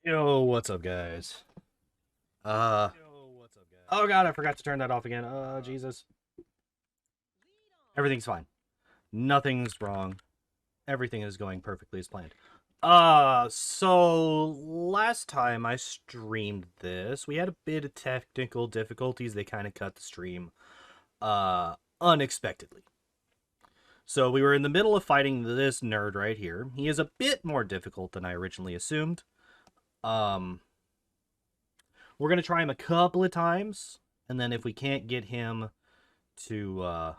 Yo, what's up, guys? Uh, oh god, I forgot to turn that off again. Jesus. Everything's fine. Nothing's wrong. Everything is going perfectly as planned. So last time I streamed this, we had a bit of technical difficulties. They kind of cut the stream, unexpectedly. So we were in the middle of fighting this nerd right here. He is a bit more difficult than I originally assumed. Um, We're gonna try him a couple of times, and then if we can't get him to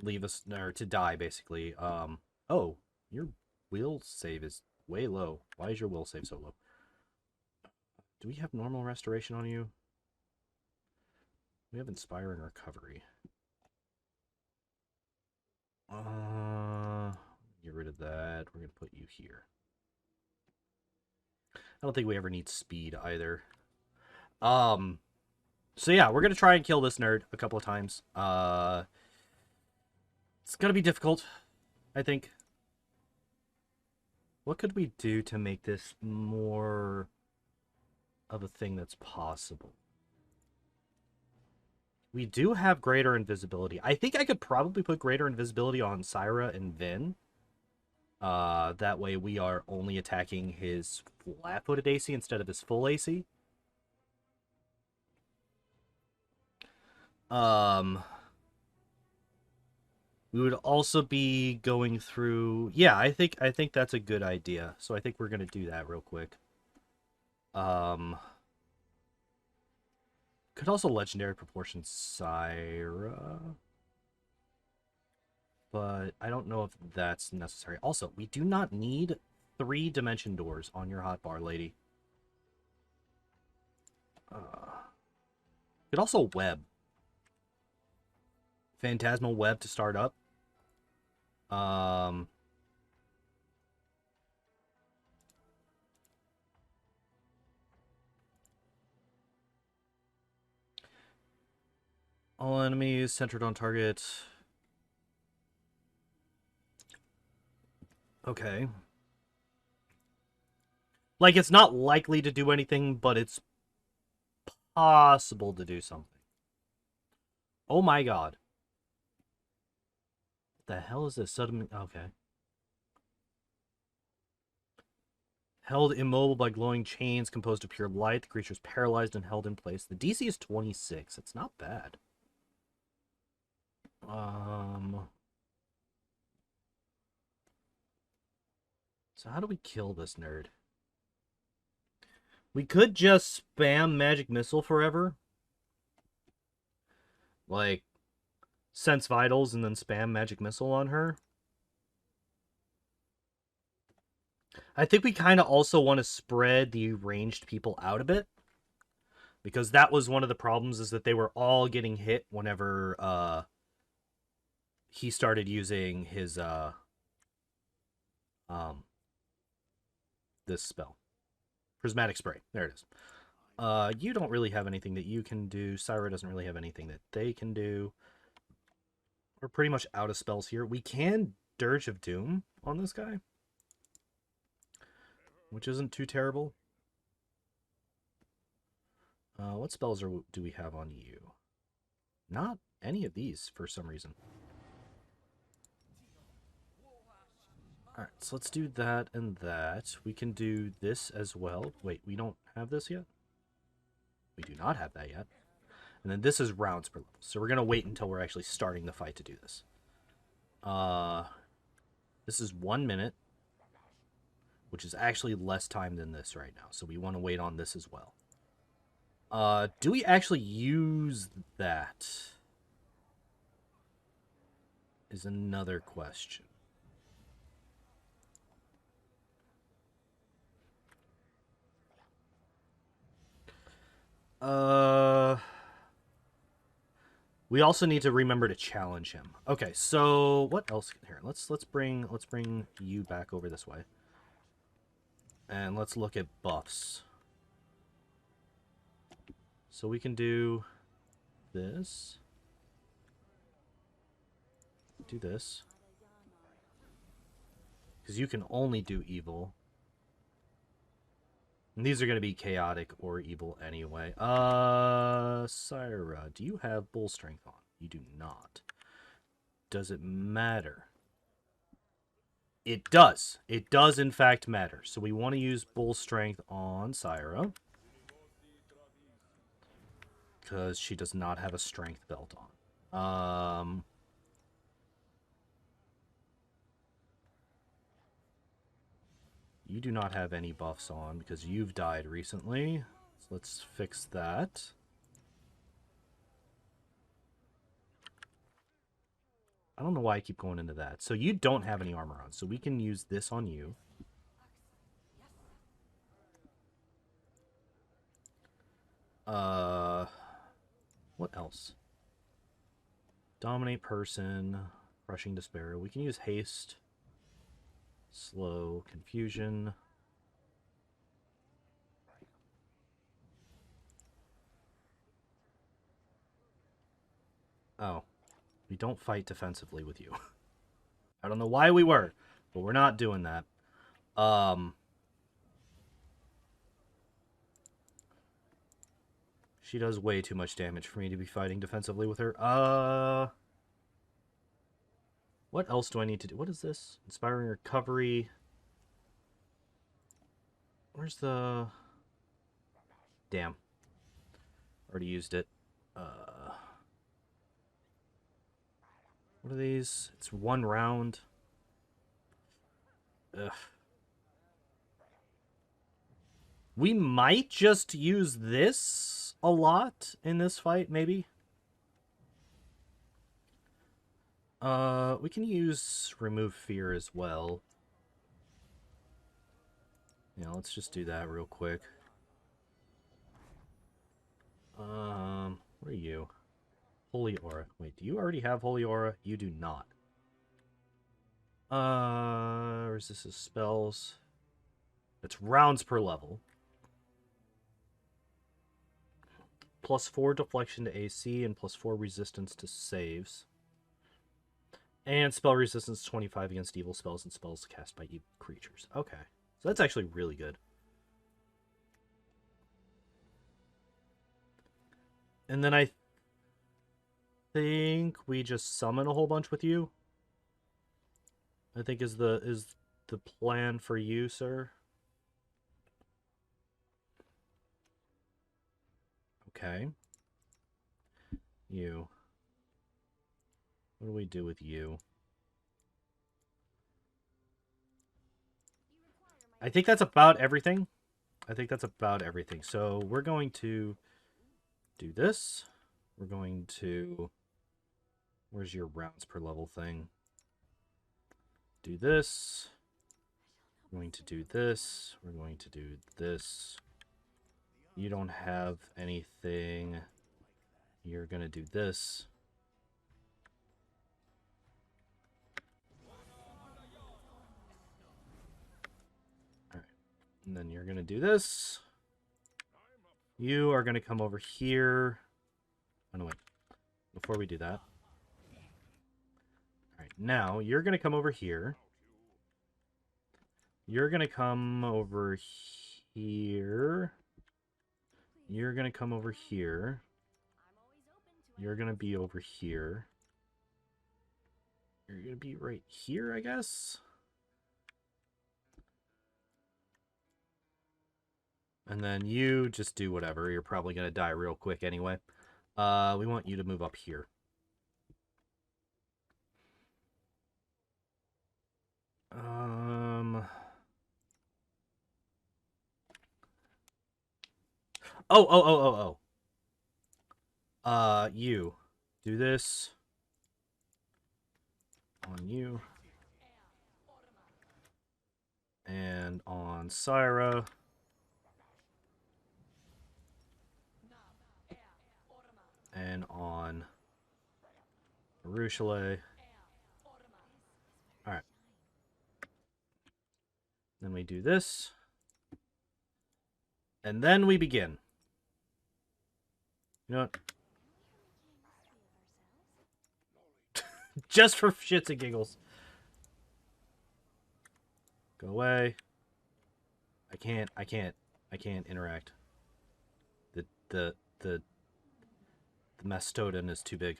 leave us or to die, basically. Oh, your will save is way low. Why is your will save so low? Do we have normal restoration on you? We have inspiring recovery. Get rid of that. We're gonna put you here. I don't think we ever need speed either. So yeah, we're gonna try and kill this nerd a couple of times. It's gonna be difficult, I think. What could we do to make this more of a thing that's possible? We do have greater invisibility. I think I could probably put greater invisibility on Syra and Vin. That way we are only attacking his flat-footed AC instead of his full AC. We would also be going through... Yeah, I think that's a good idea. So I think we're going to do that real quick. Could also legendary proportion Syra. But I don't know if that's necessary. Also, we do not need 3 dimension doors on your hotbar, lady. Could also web. Phantasmal web to start up. All enemies centered on target. Okay. Like, it's not likely to do anything, but it's possible to do something. Oh my god. What the hell is this? Sudden... Okay. Held immobile by glowing chains composed of pure light. The creature is paralyzed and held in place. The DC is 26. It's not bad. So how do we kill this nerd? We could just spam Magic Missile forever. Like, Sense Vitals and then spam Magic Missile on her. I think we kind of also want to spread the ranged people out a bit. Because that was one of the problems, is that they were all getting hit whenever he started using his this spell. Prismatic Spray. There it is. You don't really have anything that you can do. Syra doesn't really have anything that they can do. We're pretty much out of spells here. We can Dirge of Doom on this guy, which isn't too terrible. What spells do we have on you? Not any of these for some reason. Alright, so let's do that and that. We can do this as well. Wait, we don't have this yet? We do not have that yet. And then this is rounds per level. So we're going to wait until we're actually starting the fight to do this. This is 1 minute, which is actually less time than this right now. So we want to wait on this as well. Do we actually use that? Is another question. We also need to remember to challenge him. Okay, so what else here? Let's bring you back over this way. And let's look at buffs. So we can do this. Do this. Because you can only do evil. And these are going to be chaotic or evil anyway. Syra, do you have bull strength on? You do not. Does it matter? It does. It does, in fact, matter. So we want to use bull strength on Syra. Because she does not have a strength belt on. You do not have any buffs on because you've died recently. So let's fix that. I don't know why I keep going into that. So you don't have any armor on, so we can use this on you. What else? Dominate person, crushing despair. We can use haste, slow, confusion. Oh, we don't fight defensively with you. I don't know why we were, but we're not doing that. She does way too much damage for me to be fighting defensively with her. What else do I need to do? What is this? Inspiring recovery. Where's the... Damn. Already used it. What are these? It's 1 round. Ugh. We might just use this a lot in this fight, maybe. We can use remove fear as well. Yeah, let's just do that real quick. Where are you? Holy Aura. Wait, do you already have Holy Aura? You do not. Resistance spells. It's rounds per level. +4 deflection to AC and +4 resistance to saves. And spell resistance 25 against evil spells and spells cast by evil creatures. Okay. So that's actually really good. And then I think we just summon a whole bunch with you. I think is the plan for you, sir. Okay. You. What do we do with you? I think that's about everything. So we're going to do this. We're going to... Where's your rounds per level thing? Do this. We're going to do this. We're going to do this. You don't have anything. You're going to do this. All right. And then you're going to do this. You are going to come over here. Oh, no, wait. Before we do that. All right. Now, you're going to come over here. You're going to come over here. You're going to come over here. You're going to be over here. You're going to be right here, I guess. And then you just do whatever. You're probably going to die real quick anyway. We want you to move up here. Oh. You. Do this. On you. And on Syra. And on Rushale. Alright. Then we do this. And then we begin. You know what? Just for shits and giggles. Go away. I I can't interact. The mastodon is too big.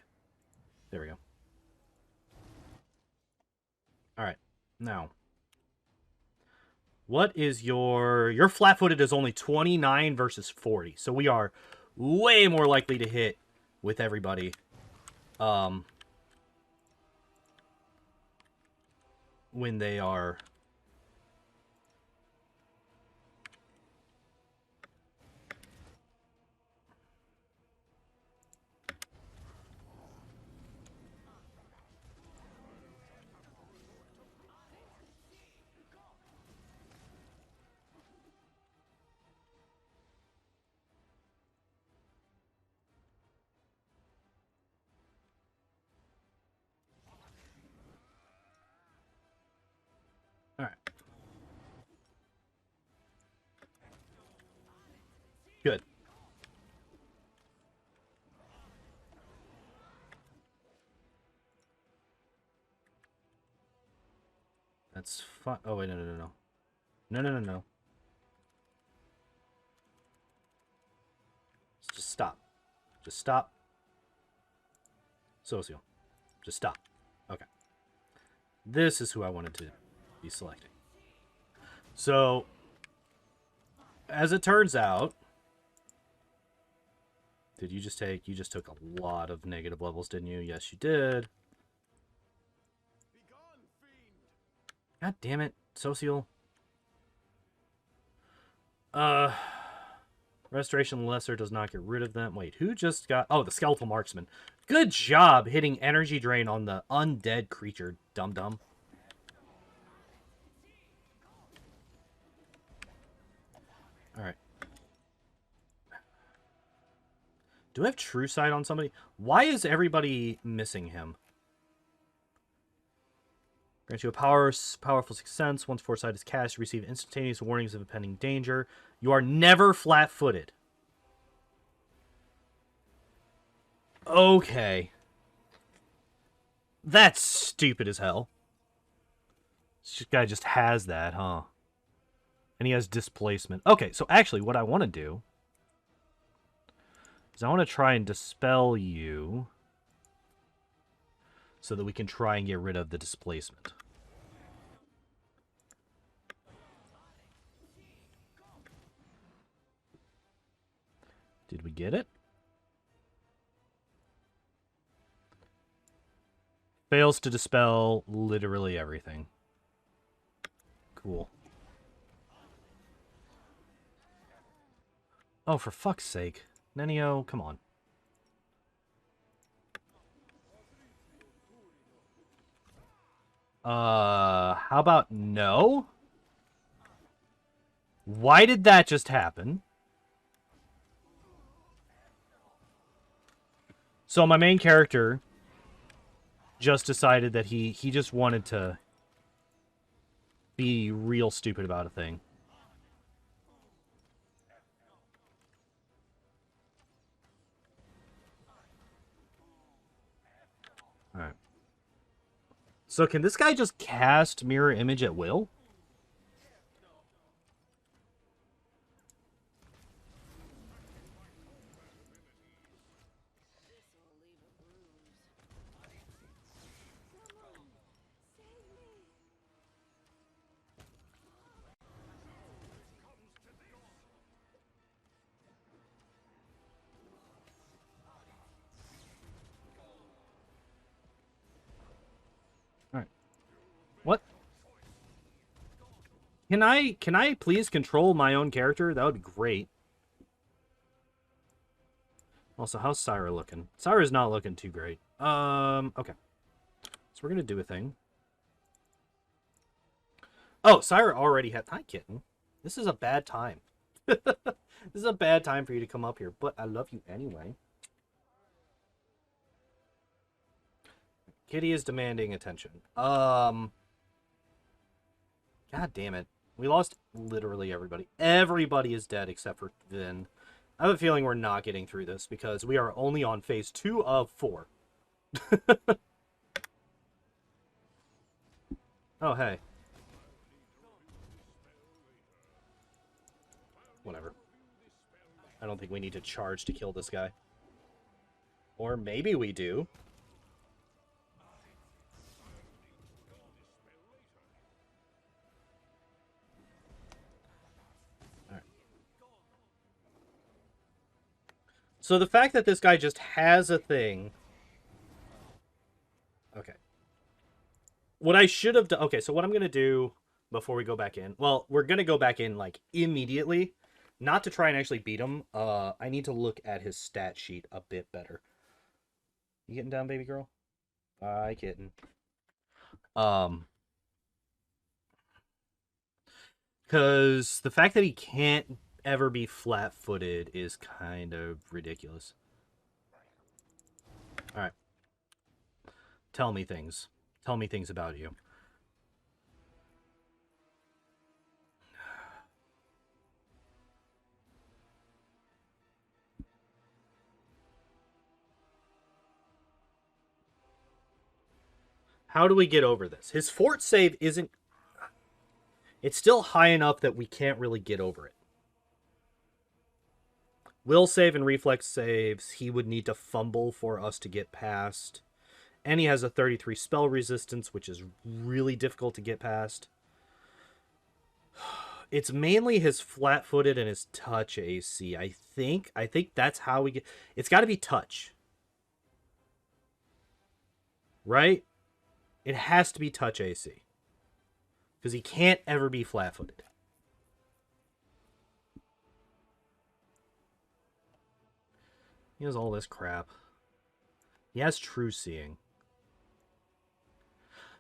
There we go. Alright. Now. What is your flat-footed is only 29 versus 40. So we are way more likely to hit with everybody. When they are all right. Good. That's fine. Oh, wait, no. No. Just stop. Just stop. Social. Just stop. Okay. This is who I wanted to be selecting. So, as it turns out... Did you just take... You just took a lot of negative levels, didn't you? Yes, you did. God damn it, Social. Restoration Lesser does not get rid of them. Wait, who just got... Oh, the Skeletal Marksman. Good job hitting Energy Drain on the undead creature, dum-dum. Alright. Do I have True Sight on somebody? Why is everybody missing him? Grants you a powerful Sixth Sense. Once Foresight is cast, you receive instantaneous warnings of impending danger. You are never flat-footed. Okay. That's stupid as hell. This guy just has that, huh? And he has displacement. Okay, so actually what I want to do is I want to try and dispel you so that we can try and get rid of the displacement. Did we get it? Fails to dispel literally everything. Cool. Oh, for fuck's sake. Nenio, come on. How about no? Why did that just happen? So my main character just decided that he just wanted to be real stupid about a thing. Alright. So can this guy just cast Mirror Image at will? What? Can I please control my own character? That would be great. Also, how's Syra looking? Syra's not looking too great. Okay. So we're gonna do a thing. Oh, Syra already had... Hi, kitten. This is a bad time. This is a bad time for you to come up here, but I love you anyway. Kitty is demanding attention. God damn it. We lost literally everybody. Everybody is dead except for Vin. I have a feeling we're not getting through this because we are only on phase 2 of 4. Oh, hey. Whatever. I don't think we need to charge to kill this guy. Or maybe we do. Alright. So the fact that this guy just has a thing... Okay. What I should have done... Okay, so what I'm going to do before we go back in... Well, we're going to go back in, like, immediately. Not to try and actually beat him. I need to look at his stat sheet a bit better. You getting down, baby girl? Bye, kitten. Because the fact that he can't ever be flat-footed is kind of ridiculous. Alright. Tell me things. Tell me things about you. How do we get over this? His fort save isn't... It's still high enough that we can't really get over it. Will save and reflex saves, he would need to fumble for us to get past. And he has a 33 spell resistance, which is really difficult to get past. It's mainly his flat-footed and his touch AC, I think. I think that's how we get... It's got to be touch. Right? It has to be touch AC. Because he can't ever be flat-footed. He has all this crap. He has true seeing.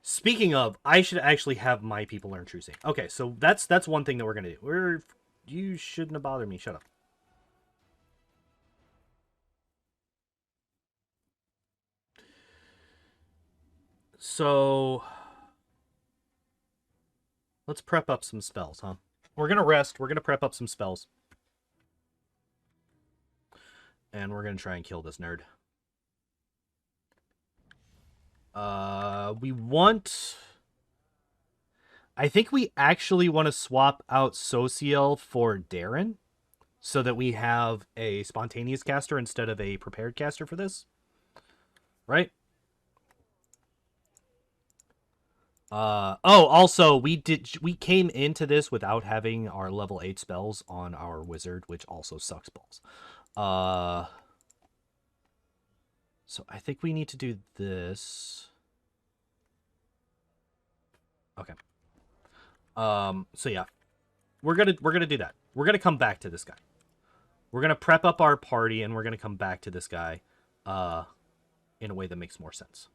Speaking of, I should actually have my people learn true seeing. Okay, so that's one thing that we're gonna do. You shouldn't have bothered me. Shut up. So let's prep up some spells, huh? We're gonna rest. We're gonna prep up some spells. And we're gonna try and kill this nerd. We want... I think we actually want to swap out Sociel for Darren, so that we have a spontaneous caster instead of a prepared caster for this. Right? Also, we came into this without having our level 8 spells on our wizard, which also sucks balls. So I think we need to do this. Okay. So yeah. We're gonna do that. We're gonna come back to this guy. We're gonna prep up our party and we're gonna come back to this guy in a way that makes more sense.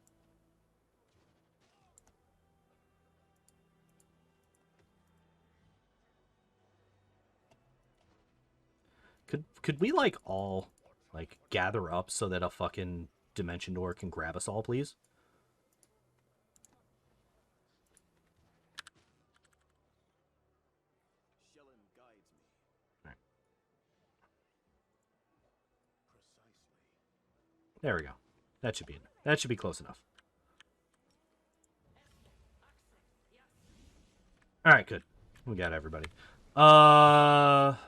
Could we like all like gather up so that a fucking dimension door can grab us all, please? Right. There we go. That should be close enough. All right, good. We got everybody. What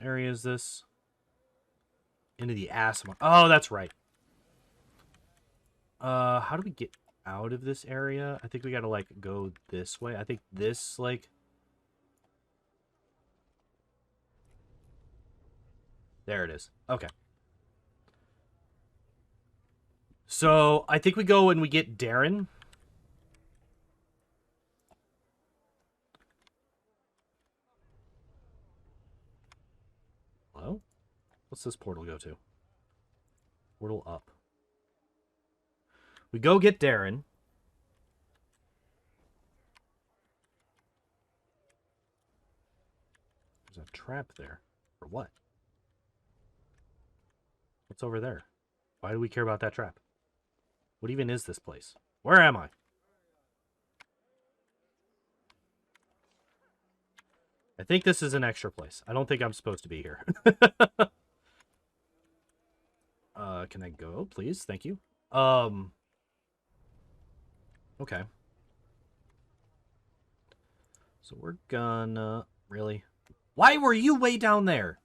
area is this? Into the ass. Oh, that's right. How do we get out of this area? I think we gotta, like, go this way. I think this, like... There it is. Okay. So, I think we go and we get Darren. Hello? What's this portal go to? Portal up. We go get Darren. There's a trap there. For what? What's over there? Why do we care about that trap? What even is this place? Where am I? I think this is an extra place. I don't think I'm supposed to be here. Can I go, please? Thank you. Okay. So we're gonna... Really? Why were you way down there?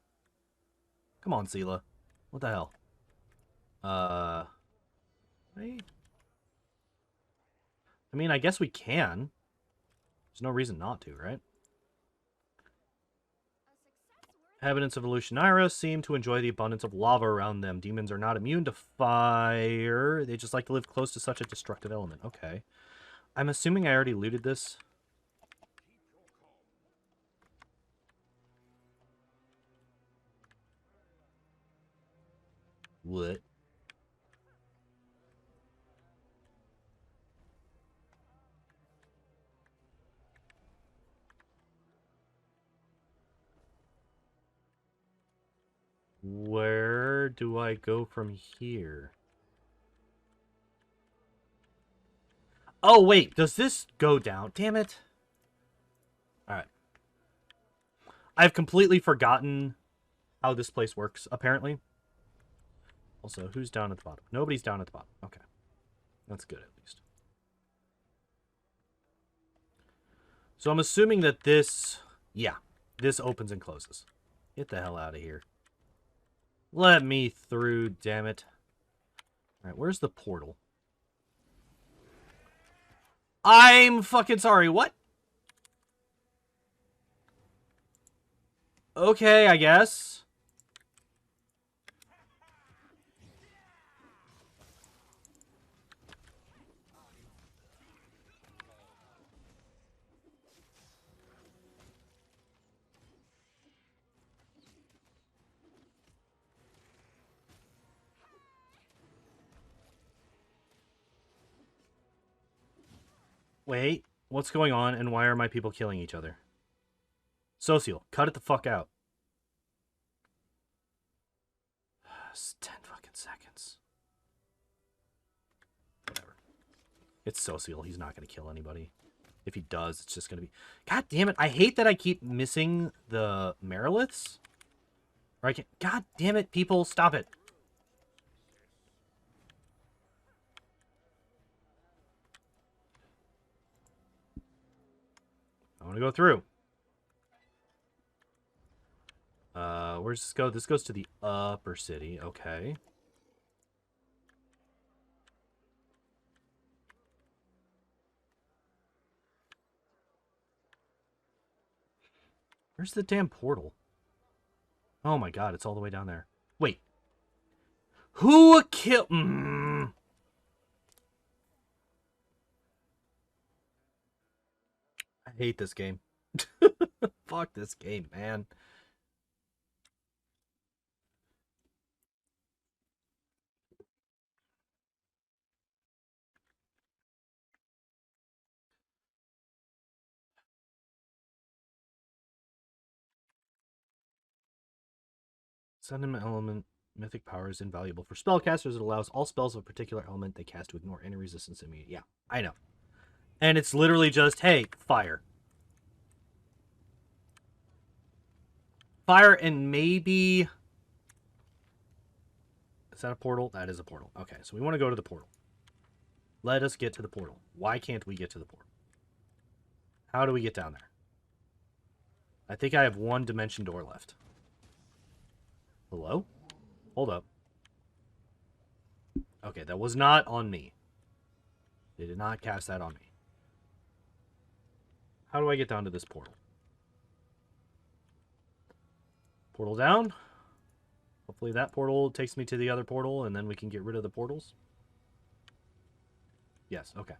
Come on, Sela. What the hell? Wait. I mean, I guess we can. There's no reason not to, right? Inhabitants of Lucianira seem to enjoy the abundance of lava around them. Demons are not immune to fire. They just like to live close to such a destructive element. Okay. I'm assuming I already looted this. What? Where do I go from here? Oh, wait. Does this go down? Damn it. Alright. I've completely forgotten how this place works, apparently. Also, who's down at the bottom? Nobody's down at the bottom. Okay. That's good, at least. So I'm assuming that this... Yeah. This opens and closes. Get the hell out of here. Let me through, damn it. Alright, where's the portal? I'm fucking sorry, what? Okay, I guess. Wait, what's going on and why are my people killing each other? Social, cut it the fuck out. It's 10 fucking seconds. Whatever. It's Social, he's not going to kill anybody. If he does, it's just going to be... God damn it, I hate that I keep missing the Merciless. Or I can't... God damn it, people, stop it. I want to go through. Where's this go? This goes to the upper city. Okay. Where's the damn portal? Oh my god, it's all the way down there. Wait. Who killed... I hate this game. Fuck this game, man. Sudden element mythic power is invaluable for spellcasters. It allows all spells of a particular element they cast to ignore any resistance immediate. Yeah, I know. And it's literally just, hey, fire. Fire and maybe... Is that a portal? That is a portal. Okay, so we want to go to the portal. Let us get to the portal. Why can't we get to the portal? How do we get down there? I think I have one dimension door left. Hello? Hold up. Okay, that was not on me. They did not cast that on me. How do I get down to this portal? Portal down. Hopefully that portal takes me to the other portal, and then we can get rid of the portals. Yes, okay.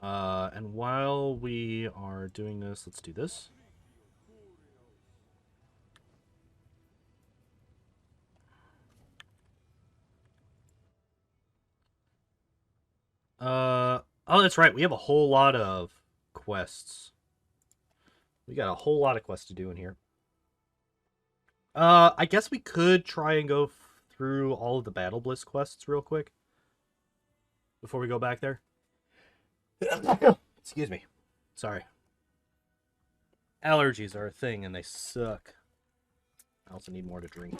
And while we are doing this, let's do this. Oh, that's right. We have a whole lot of quests. We got a whole lot of quests to do in here. I guess we could try and go through all of the Battle Bliss quests real quick before we go back there. Excuse me. Sorry. Allergies are a thing and they suck. I also need more to drink.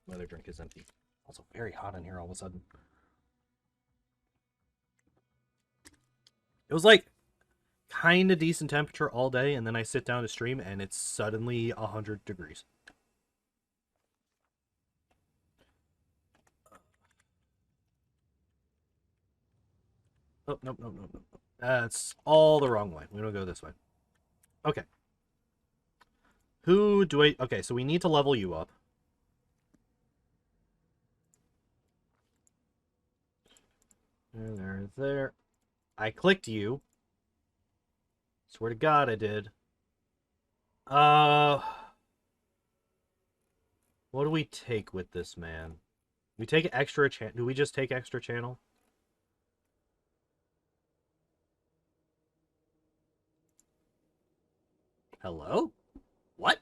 My other drink is empty. Also very hot in here all of a sudden. It was like kind of decent temperature all day, and then I sit down to stream, and it's suddenly 100 degrees. Oh, nope, nope, nope, nope. That's all the wrong way. We don't go this way. Okay. Who do I... Okay, so we need to level you up. There. I clicked you. Swear to God I did. What do we take with this man? We take extra channel. Do we just take extra channel? Hello? What?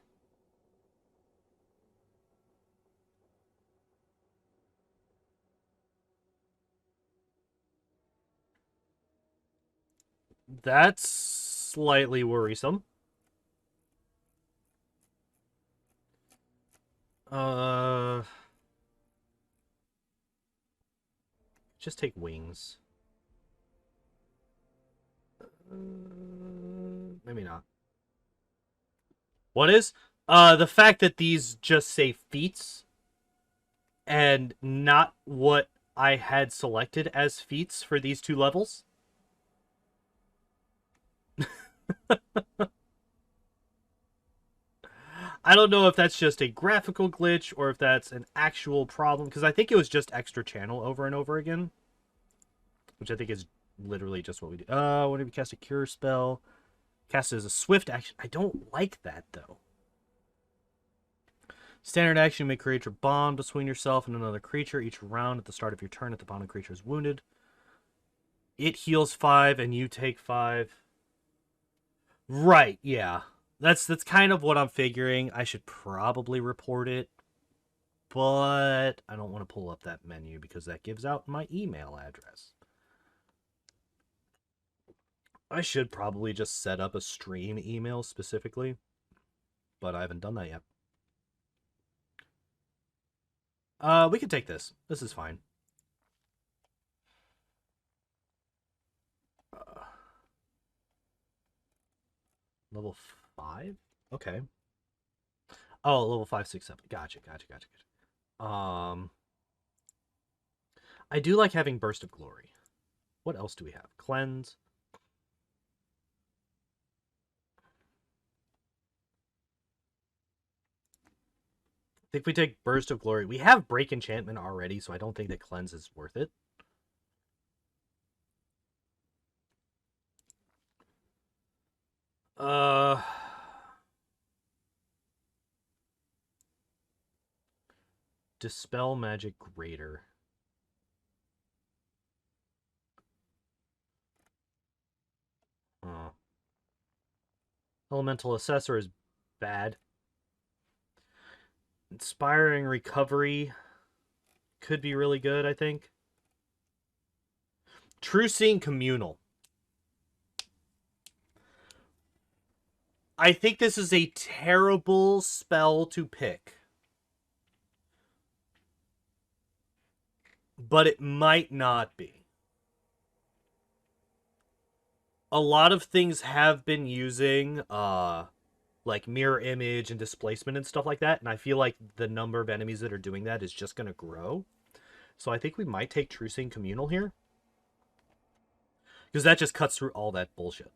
That's slightly worrisome. Just take wings. Maybe not. What is? The fact that these just say feats and not what I had selected as feats for these two levels. I don't know if that's just a graphical glitch or if that's an actual problem, because I think it was just extra channel over and over again, which I think is literally just what we do. Whenever you cast a cure spell, cast it as a swift action. I don't like that, though. Standard action, may create a bond between yourself and another creature each round at the start of your turn if the bonded creature is wounded. It heals 5 and you take 5. Right, yeah. That's kind of what I'm figuring. I should probably report it, but I don't want to pull up that menu because that gives out my email address. I should probably just set up a stream email specifically, but I haven't done that yet. We can take this. This is fine. Level 5? Okay. Oh, level 5, 6, 7. Gotcha. I do like having Burst of Glory. What else do we have? Cleanse. I think we take Burst of Glory. We have Break Enchantment already, so I don't think that Cleanse is worth it. Dispel Magic Greater. Elemental Assessor is bad. Inspiring Recovery could be really good, I think. True Seeing Communal. I think this is a terrible spell to pick. But it might not be. A lot of things have been using like mirror image and displacement and stuff like that, and I feel like the number of enemies that are doing that is just going to grow. So I think we might take True Seeing Communal here, because that just cuts through all that bullshit.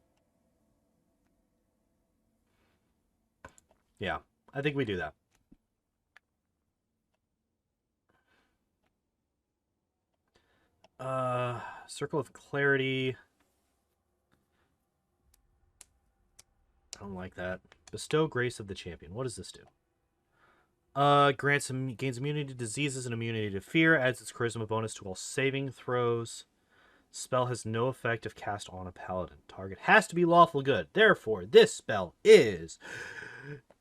Yeah, I think we do that. Circle of Clarity. I don't like that. Bestow Grace of the Champion. What does this do? Gains immunity to diseases and immunity to fear. Adds its charisma bonus to all saving throws. Spell has no effect if cast on a paladin. Target has to be lawful good. Therefore, this spell is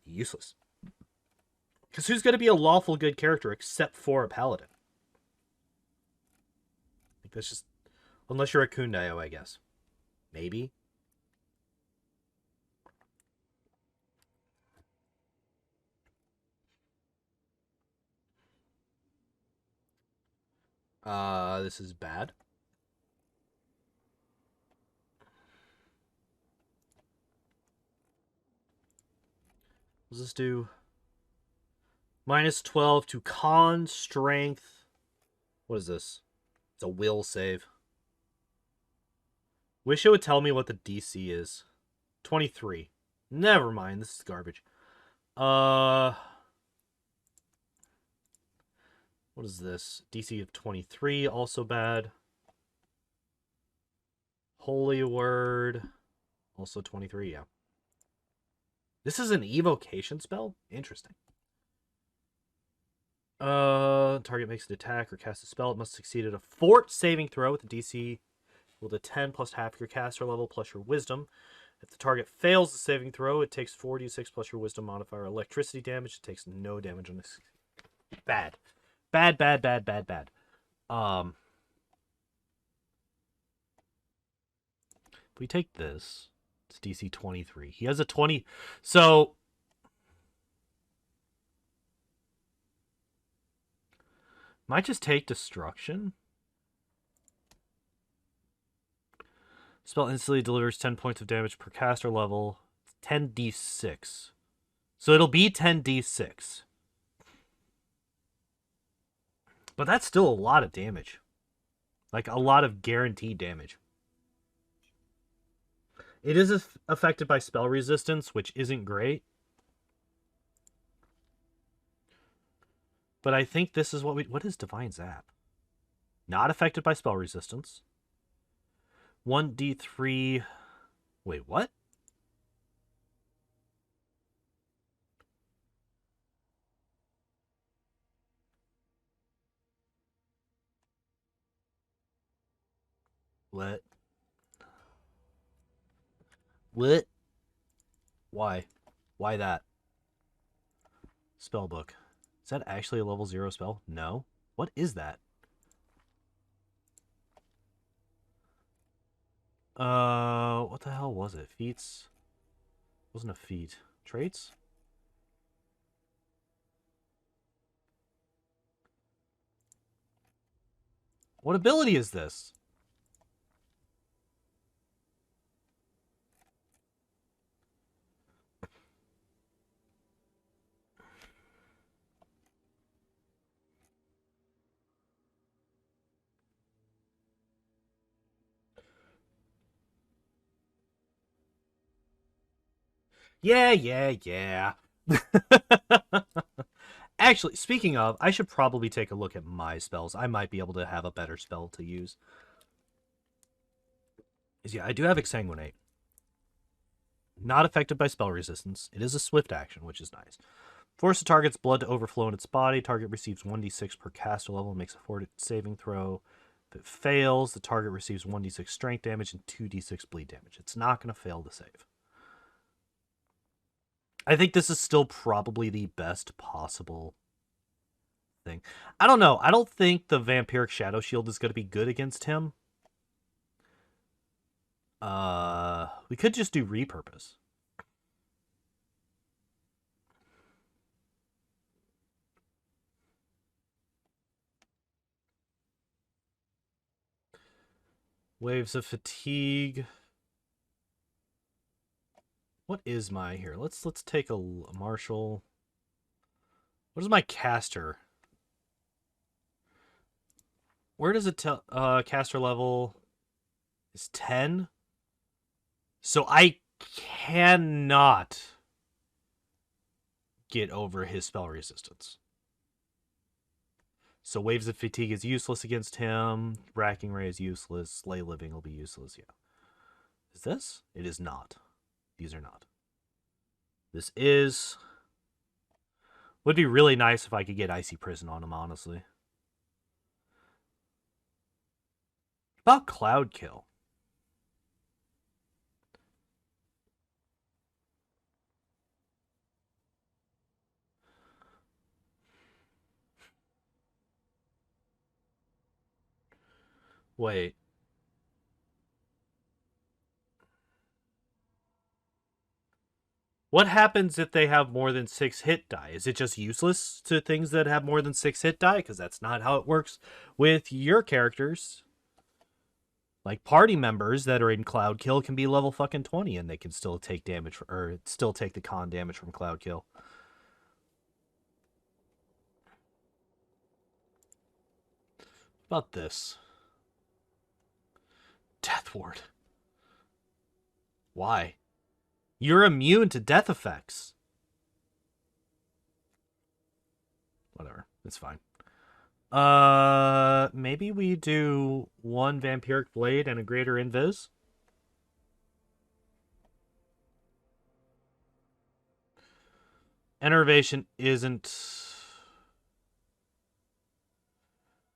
useless. Because who's going to be a lawful good character except for a paladin? I think that's just... Unless you're a Kundayo, I guess. Maybe. This is bad. does this do? Minus 12 to con, strength. What is this? It's a will save. Wish it would tell me what the DC is. 23. Never mind, this is garbage. What is this? DC of 23, also bad. Holy Word, also 23, yeah. This is an evocation spell? Interesting. Target makes an attack or casts a spell. It must succeed at a fort saving throw with a DC equal to 10 plus half your caster level plus your wisdom. If the target fails the saving throw, it takes 4d6 plus your wisdom modifier electricity damage. It takes no damage on this. Bad. Bad, bad, bad, bad, bad. If we take this, it's DC 23. He has a 20. So might just take destruction. Spell instantly delivers 10 points of damage per caster level. 10d6. So it'll be 10d6. But that's still a lot of damage. Like, a lot of guaranteed damage. It is affected by spell resistance, which isn't great. But I think this is what we... What is Divine Zap? Not affected by spell resistance. 1d3... Wait, what? What? What? Why? Why that? Spellbook. Is that actually a level 0 spell? No. What is that? What the hell was it? Feats? Wasn't a feat. Traits? What ability is this? Yeah. Actually, speaking of, I should probably take a look at my spells. I might be able to have a better spell to use. Yeah, I do have Exsanguinate. Not affected by spell resistance. It is a swift action, which is nice. Force the target's blood to overflow in its body. Target receives 1d6 per caster level and makes a fort saving throw. If it fails, the target receives 1d6 strength damage and 2d6 bleed damage. It's not going to fail to save. I think this is still probably the best possible thing. I don't know. I don't think the Vampiric Shadow Shield is going to be good against him. We could just do Repurpose. Waves of Fatigue. What is my here? Let's take a Marshall. What is my caster? Where does it tell caster level is 10? So I cannot get over his spell resistance. So Waves of Fatigue is useless against him. Racking Ray is useless. Slay Living will be useless, yeah. Is this? It is not. These are not. This is... Would be really nice if I could get Icy Prison on him, honestly. What about Cloud Kill? Wait. What happens if they have more than 6 hit die? Is it just useless to things that have more than 6 hit die? Because that's not how it works with your characters. Like, party members that are in Cloud Kill can be level fucking 20 and they can still take damage, or still take the con damage from Cloud Kill. About this. Death Ward. Why? You're immune to death effects. Whatever. It's fine. Maybe we do 1 Vampiric Blade and a Greater Invis. Enervation isn't...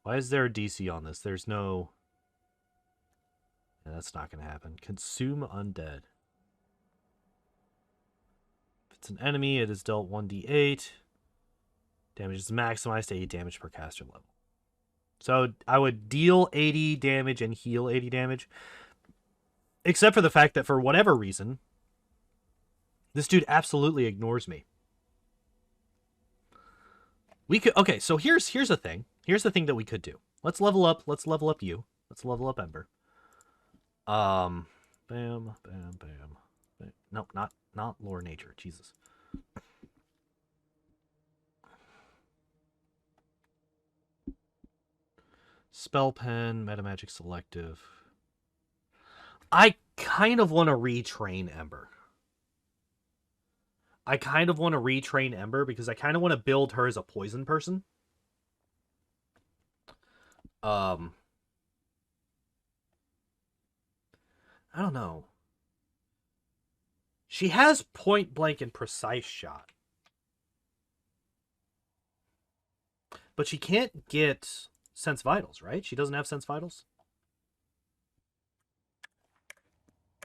Why is there a DC on this? There's no... Yeah, that's not going to happen. Consume Undead. If it's an enemy, it is dealt 1d8. Damage is maximized to 8 damage per caster level. So I would deal 80 damage and heal 80 damage. Except for the fact that for whatever reason, this dude absolutely ignores me. We could... Okay, so here's the thing. Here's the thing that we could do. Let's level up you. Let's level up Ember. Bam, bam, bam. Nope, not lore nature. Jesus. Spell pen, metamagic selective. I kind of want to retrain Ember. I kind of want to retrain Ember because I kind of want to build her as a poison person. I don't know. She has point blank and precise shot. But she can't get Sense Vitals, right? She doesn't have Sense Vitals.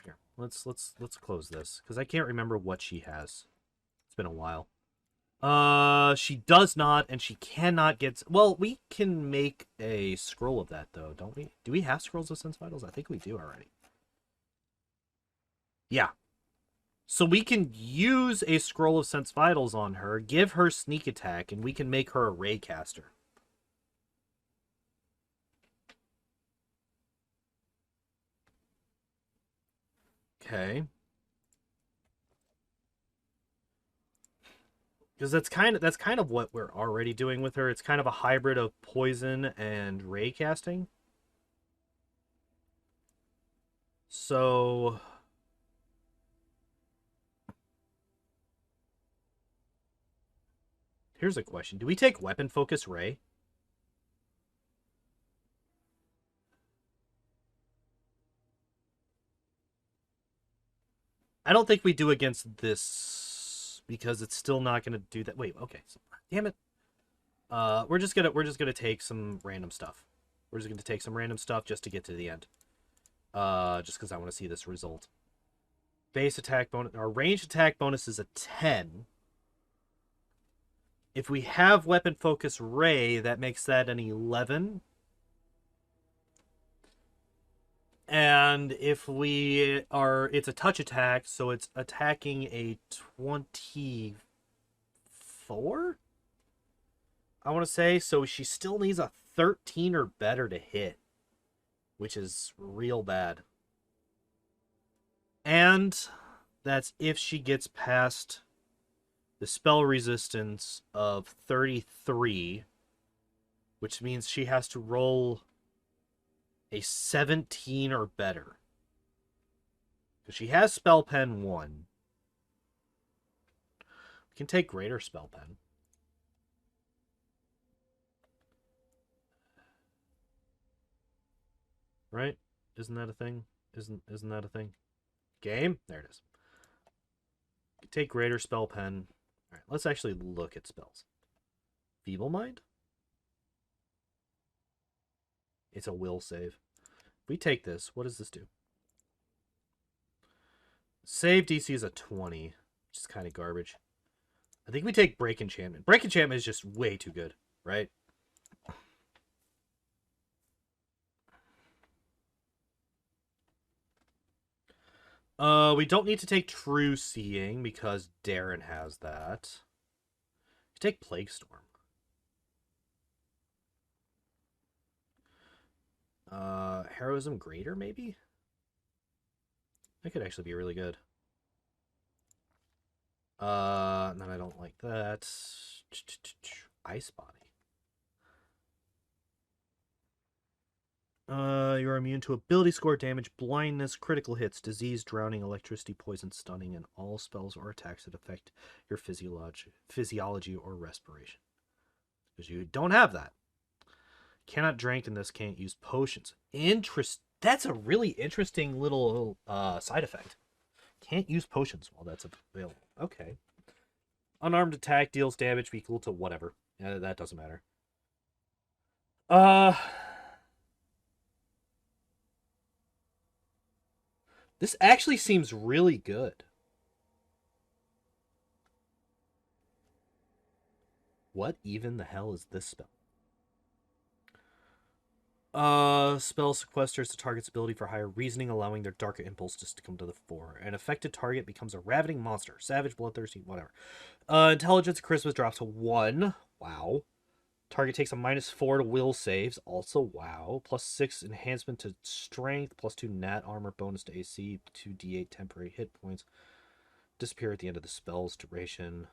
Here, let's close this because I can't remember what she has. It's been a while. She does not, and she cannot get... Well, we can make a scroll of that, though, don't we? Do we have scrolls of Sense Vitals? I think we do already. Yeah. So we can use a scroll of Sense Vitals on her, give her sneak attack, and we can make her a ray caster. Okay. Because that's kind of what we're already doing with her. It's kind of a hybrid of poison and ray casting. So here's a question. Do we take weapon focus ray? I don't think we do against this because it's still not going to do that. Wait, okay. So, damn it. We're just gonna take some random stuff. We're just gonna take some random stuff just to get to the end. Just because I want to see this result. Base attack bonus. Our range attack bonus is a 10. If we have weapon focus ray, that makes that an 11. And if we are, it's a touch attack, so it's attacking a 24? I want to say, so she still needs a 13 or better to hit, which is real bad. And that's if she gets past the spell resistance of 33, which means she has to roll a 17 or better. Because she has Spell Pen 1. We can take Greater Spell Pen. Right? Isn't that a thing? Isn't that a thing? Game? There it is. Take Greater Spell Pen. Alright, let's actually look at spells. Feeble Mind? It's a will save. If we take this, what does this do? Save DC is a 20, which is kind of garbage. I think we take Break Enchantment. Break Enchantment is just way too good, right? We don't need to take True Seeing because Darren has that. We take Plague Storm. Heroism Greater, maybe? That could actually be really good. Then I don't like that. Ice Body. You're immune to ability score, damage, blindness, critical hits, disease, drowning, electricity, poison, stunning, and all spells or attacks that affect your physiology or respiration. Because you don't have that. Cannot drink and thus can't use potions. That's a really interesting little side effect. Can't use potions while that's available. Okay. Unarmed attack deals damage equal to whatever. That doesn't matter. This actually seems really good. What even the hell is this spell? Spell sequesters the target's ability for higher reasoning, allowing their darker impulses to come to the fore. An affected target becomes a ravening monster. Savage, bloodthirsty, whatever. Intelligence charisma drops to 1. Wow. Target takes a -4 to will saves. Also, wow. +6 enhancement to strength. +2 nat armor. Bonus to AC. 2d8 temporary hit points. Disappear at the end of the spell's duration.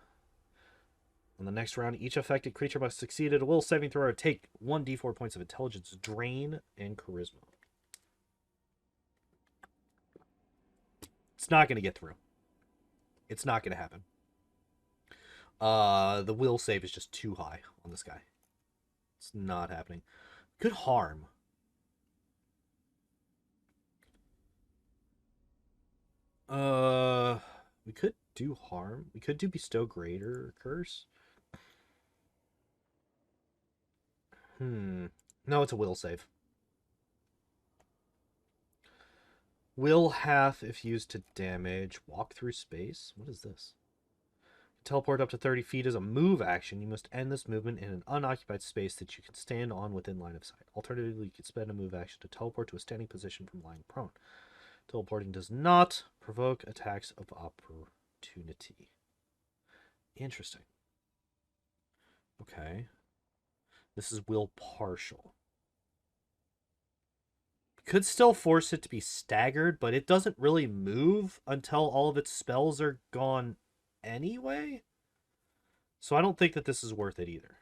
On the next round, each affected creature must succeed at a will saving throw or take 1d4 points of intelligence, drain, and charisma. It's not going to get through. It's not going to happen. The will save is just too high on this guy. It's not happening. Could harm. We could do harm. We could do bestow greater curse. No, it's a will save. Will half if used to damage. Walk through space. What is this? Teleport up to 30 feet as a move action. You must end this movement in an unoccupied space that you can stand on within line of sight. Alternatively, you can spend a move action to teleport to a standing position from lying prone. Teleporting does not provoke attacks of opportunity. Interesting. Okay. This is will partial. Could still force it to be staggered, but it doesn't really move until all of its spells are gone anyway. So I don't think that this is worth it either.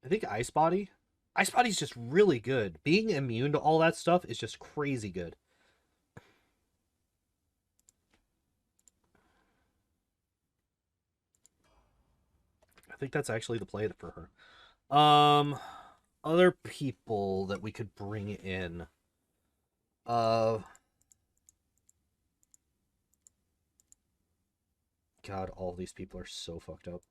I think Ice Body. Ice Body's just really good. Being immune to all that stuff is just crazy good. I think that's actually the play for her. Other people that we could bring in. God, all these people are so fucked up.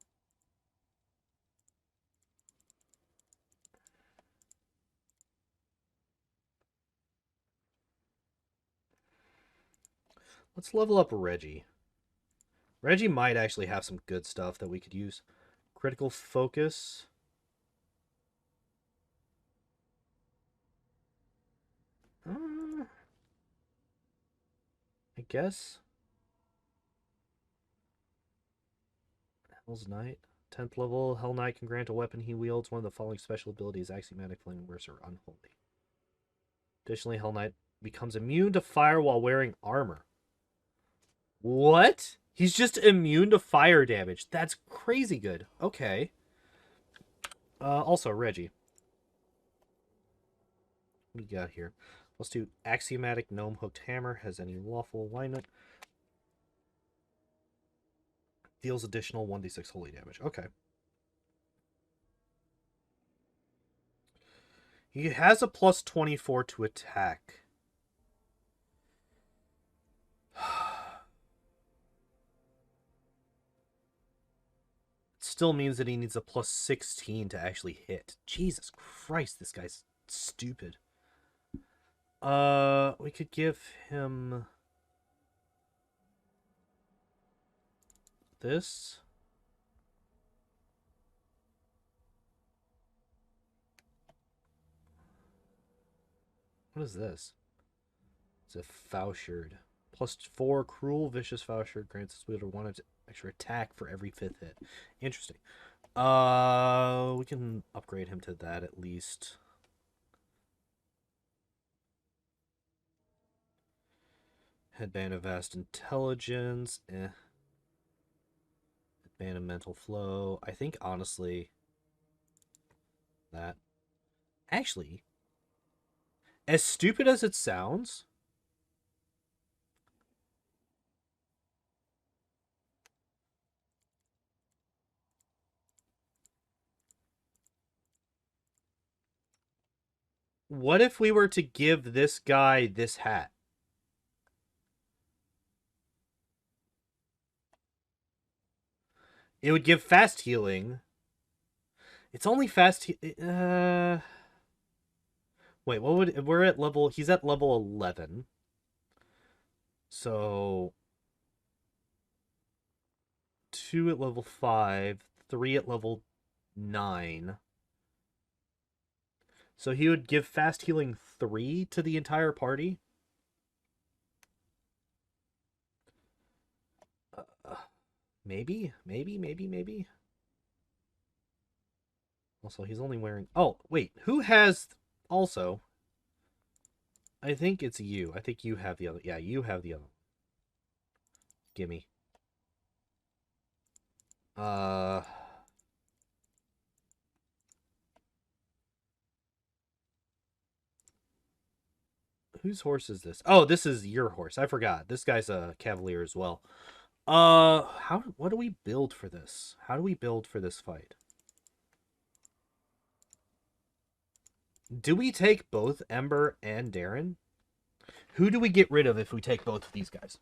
Let's level up Reggie. Reggie might actually have some good stuff that we could use. Critical focus. I guess. Hell's Knight. 10th level, Hell Knight can grant a weapon he wields one of the following special abilities: Axiomatic, Flame Burst, or Unholy. Additionally, Hell Knight becomes immune to fire while wearing armor. What? He's just immune to fire damage. That's crazy good. Okay. Also, Reggie. What do we got here? Let's do Axiomatic Gnome Hooked Hammer. Has any lawful alignment. Deals additional 1d6 holy damage. Okay. He has a plus 24 to attack. Still means that he needs a plus 16 to actually hit. Jesus Christ, this guy's stupid. We could give him this. What is this? It's a Fauchard. +4 Cruel Vicious Fauchard grants its wielder 1 extra attack for every 5th hit. Interesting. We can upgrade him to that at least. Headband of Vast Intelligence. Headband of Mental Flow. I think, honestly, that... Actually, as stupid as it sounds... What if we were to give this guy this hat? It would give fast healing. It's only fast wait, what would... We're at level... He's at level 11. So... 2 at level 5. 3 at level 9. So he would give fast healing 3 to the entire party? Maybe. Also, he's only wearing... Oh, wait. Who has... Also... I think it's you. I think you have the other... Yeah, you have the other. Gimme. Whose horse is this? Oh, this is your horse. I forgot. This guy's a cavalier as well. What do we build for this? How do we build for this fight? Do we take both Ember and Darren? Who do we get rid of if we take both of these guys?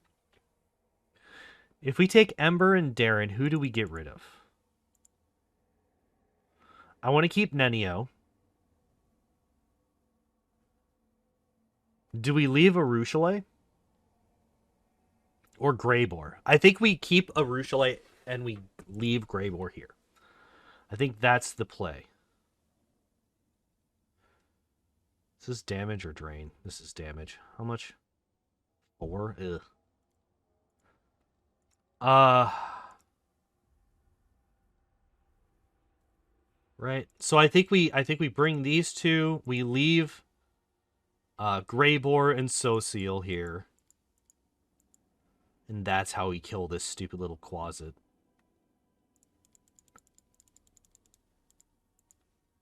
If we take Ember and Darren, who do we get rid of? I want to keep Nenio. Do we leave Arushale? Or Greybore? I think we keep Arushale and we leave Greybore here. I think that's the play. Is this damage or drain? This is damage. How much? 4? Ugh. Right. So I think we bring these two. We leave Greybore and Sociel here. And that's how we kill this stupid little Quasit.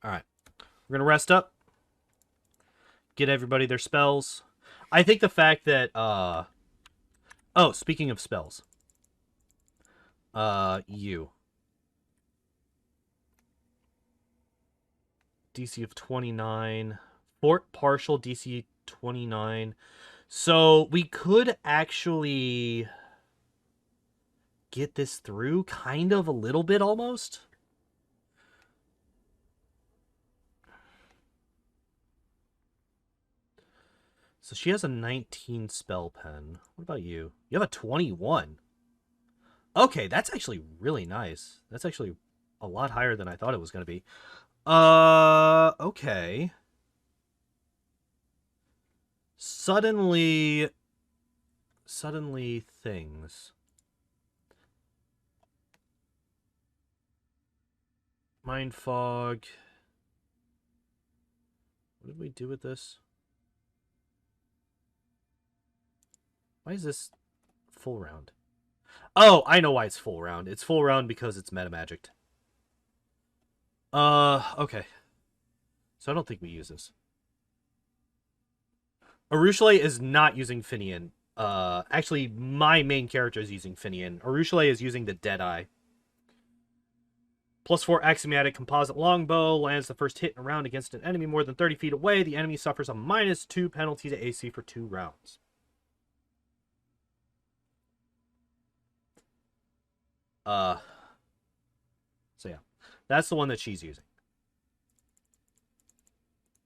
Alright. We're going to rest up. Get everybody their spells. I think the fact that... Oh, speaking of spells. You. DC of 29. Fort partial DC 29. So we could actually get this through, kind of, a little bit almost. So she has a 19 spell pen. What about you? You have a 21. Okay, that's actually really nice. That's actually a lot higher than I thought it was going to be. Okay. Suddenly things. Mind fog. What did we do with this? Why is this full round? Oh, I know why it's full round. It's full round because it's meta-magicked. Okay. So I don't think we use this. Arushale is not using Finian. Actually, my main character is using Finian. Arushale is using the Deadeye. +4 axiomatic composite longbow. Lands the first hit in a round against an enemy more than 30 feet away. The enemy suffers a -2 penalty to AC for 2 rounds. So yeah. That's the one that she's using.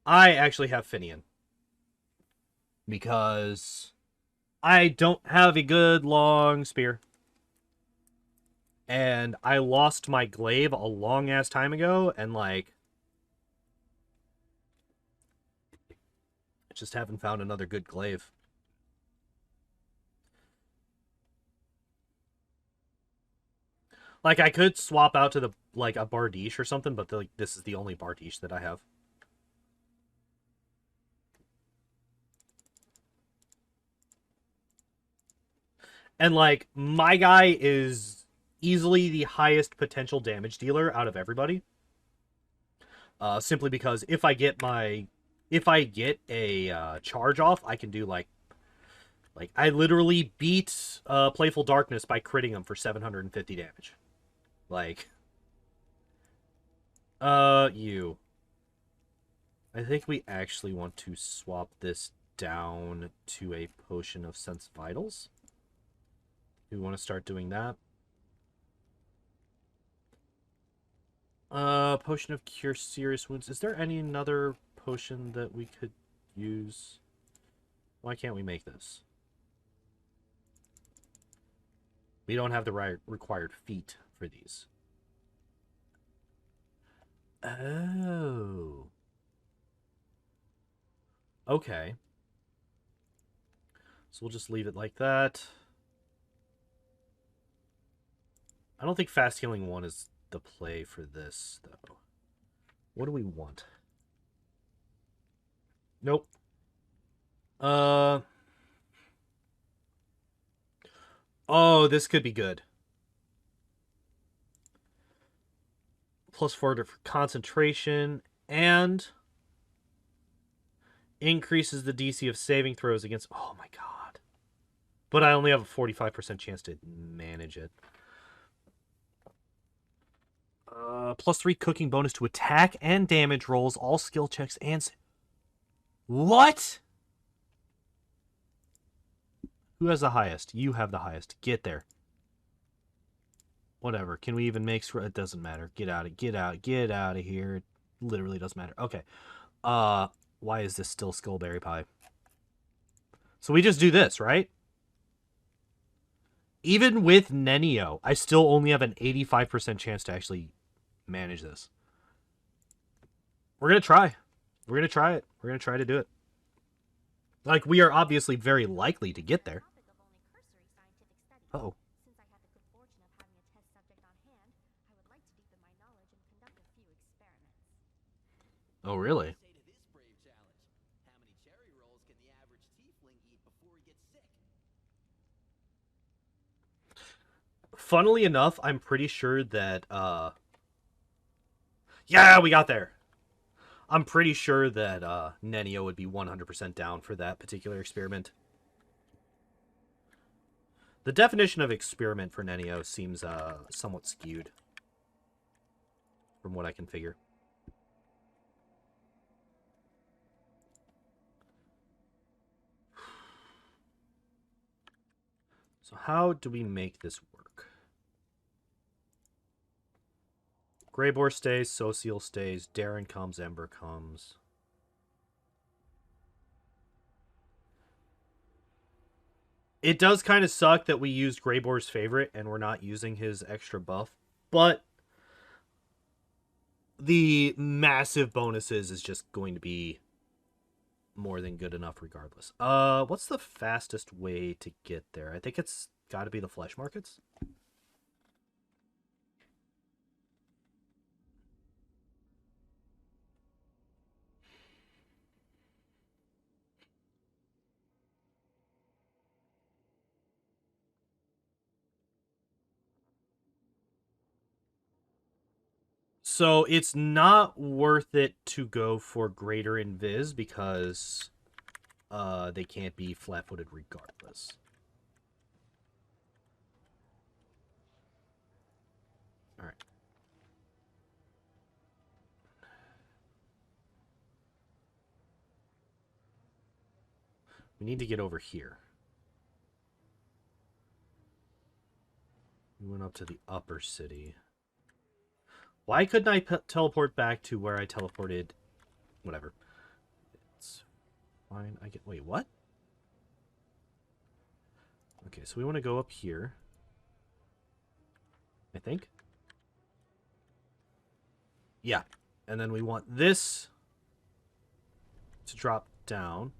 I actually have Finian. Because I don't have a good long spear. And I lost my glaive a long-ass time ago, and, like, I just haven't found another good glaive. Like, I could swap out to the like a Bardiche or something, but like this is the only Bardiche that I have. And like my guy is easily the highest potential damage dealer out of everybody. Simply because if I get a charge off, I can do like I literally beat Playful Darkness by critting him for 750 damage. Like, you. I think we actually want to swap this down to a Potion of Sense Vitals. Do we want to start doing that? Potion of Cure Serious Wounds. Is there any another potion that we could use? Why can't we make this? We don't have the required feat for these. Oh. Okay. So we'll just leave it like that. I don't think Fast Healing 1 is the play for this, though. What do we want? Nope. Oh, this could be good. +4 to concentration and increases the DC of saving throws against... Oh my god. But I only have a 45% chance to manage it. +3 cooking bonus to attack and damage rolls, all skill checks, and... What? Who has the highest? You have the highest. Get there. Whatever. Can we even make... It doesn't matter. Get out of here. It literally doesn't matter. Okay. Why is this still Skullberry Pie? So we just do this, right? Even with Nenio, I still only have an 85% chance to actually manage this. We're going to try. We're going to try it. We're going to try to do it. Like, we are obviously very likely to get there. Uh-oh. Oh, really? Funnily enough, I'm pretty sure that, yeah, we got there. I'm pretty sure that, Nenio would be 100% down for that particular experiment. The definition of experiment for Nenio seems, somewhat skewed. From what I can figure. So how do we make this work? Greybore stays, Sociel stays, Darren comes, Ember comes. It does kind of suck that we used Greybore's favorite and we're not using his extra buff, but the massive bonuses is just going to be more than good enough regardless. What's the fastest way to get there? I think it's got to be the flesh markets. So it's not worth it to go for greater invis because they can't be flat-footed regardless. All right. We need to get over here. We went up to the upper city. Why couldn't I teleport back to where I teleported? Whatever. It's fine. I get... Wait, what? Okay, so we want to go up here. I think. Yeah. And then we want this to drop down.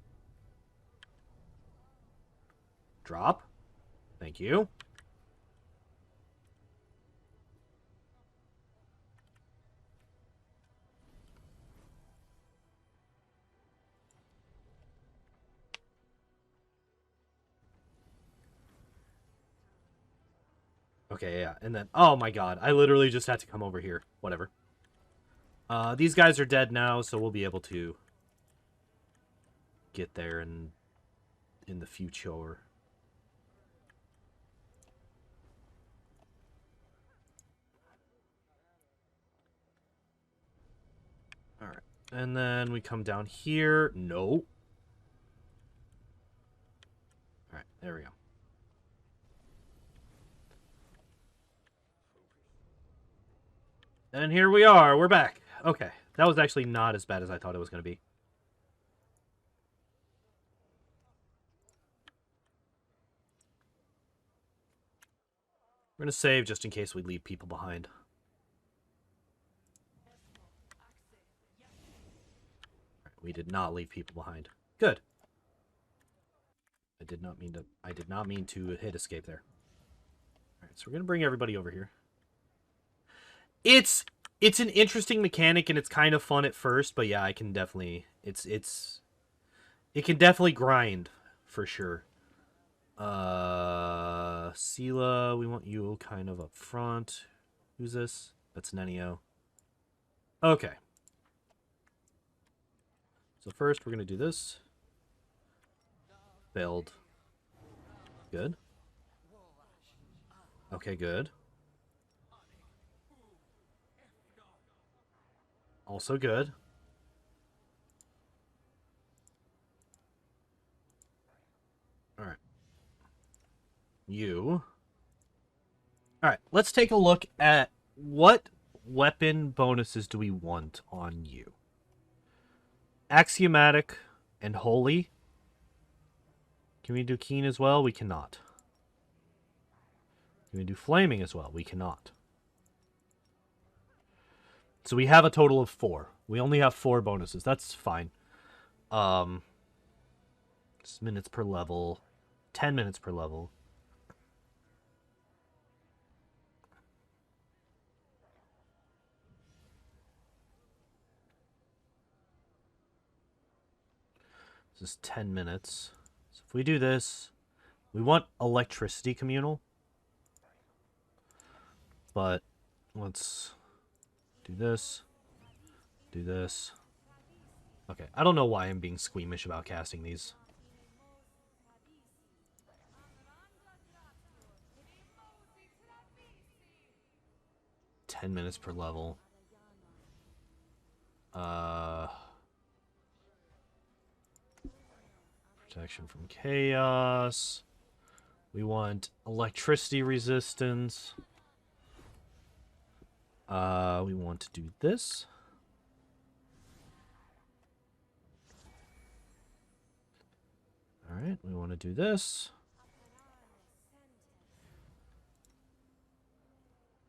Drop. Thank you. Okay, yeah. And then, oh my god, I literally just had to come over here. Whatever. These guys are dead now, so we'll be able to get there in the future. Alright. And then we come down here. No. Alright, there we go. And here we are. We're back. Okay. That was actually not as bad as I thought it was going to be. We're going to save just in case we leave people behind. We did not leave people behind. Good. I did not mean to hit escape there. Alright, so we're going to bring everybody over here. It's an interesting mechanic and it's kind of fun at first, but yeah, I can definitely it can definitely grind for sure. Sela, we want you kind of up front. Who's this? That's Nenio. Okay. So first we're going to do this. Build. Good. Okay, good. Also good. Alright. You. Alright, let's take a look at what weapon bonuses do we want on you. Axiomatic and Holy. Can we do Keen as well? We cannot. Can we do Flaming as well? We cannot. So we have a total of 4. We only have 4 bonuses. That's fine. It's minutes per level. 10 minutes per level. This is 10 minutes. So if we do this, we want electricity communal. But let's do this. Do this. Okay, I don't know why I'm being squeamish about casting these. $10 per level. Protection from chaos. We want electricity resistance. We want to do this. Alright, we want to do this.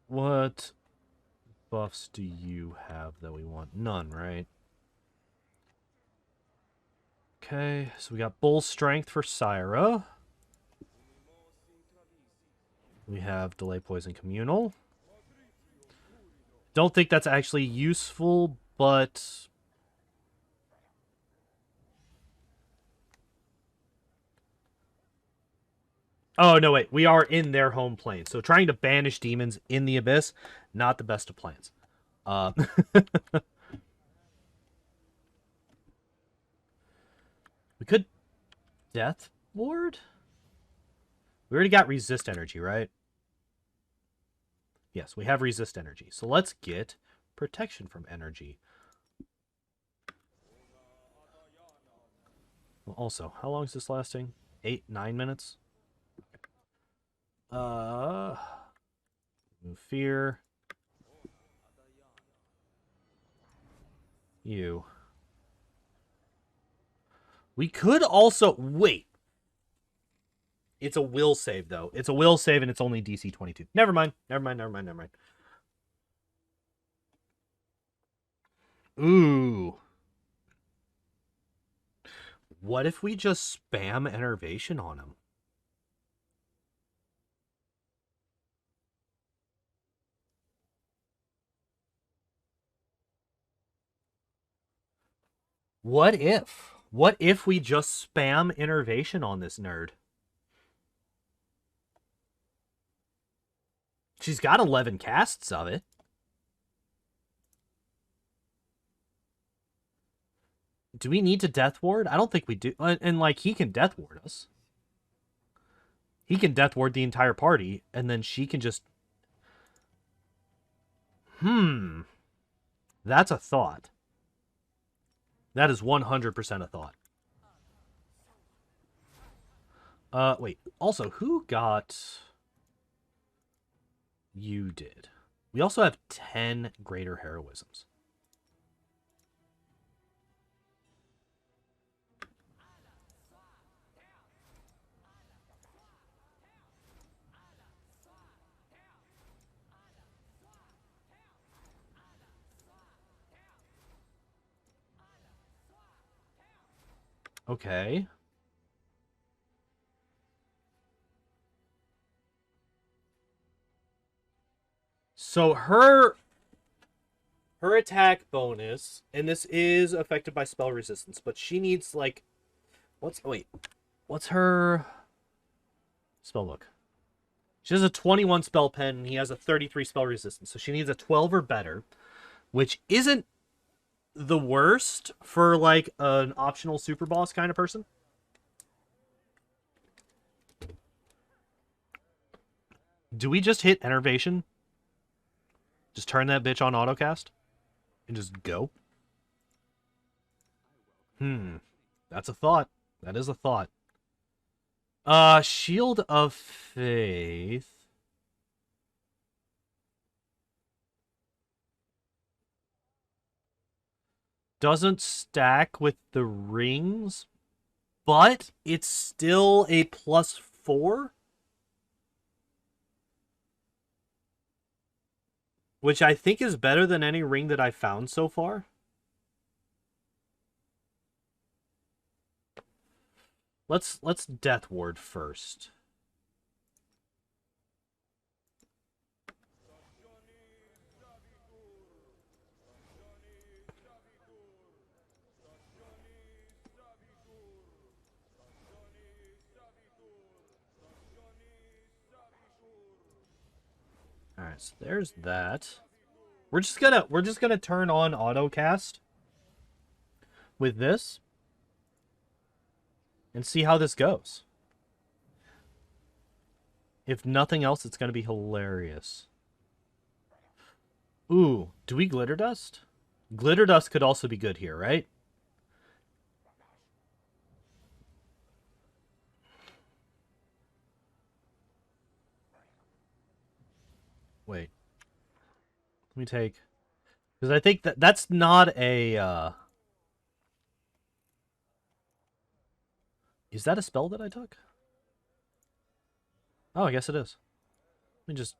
What buffs do you have that we want? None, right? Okay, so we got Bull Strength for Syra. We have Delay Poison Communal. Don't think that's actually useful, but... Oh, no, wait. We are in their home plane. So trying to banish demons in the Abyss, not the best of plans. We could Death Ward? We already got Resist Energy, right? Yes, we have Resist Energy. So let's get Protection from Energy. Well, also, how long is this lasting? 8, 9 minutes? Move Fear. You. We could also... Wait. It's a will save, though. It's a will save, and it's only DC 22. Never mind. Never mind, never mind, never mind. Ooh. What if we just spam Enervation on him? What if? What if we just spam Enervation on this nerd? She's got 11 casts of it. Do we need to Death Ward? I don't think we do. And, like, he can Death Ward us. He can Death Ward the entire party, and then she can just... That's a thought. That is 100% a thought. Wait. Also, who got... You did. We also have 10 greater heroisms. Okay. So her attack bonus, and this is affected by spell resistance, but she needs like what's her spell book? She has a 21 spell pen and he has a 33 spell resistance. So she needs a 12 or better, which isn't the worst for like an optional super boss kind of person. Do we just hit Enervation? Just turn that bitch on autocast? And just go? That's a thought. That is a thought. Shield of Faith. Doesn't stack with the rings, but it's still a +4. Which I think is better than any ring that I've found so far. Let's Death Ward first. Alright, so there's that. We're just gonna turn on autocast with this and see how this goes. If nothing else, it's gonna be hilarious. Ooh, do we Glitter Dust? Glitter Dust could also be good here, right? Wait. Let me take... Because I think that's not a... Is that a spell that I took? Oh, I guess it is. Let me just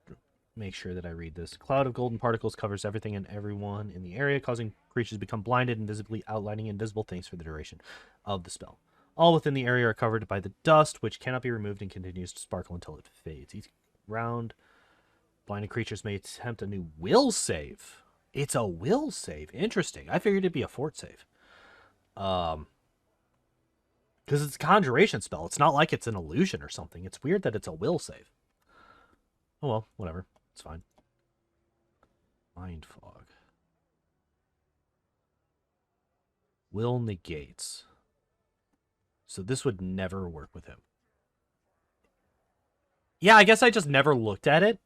make sure that I read this. Cloud of golden particles covers everything and everyone in the area, causing creatures to become blinded and visibly outlining invisible things for the duration of the spell. All within the area are covered by the dust, which cannot be removed and continues to sparkle until it fades. Each round, blinded creatures may attempt a new will save. It's a will save. Interesting. I figured it'd be a fort save. Because it's a conjuration spell. It's not like it's an illusion or something. It's weird that it's a will save. Oh well, whatever. It's fine. Mind fog. Will negates. So this would never work with him. Yeah, I guess I just never looked at it.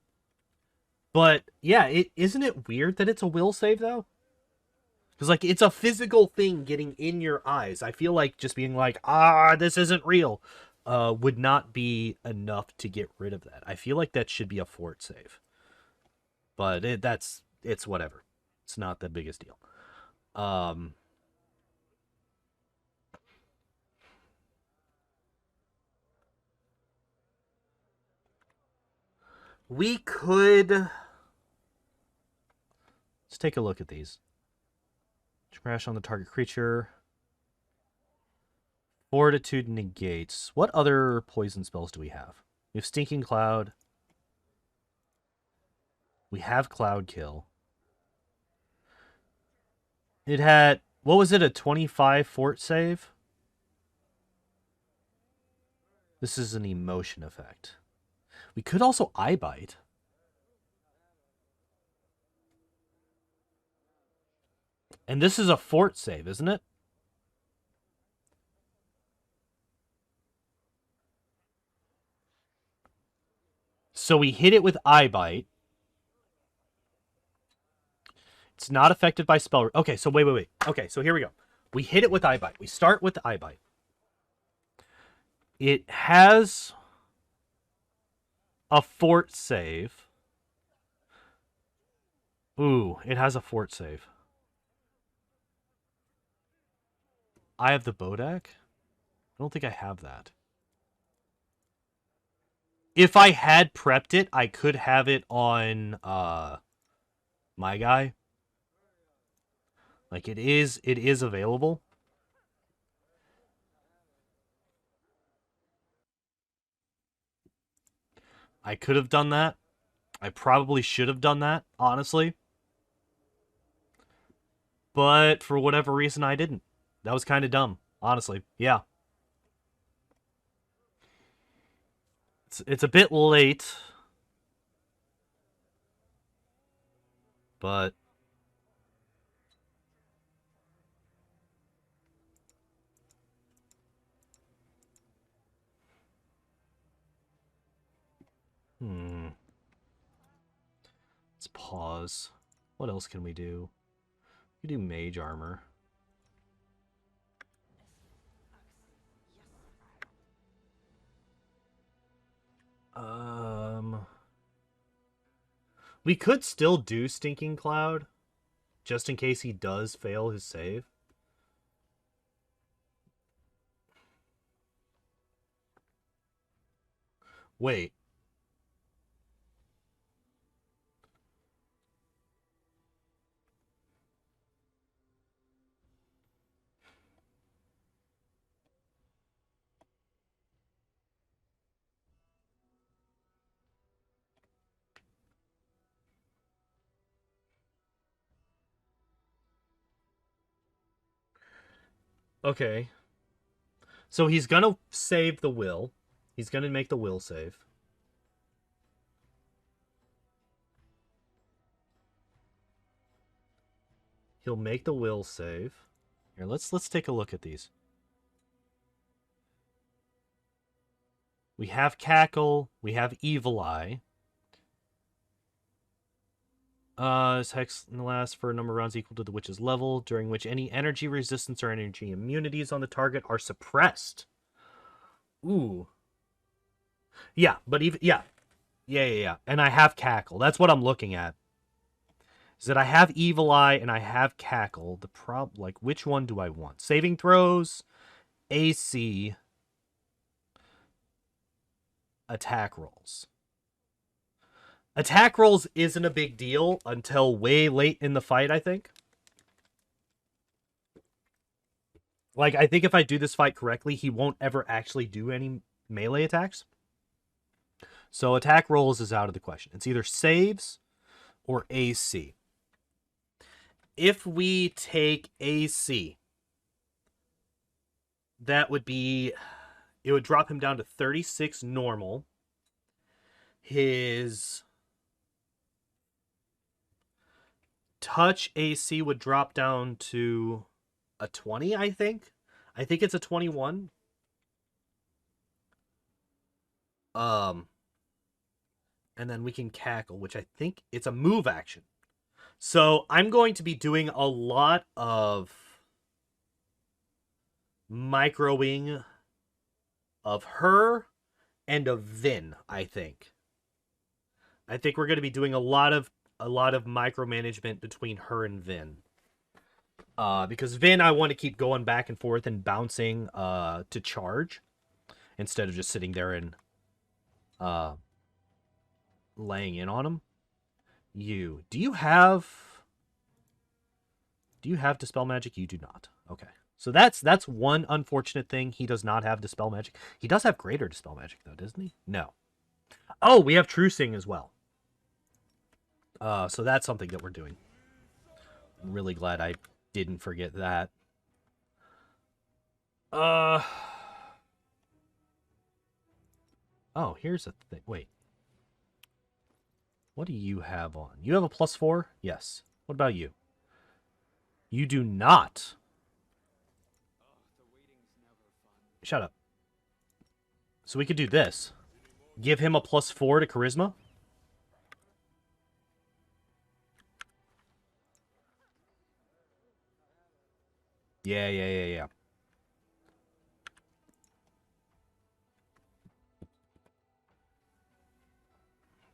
But yeah, isn't it weird that it's a will save though? Because, like, it's a physical thing getting in your eyes. I feel like just being like, this isn't real, would not be enough to get rid of that. I feel like that should be a fort save. But it's whatever. It's not the biggest deal. We could... Let's take a look at these. Crash on the target creature. Fortitude negates. What other poison spells do we have? We have Stinking Cloud. We have Cloud Kill. It had... What was it? A 25 fort save? This is an emotion effect. We could also Eye Bite. And this is a fort save, isn't it? So we hit it with Eye Bite. It's not affected by spell. Okay, so wait. Okay, so here we go. We hit it with Eye Bite. We start with the Eye Bite. It has a fort save. Ooh, it has a fort save. I have the Bodak? I don't think I have that. If I had prepped it, I could have it on my guy. Like it is available. I could have done that. I probably should have done that, honestly. But for whatever reason I didn't. That was kind of dumb, honestly. Yeah. It's a bit late. But let's pause. What else can we do? We do mage armor. We could still do Stinking Cloud, just in case he does fail his save. Wait. Okay. So he's gonna save the will. He's gonna make the will save. He'll make the will save. Here, let's take a look at these. We have Cackle. We have Evil Eye. This hex lasts for a number of rounds equal to the witch's level, during which any energy resistance or energy immunities on the target are suppressed. Ooh. Yeah, but even yeah. And I have Cackle. That's what I'm looking at. Is that I have Evil Eye and I have Cackle. The like, which one do I want? Saving throws, AC, attack rolls. Attack rolls isn't a big deal until way late in the fight, I think. Like, I think if I do this fight correctly, he won't ever actually do any melee attacks. So attack rolls is out of the question. It's either saves or AC. If we take AC, that would be... It would drop him down to 36 normal. His touch AC would drop down to a 20, I think. I think it's a 21. And then we can Cackle, which I think it's a move action. So I'm going to be doing a lot of microing of her and of Vin, I think. I think we're going to be doing a lot of micromanagement between her and Vin. Because Vin, I want to keep going back and forth and bouncing to charge instead of just sitting there and laying in on him. Do you have Dispel Magic? You do not. Okay. So that's one unfortunate thing. He does not have Dispel Magic. He does have Greater Dispel Magic, though, doesn't he? No. Oh, we have True Sing as well. So that's something that we're doing. I'm really glad I didn't forget that. Oh, here's a thing. Wait. What do you have on? You have a +4? Yes. What about you? You do not. Shut up. So we could do this. Give him a +4 to charisma. Yeah.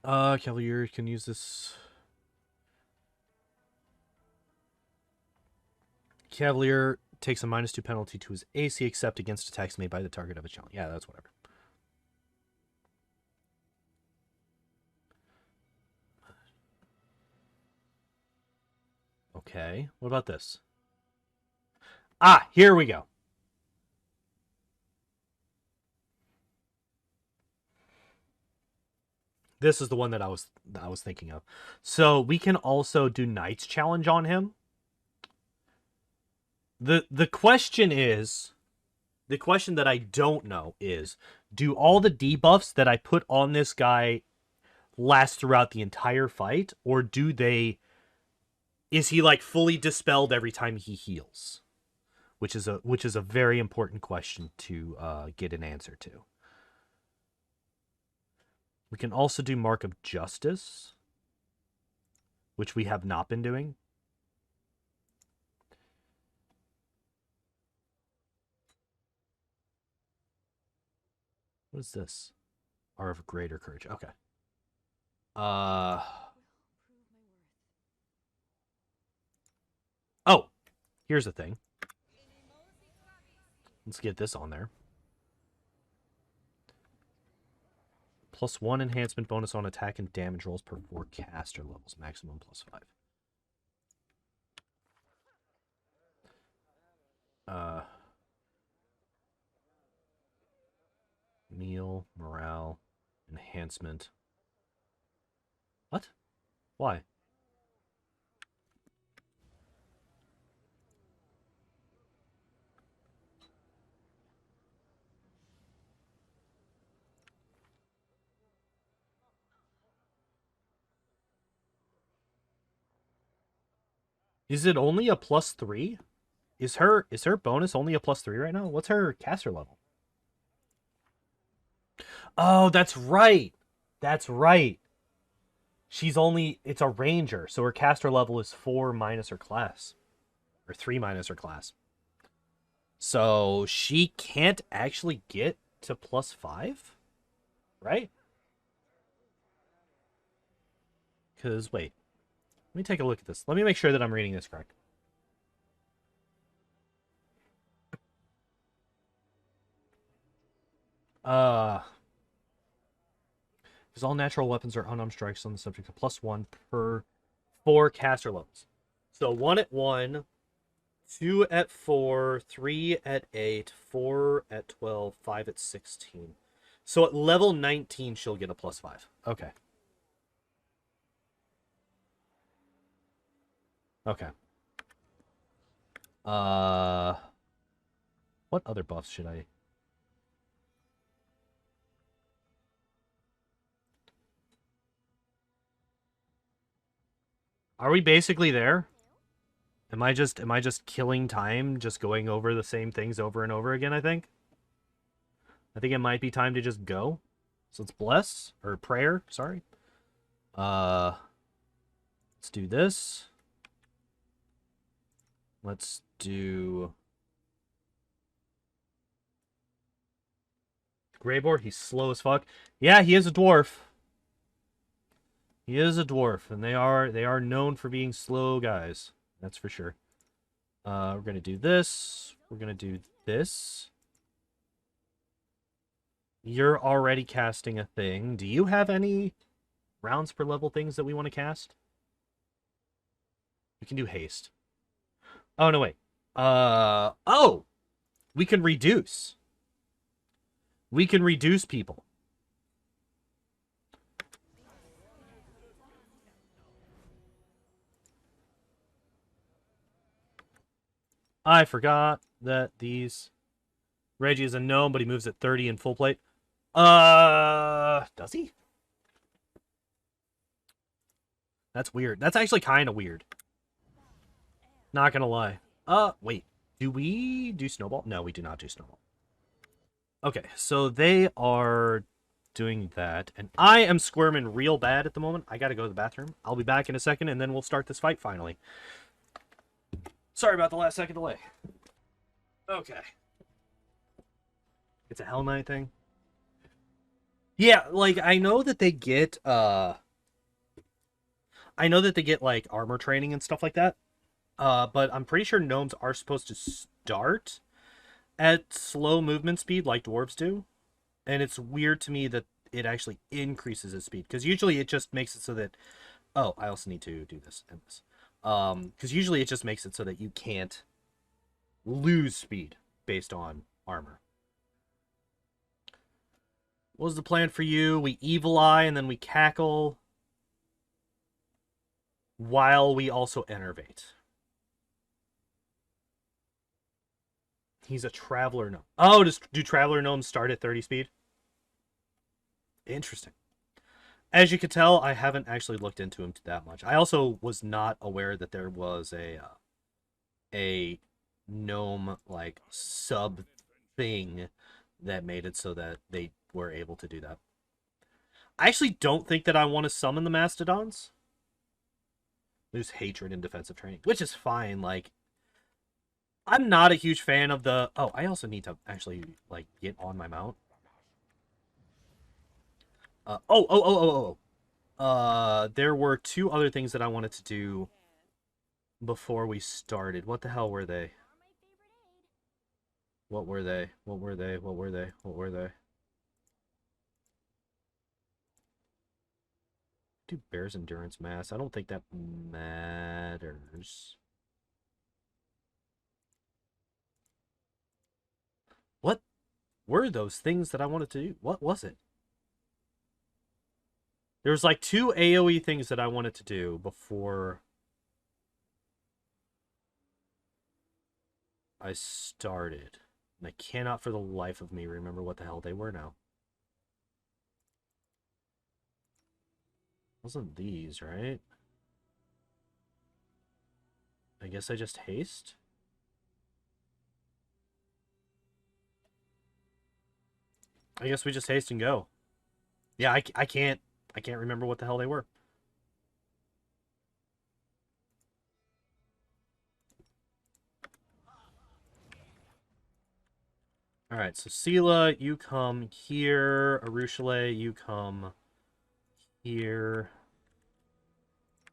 Cavalier can use this. Cavalier takes a -2 penalty to his AC except against attacks made by the target of a challenge. Yeah, that's whatever. Okay, what about this? Ah, here we go. This is the one that I was thinking of. So we can also do Knight's Challenge on him. The question is, the question that I don't know is, do all the debuffs that I put on this guy last throughout the entire fight, or is he like fully dispelled every time he heals? Which is a very important question to get an answer to. We can also do Mark of Justice, which we have not been doing. What is this? Are of greater courage. Okay. Oh, here's the thing. Let's get this on there. +1 enhancement bonus on attack and damage rolls per 4 caster levels. Maximum +5. Meal, morale, enhancement. What? Why? Is it only a +3? Is her bonus only a +3 right now? What's her caster level? Oh, that's right. That's right. It's a ranger, so her caster level is 4 minus her class. Or 3 minus her class. So she can't actually get to +5? Right? Because, wait. Let me take a look at this. Let me make sure that I'm reading this correct. Because all natural weapons are unarmed strikes on the subject of +1 per 4 caster levels. So 1 at 1, 2 at 4, 3 at 8, 4 at 12, 5 at 16. So at level 19, she'll get a +5. Okay. Okay. What other buffs should I... Are we basically there? Am I just killing time, just going over the same things over and over again, I think? I think it might be time to just go. So let's bless, or prayer, sorry. Let's do this. Let's do... Greybor, he's slow as fuck. Yeah, he is a dwarf. He is a dwarf, and they are known for being slow guys. That's for sure. We're gonna do this. We're gonna do this. You're already casting a thing. Do you have any rounds per level things that we want to cast? We can do haste. Oh, no, wait. Oh! We can reduce. We can reduce people. I forgot that these... Reggie is a gnome, but he moves at 30 in full plate. Does he? That's weird. That's actually kind of weird. Not gonna lie. Wait. Do we do snowball? No, we do not do snowball. Okay, so they are doing that, and I am squirming real bad at the moment. I gotta go to the bathroom. I'll be back in a second, and then we'll start this fight finally. Sorry about the last second delay. Okay. It's a Hell Knight thing. Yeah, like, I know that they get, like, armor training and stuff like that. But I'm pretty sure gnomes are supposed to start at slow movement speed like dwarves do. And it's weird to me that it actually increases its speed. Because usually it just makes it so that... Oh, I also need to do this and this. Because usually it just makes it so that you can't lose speed based on armor. What was the plan for you? We evil eye and then we cackle. While we also enervate. He's a traveler gnome. Oh, do traveler gnomes start at 30 speed? Interesting. As you can tell, I haven't actually looked into him that much. I also was not aware that there was a gnome like sub thing that made it so that they were able to do that. I actually don't think that I want to summon the mastodons. There's hatred and defensive training, which is fine. Like, I'm not a huge fan of the... Oh, I also need to actually, like, get on my mount. There were two other things that I wanted to do before we started. What the hell were they? What were they? What were they? What were they? What were they? Do Bear's Endurance Mass. I don't think that matters. What were those things that I wanted to do? What was it? There was like two AoE things that I wanted to do before I started. And I cannot for the life of me remember what the hell they were now. Wasn't these, right? I guess I just haste? I guess we just haste and go. Yeah, I can't remember what the hell they were. Alright, so Sela, you come here. Arushale, you come here.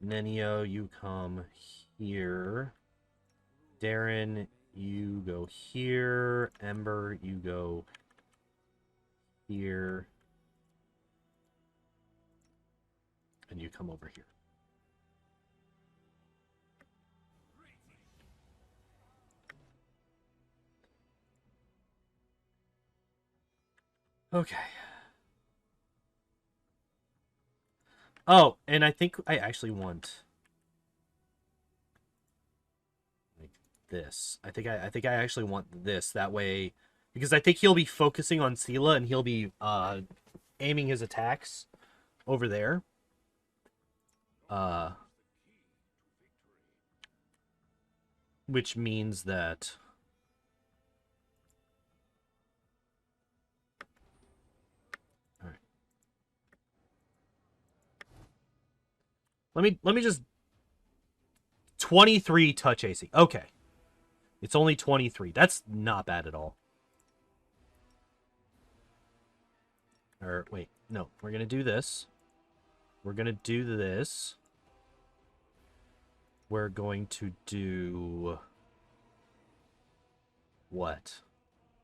Nenio, you come here. Darren, you go here. Ember, you go here. And you come over here. Okay. Oh, and I think I actually want like this. I think I actually want this that way because I think he'll be focusing on Sela and he'll be aiming his attacks over there. Which means that all right. Let me just 23 touch AC. Okay. It's only 23. That's not bad at all. Or wait, no, we're going to do this. We're going to do this. We're going to do what?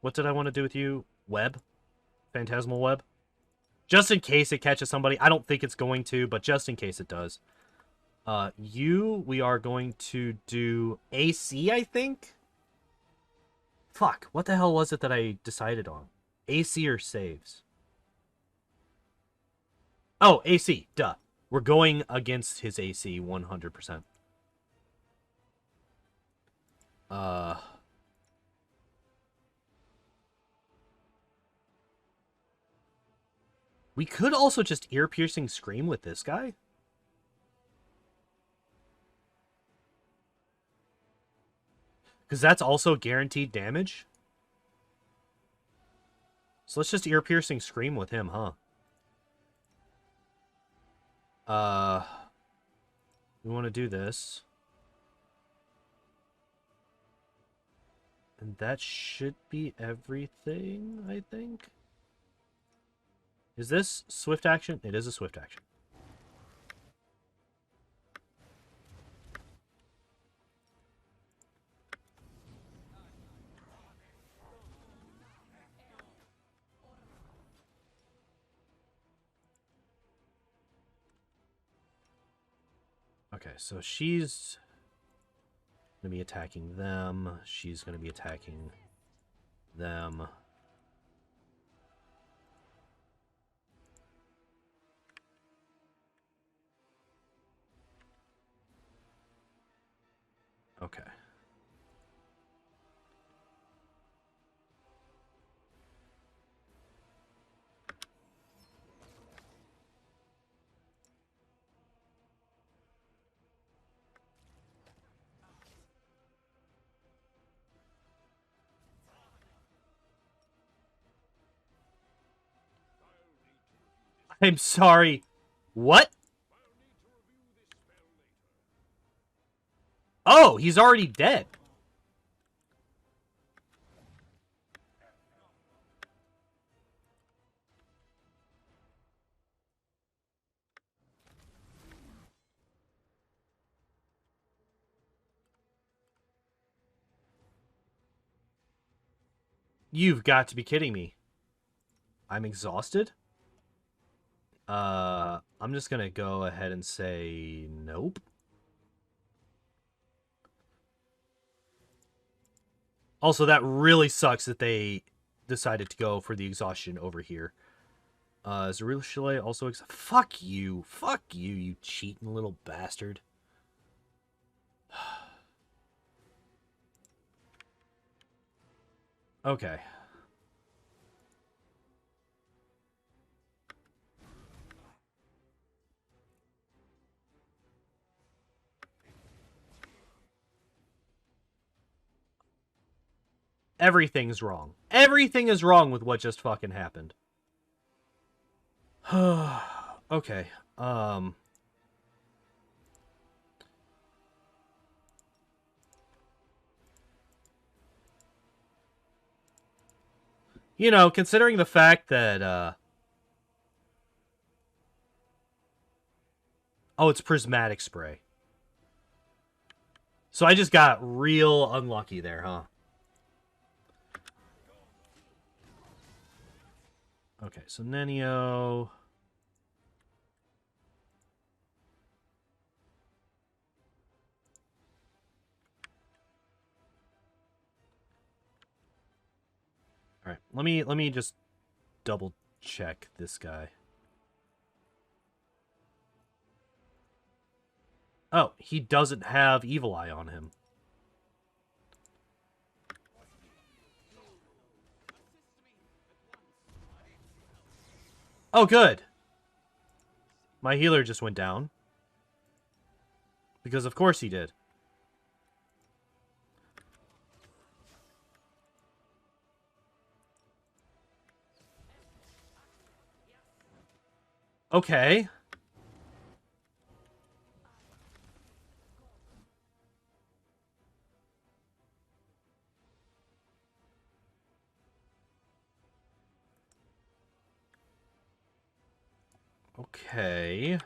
What did I want to do with you? Web? Phantasmal web? Just in case it catches somebody. I don't think it's going to, but just in case it does. We are going to do AC, I think? Fuck, what the hell was it that I decided on? AC or saves? Oh, AC, duh. We're going against his AC 100%. We could also just ear-piercing scream with this guy. Because that's also guaranteed damage. So let's just ear-piercing scream with him, huh? We want to do this. And that should be everything, I think. Is this swift action? It is a swift action. Okay, so she's going to be attacking them. She's going to be attacking them. Okay. I'm sorry. What? Oh, he's already dead. You've got to be kidding me. I'm exhausted? I'm just gonna go ahead and say nope. Also, that really sucks that they decided to go for the exhaustion over here. Is the real chalet also fuck you. Fuck you, you cheating little bastard. Okay. Everything's wrong. Everything is wrong with what just fucking happened. Okay. You know, considering the fact that, oh, it's prismatic spray. So I just got real unlucky there, huh? Okay, so Nenio. All right, let me just double check this guy. Oh, he doesn't have Evil Eye on him. Oh, good. My healer just went down. Because of course he did. Okay. Okay.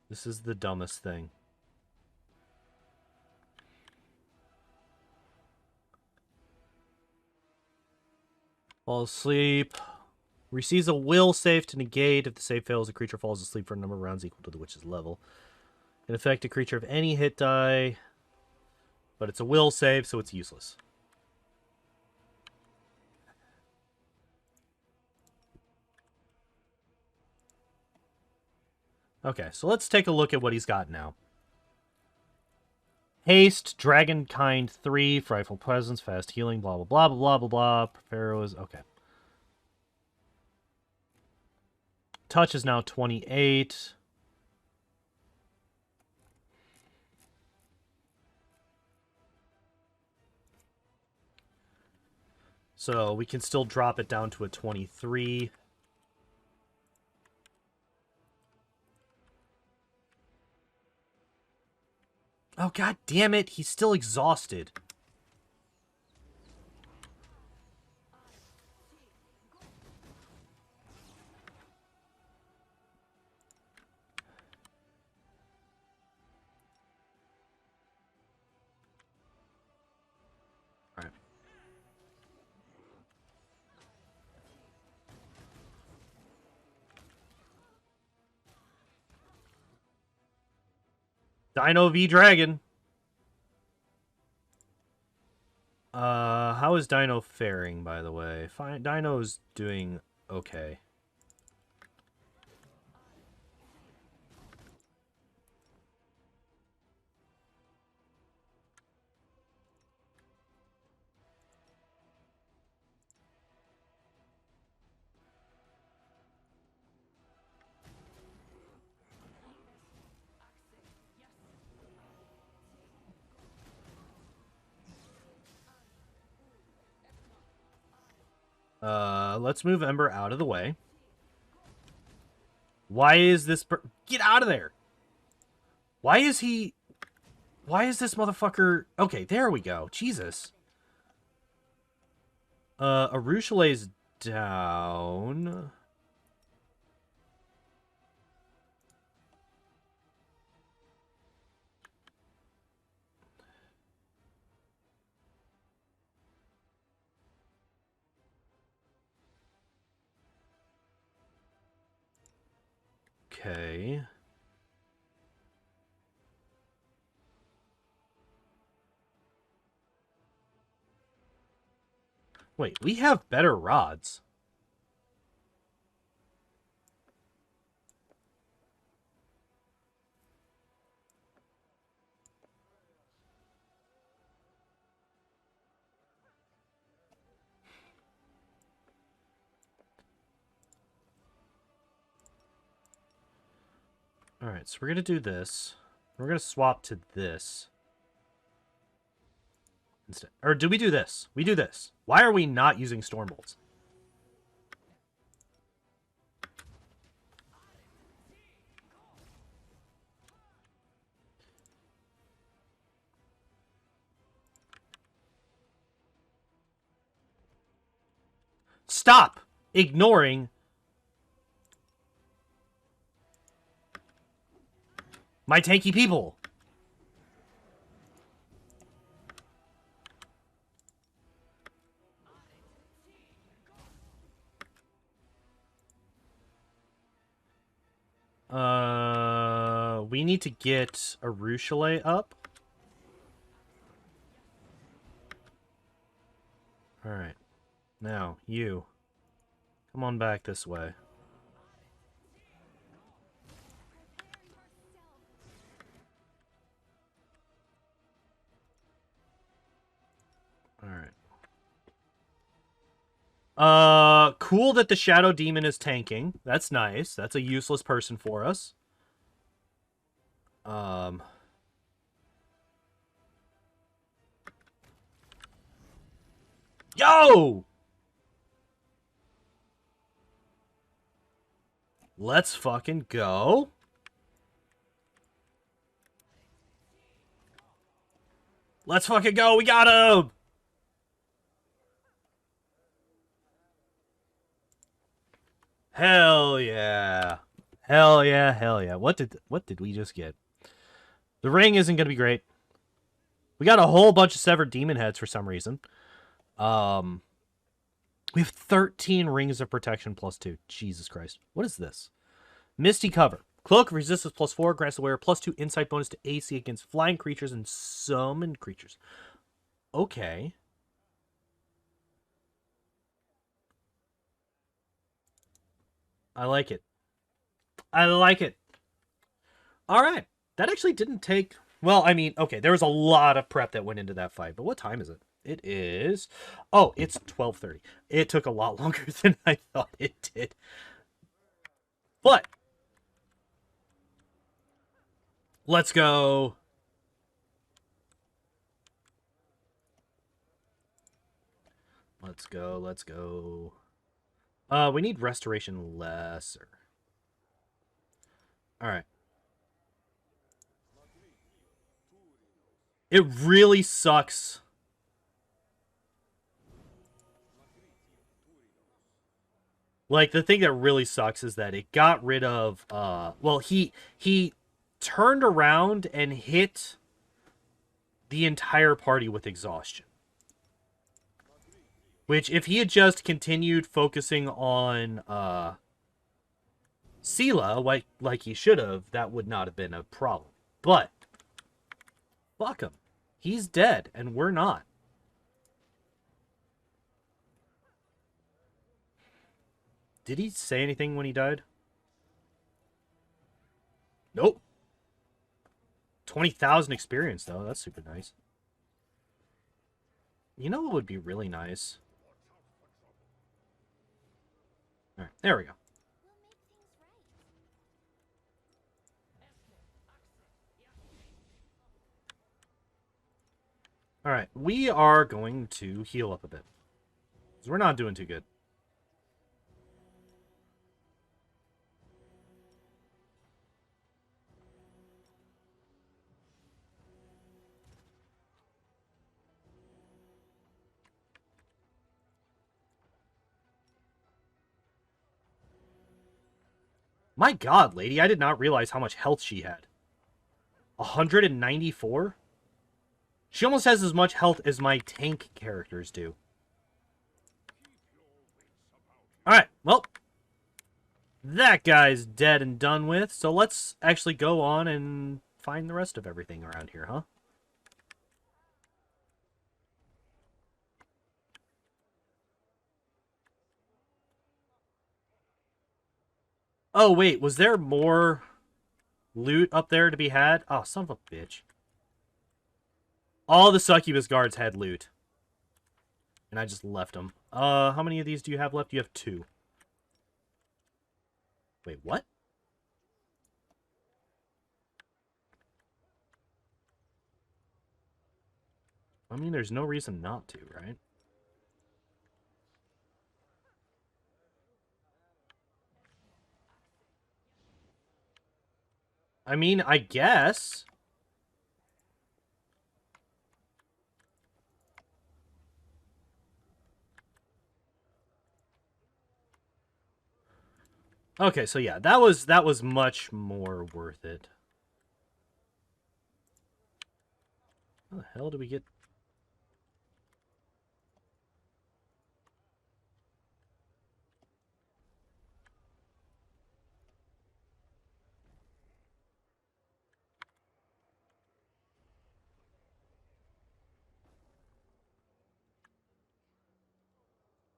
This is the dumbest thing. Fall asleep. Receives a will save to negate. If the save fails, a creature falls asleep for a number of rounds equal to the witch's level. Can affect a creature of any hit die. But it's a will save, so it's useless. Okay, so let's take a look at what he's got now. Haste, Dragonkind 3, Frightful Presence, Fast Healing, blah, blah, blah, blah, blah, blah, blah. Pharaoh is... Okay. touch is now 28. So we can still drop it down to a 23. Oh, god damn it. He's still exhausted. Alright. Dino v Dragon. How is Dino faring, by the way? Fine. Dino's doing okay. Let's move Ember out of the way. Why is this get out of there? Why is this motherfucker... Okay, there we go. Jesus. Arushale's down. Okay. Wait, we have better rods. Alright, so we're going to do this. We're going to swap to this. Instead. Or do we do this? We do this. Why are we not using Storm Bolts? Stop ignoring my tanky people. We need to get Arushale up. Alright. Now, you. Come on back this way. Alright. Cool that the Shadow Demon is tanking. That's nice. That's a useless person for us. Yo! Let's fucking go. Let's fucking go. We got him. Hell yeah. Hell yeah, hell yeah. What did we just get? The ring isn't going to be great. We got a whole bunch of severed demon heads for some reason. We have 13 rings of protection plus 2. Jesus Christ. What is this? Misty Cover. Cloak of Resistance plus 4. Grants the wearer plus 2 insight bonus to AC against flying creatures and summoned creatures. Okay. I like it. I like it. All right. That actually didn't take... Well, I mean, okay, there was a lot of prep that went into that fight, but what time is it? It is... Oh, it's 12:30. It took a lot longer than I thought it did. But let's go. Let's go. Let's go. We need restoration lesser. All right. It really sucks. Like, the thing that really sucks is that it got rid of, well, he turned around and hit the entire party with exhaustion. Which, if he had just continued focusing on, Sela, like he should have, that would not have been a problem. But, fuck him. He's dead, and we're not. Did he say anything when he died? Nope. 20,000 experience, though. That's super nice. You know what would be really nice? Alright, there we go. Alright, we are going to heal up a bit. Because we're not doing too good. My god, lady, I did not realize how much health she had. 194? She almost has as much health as my tank characters do. Alright, well. That guy's dead and done with, so let's actually go on and find the rest of everything around here, huh? Oh, wait, was there more loot up there to be had? Oh, son of a bitch. All the succubus guards had loot. And I just left them. How many of these do you have left? You have 2. Wait, what? I mean, there's no reason not to, right? I mean, I guess. Okay, so yeah, that was much more worth it. How the hell did we get?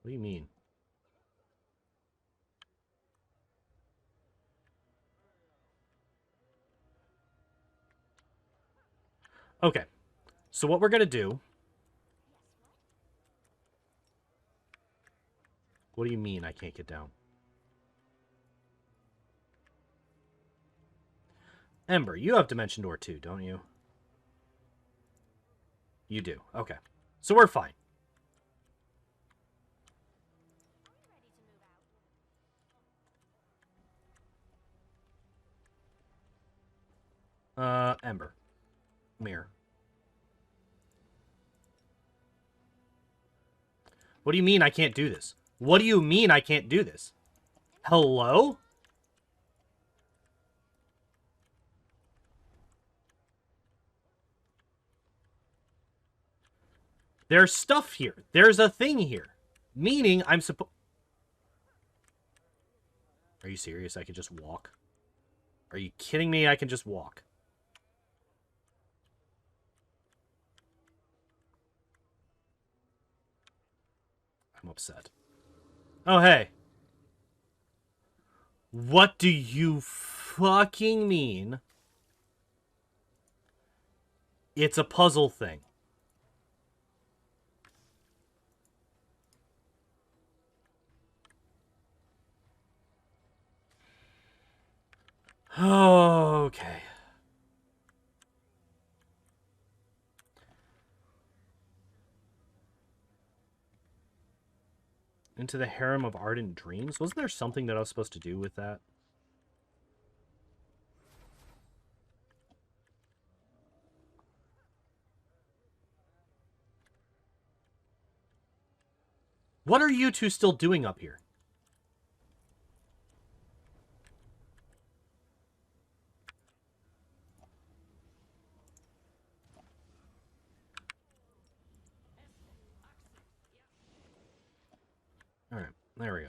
What do you mean? Okay, so what we're gonna do... What do you mean I can't get down? Ember, you have Dimension Door too, don't you? You do. Okay. So we're fine. Ember. Mirror. What do you mean I can't do this? What do you mean I can't do this? Hello? There's stuff here. There's a thing here. Meaning I'm supposed... Are you serious? I can just walk? Are you kidding me? I can just walk. I'm upset. Oh, hey. What do you fucking mean? It's a puzzle thing. Okay. Into the harem of ardent dreams? Wasn't there something that I was supposed to do with that? What are you two still doing up here? Alright, there we go.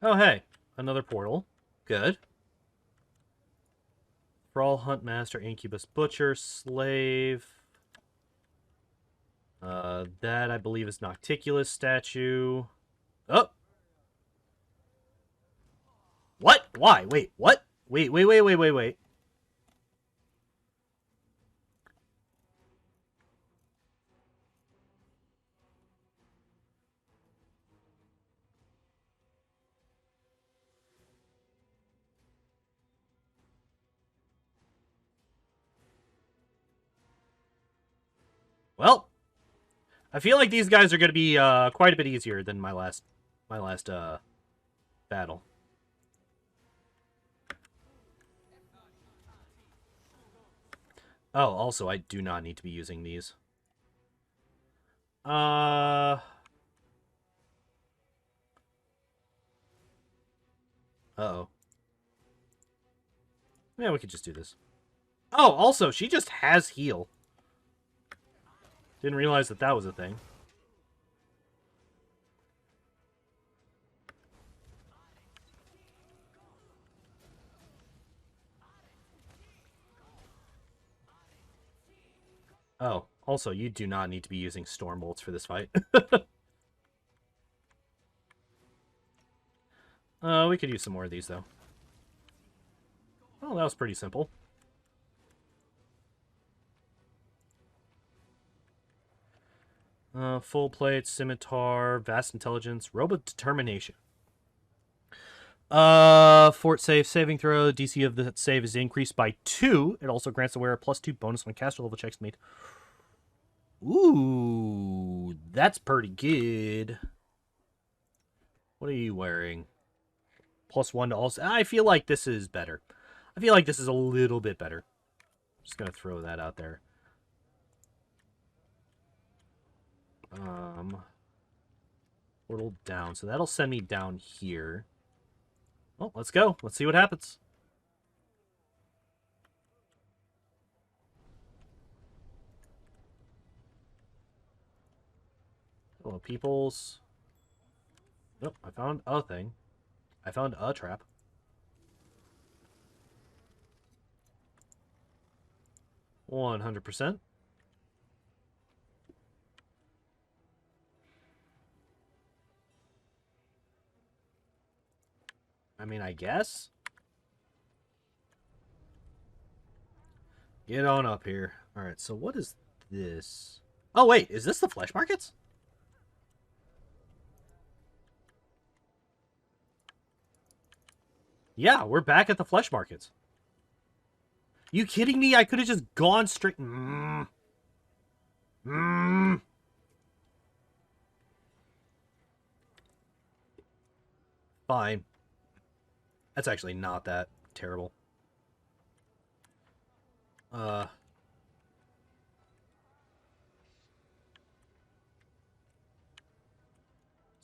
Oh, hey. Another portal. Good. Brawl, Hunt Master, Incubus, Butcher, Slave. That, I believe, is Nocticulus statue. Oh! What? Why? Wait, what? Wait. Well, I feel like these guys are going to be quite a bit easier than my last battle. Oh, also, I do not need to be using these. Uh-oh. Yeah, we could just do this. Oh, also, she just has heal. Didn't realize that that was a thing. Oh, also, you do not need to be using storm bolts for this fight. We could use some more of these, though. Oh, that was pretty simple. Full plate, scimitar, vast intelligence, robot determination. Fort save, saving throw. DC of the save is increased by 2. It also grants the wearer +2 bonus when caster level checks made. Ooh, that's pretty good. What are you wearing? +1 to also. I feel like this is better. I feel like this is a little bit better. Just gonna throw that out there. Portal down. So that'll send me down here. Well, let's go. Let's see what happens. Hello, peoples. Nope, I found a thing. I found a trap. $100%. I mean, I guess. Get on up here. Alright, so what is this? Oh, wait. Is this the flesh markets? Yeah, we're back at the flesh markets. You kidding me? I could have just gone straight... Fine. That's actually not that terrible.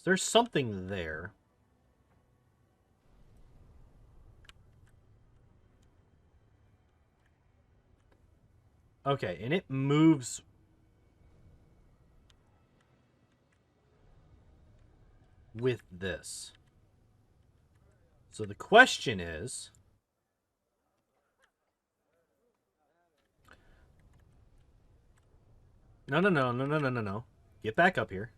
There's something there. Okay, and it moves... with this. So the question is... No. Get back up here.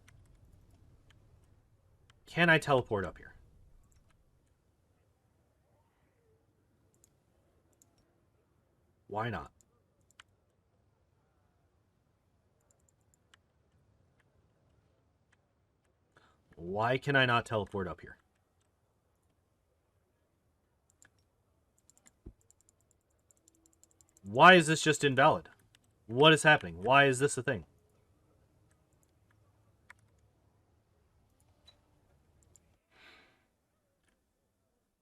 Can I teleport up here? Why not? Why can I not teleport up here? Why is this just invalid? What is happening? Why is this a thing?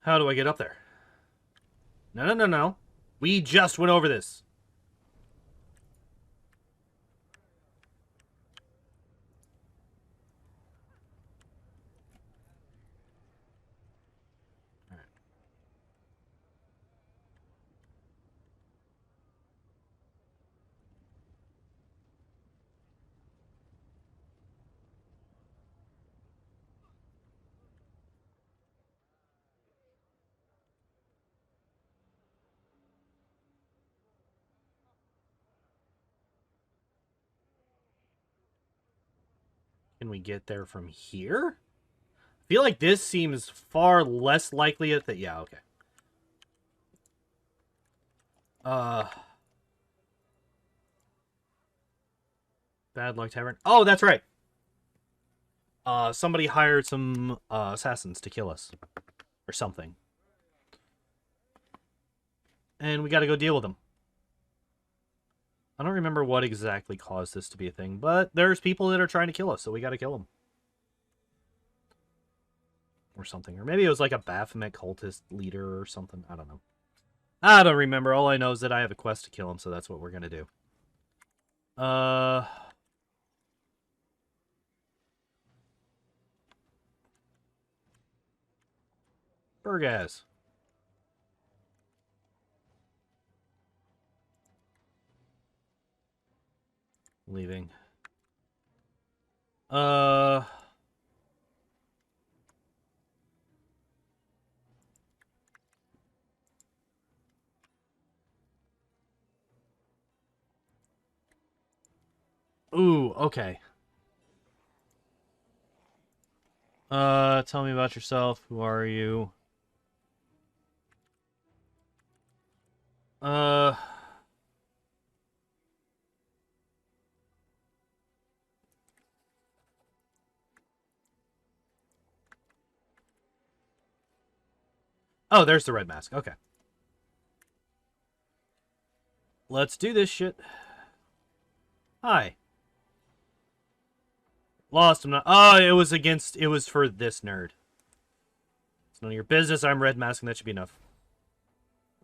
How do I get up there? No, no, no, no. We just went over this. All right. Can we get there from here? I feel like this seems far less likely at that. Yeah, okay. Bad Luck Tyrant. Oh, that's right. Somebody hired some assassins to kill us. Or something. And we gotta go deal with them. I don't remember what exactly caused this to be a thing, but there's people that are trying to kill us, so we gotta kill them. Or something. Or maybe it was like a Baphomet cultist leader or something. I don't know. I don't remember. All I know is that I have a quest to kill him, so that's what we're gonna do. Burgas. Leaving. Ooh, okay. Tell me about yourself. Who are you? Oh, there's the red mask. Okay. Let's do this shit. Hi. Lost. I'm not. Oh, it was against. It was for this nerd. It's none of your business. I'm red masking. That should be enough.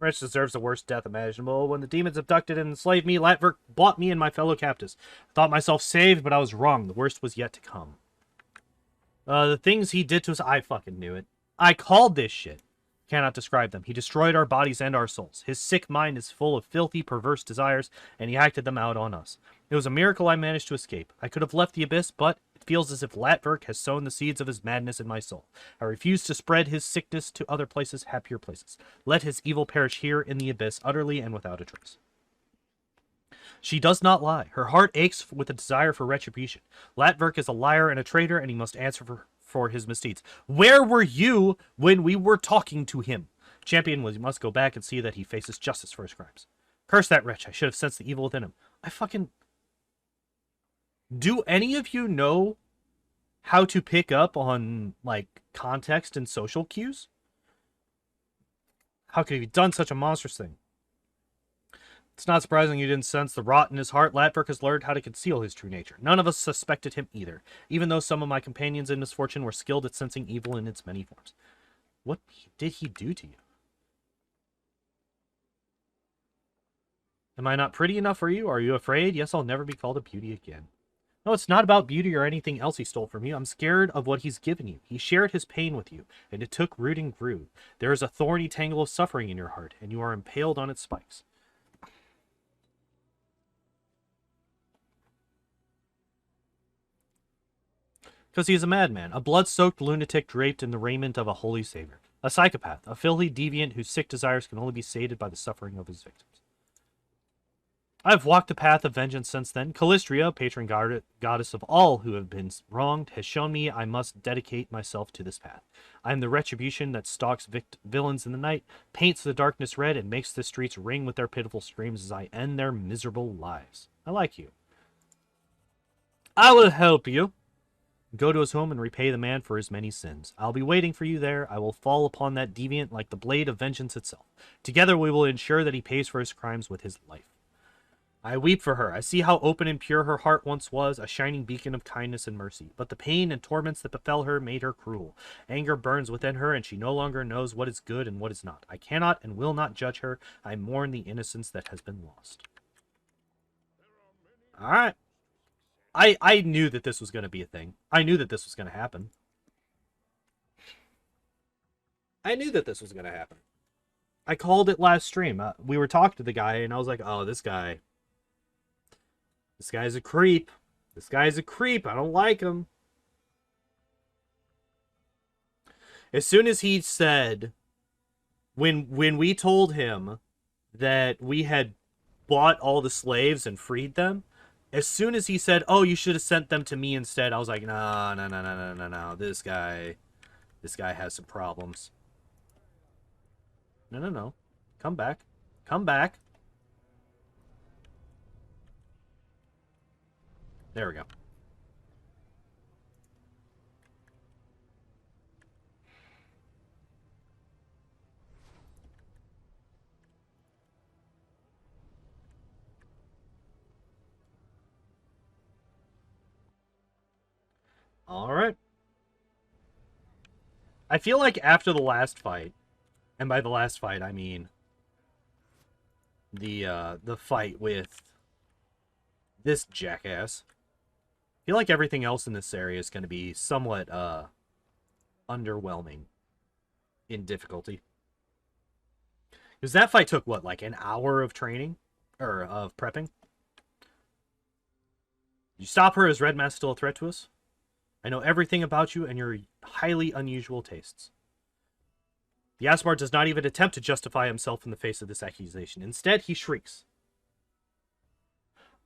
Wretch deserves the worst death imaginable. When the demons abducted and enslaved me, Latverk bought me and my fellow captives. I thought myself saved, but I was wrong. The worst was yet to come. The things he did to us, I fucking knew it. I called this shit. Cannot describe them. He destroyed our bodies and our souls. His sick mind is full of filthy, perverse desires, and he acted them out on us. It was a miracle I managed to escape. I could have left the abyss, but it feels as if Latverk has sown the seeds of his madness in my soul. I refuse to spread his sickness to other places, happier places. Let his evil perish here in the abyss, utterly and without a trace. She does not lie. Her heart aches with a desire for retribution. Latverk is a liar and a traitor, and he must answer for his misdeeds. Where were you when we were talking to him? Champion must go back and see that he faces justice for his crimes. Curse that wretch. I should have sensed the evil within him. I fucking... Do any of you know how to pick up on, like, context and social cues? How could he have done such a monstrous thing? It's not surprising you didn't sense the rot in his heart. Latverk has learned how to conceal his true nature. None of us suspected him either, even though some of my companions in misfortune were skilled at sensing evil in its many forms. What did he do to you? Am I not pretty enough for you? Are you afraid? Yes, I'll never be called a beauty again. No, it's not about beauty or anything else he stole from you. I'm scared of what he's given you. He shared his pain with you, and it took root and grew. There is a thorny tangle of suffering in your heart, and you are impaled on its spikes. Because he is a madman, a blood-soaked lunatic draped in the raiment of a holy savior. A psychopath, a filthy deviant whose sick desires can only be sated by the suffering of his victims. I've walked the path of vengeance since then. Callistria, patron goddess of all who have been wronged, has shown me I must dedicate myself to this path. I am the retribution that stalks villains in the night, paints the darkness red, and makes the streets ring with their pitiful screams as I end their miserable lives. I like you. I will help you. Go to his home and repay the man for his many sins. I'll be waiting for you there. I will fall upon that deviant like the blade of vengeance itself. Together we will ensure that he pays for his crimes with his life. I weep for her. I see how open and pure her heart once was, a shining beacon of kindness and mercy. But the pain and torments that befell her made her cruel. Anger burns within her, and she no longer knows what is good and what is not. I cannot and will not judge her. I mourn the innocence that has been lost. All right. I knew that this was going to be a thing. I knew that this was going to happen. I knew that this was going to happen. I called it last stream. We were talking to the guy, and I was like, oh, this guy's a creep. This guy's a creep. I don't like him. As soon as he said, when we told him that we had bought all the slaves and freed them, as soon as he said, oh, you should have sent them to me instead, I was like, no. This guy has some problems. No. Come back. Come back. There we go. All right. I feel like after the last fight, and by the last fight I mean the fight with this jackass, I feel like everything else in this area is going to be somewhat underwhelming in difficulty. Because that fight took, what, like an hour of training? Or of prepping? You stop her? Is Red Mask still a threat to us? I know everything about you and your highly unusual tastes. The Aasimar does not even attempt to justify himself in the face of this accusation. Instead, he shrieks.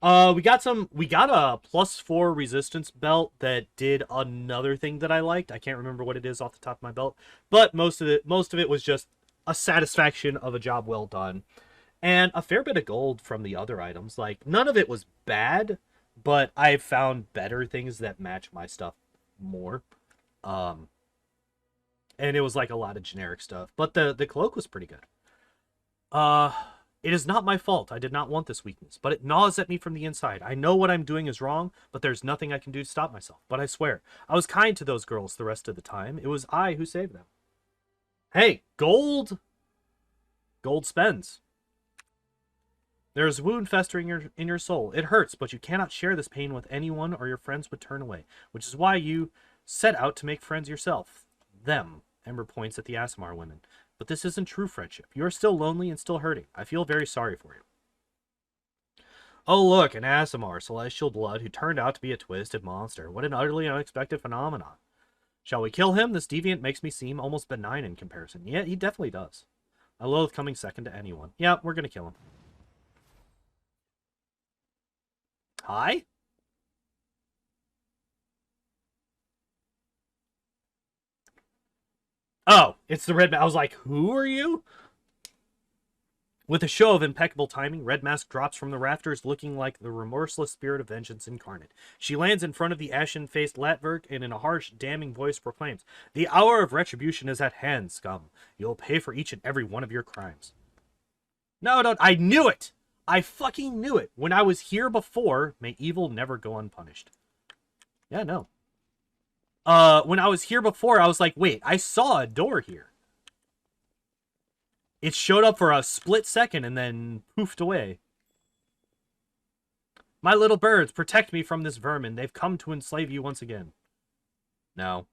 We got a +4 resistance belt that did another thing that I liked. I can't remember what it is off the top of my belt, but most of it was just a satisfaction of a job well done, and a fair bit of gold from the other items. Like, none of it was bad, but I've found better things that match my stuff more. And it was like a lot of generic stuff, but the cloak was pretty good. It is not my fault. I did not want this weakness, but it gnaws at me from the inside. I know what I'm doing is wrong, but there's nothing I can do to stop myself. But I swear, I was kind to those girls the rest of the time. It was I who saved them. Hey, gold! Gold spends. There is a wound festering in your soul. It hurts, but you cannot share this pain with anyone or your friends would turn away, which is why you set out to make friends yourself. Them. Ember points at the Aasimar women. But this isn't true friendship. You are still lonely and still hurting. I feel very sorry for you. Oh, look, an Aasimar, celestial blood, who turned out to be a twisted monster. What an utterly unexpected phenomenon. Shall we kill him? This deviant makes me seem almost benign in comparison. Yeah, he definitely does. I loathe coming second to anyone. Yeah, we're gonna kill him. Hi? Oh, it's the Red Mask. I was like, who are you? With a show of impeccable timing, Red Mask drops from the rafters looking like the remorseless spirit of vengeance incarnate. She lands in front of the ashen-faced Latverk and in a harsh, damning voice proclaims, "The hour of retribution is at hand, scum. You'll pay for each and every one of your crimes." No, don't. I knew it! I fucking knew it. When I was here before, may evil never go unpunished. Yeah, no. When I was here before, I was like, wait, I saw a door here. It showed up for a split second and then poofed away. My little birds, protect me from this vermin. They've come to enslave you once again. No.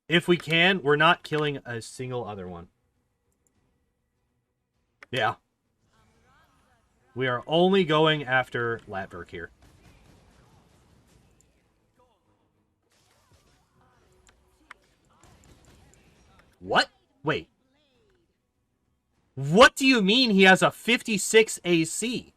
If we can, we're not killing a single other one. Yeah. We are only going after Latverk here. What? Wait. What do you mean he has a 56 AC?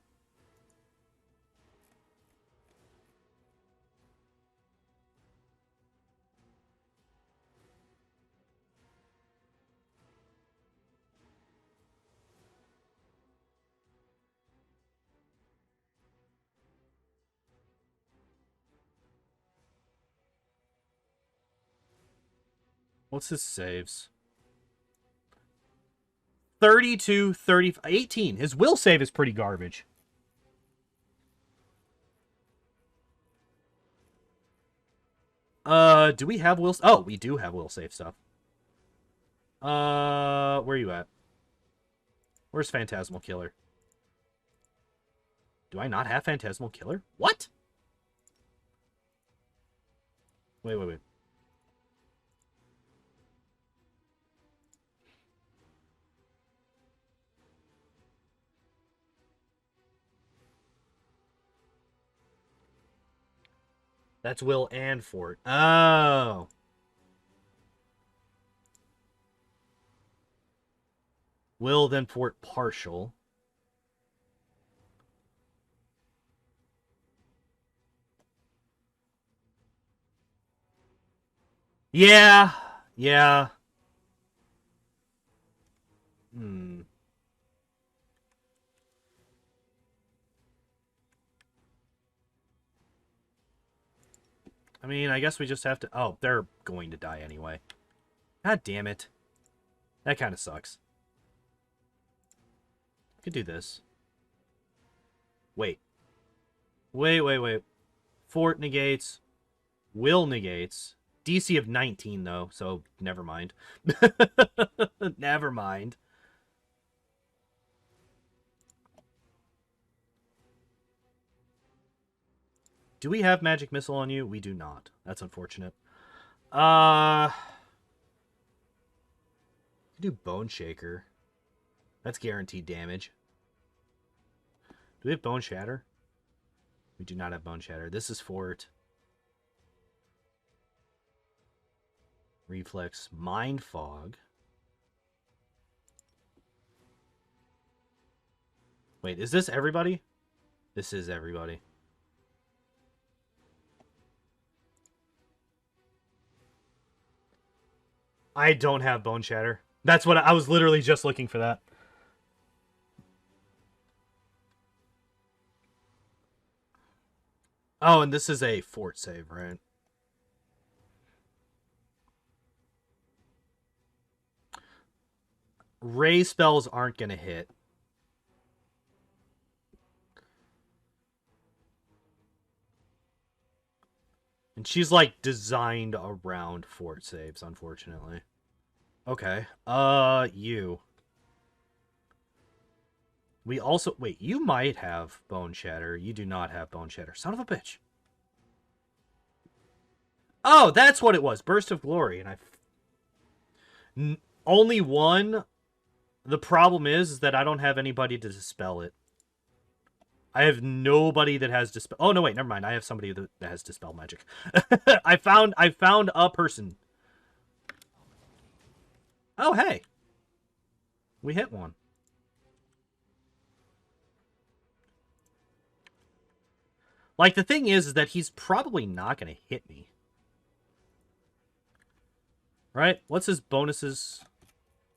What's his saves? 32, 30, 18. His will save is pretty garbage. Do we have will... Oh, we do have will save stuff. Where are you at? Where's Phantasmal Killer? Do I not have Phantasmal Killer? What? Wait. That's will and fort. Oh. Will, then fort partial. Yeah. I mean, I guess we just have to... Oh, they're going to die anyway. God damn it. That kind of sucks. Could do this. Wait. Fort negates. Will negates. DC of 19, though, so never mind. Never mind. Do we have magic missile on you? We do not. That's unfortunate. Do Bone Shaker. That's guaranteed damage. Do we have Bone Shatter? We do not have Bone Shatter. This is fort. Reflex. Mind Fog. Wait, is this everybody? This is everybody. I don't have Bone Shatter. That's what I was literally just looking for that. Oh, and this is a fort save, right? Ray spells aren't going to hit. And she's, like, designed around fort saves, unfortunately. Okay. You. We also... Wait, you might have Bone Shatter. You do not have Bone Shatter. Son of a bitch. Oh, that's what it was. Burst of Glory. And only one. The problem is that I don't have anybody to dispel it. I have nobody that has dispel. Oh, no, wait. Never mind. I have somebody that has dispel magic. I found a person. Oh, hey. We hit one. Like, the thing is that he's probably not going to hit me. Right? What's his bonuses?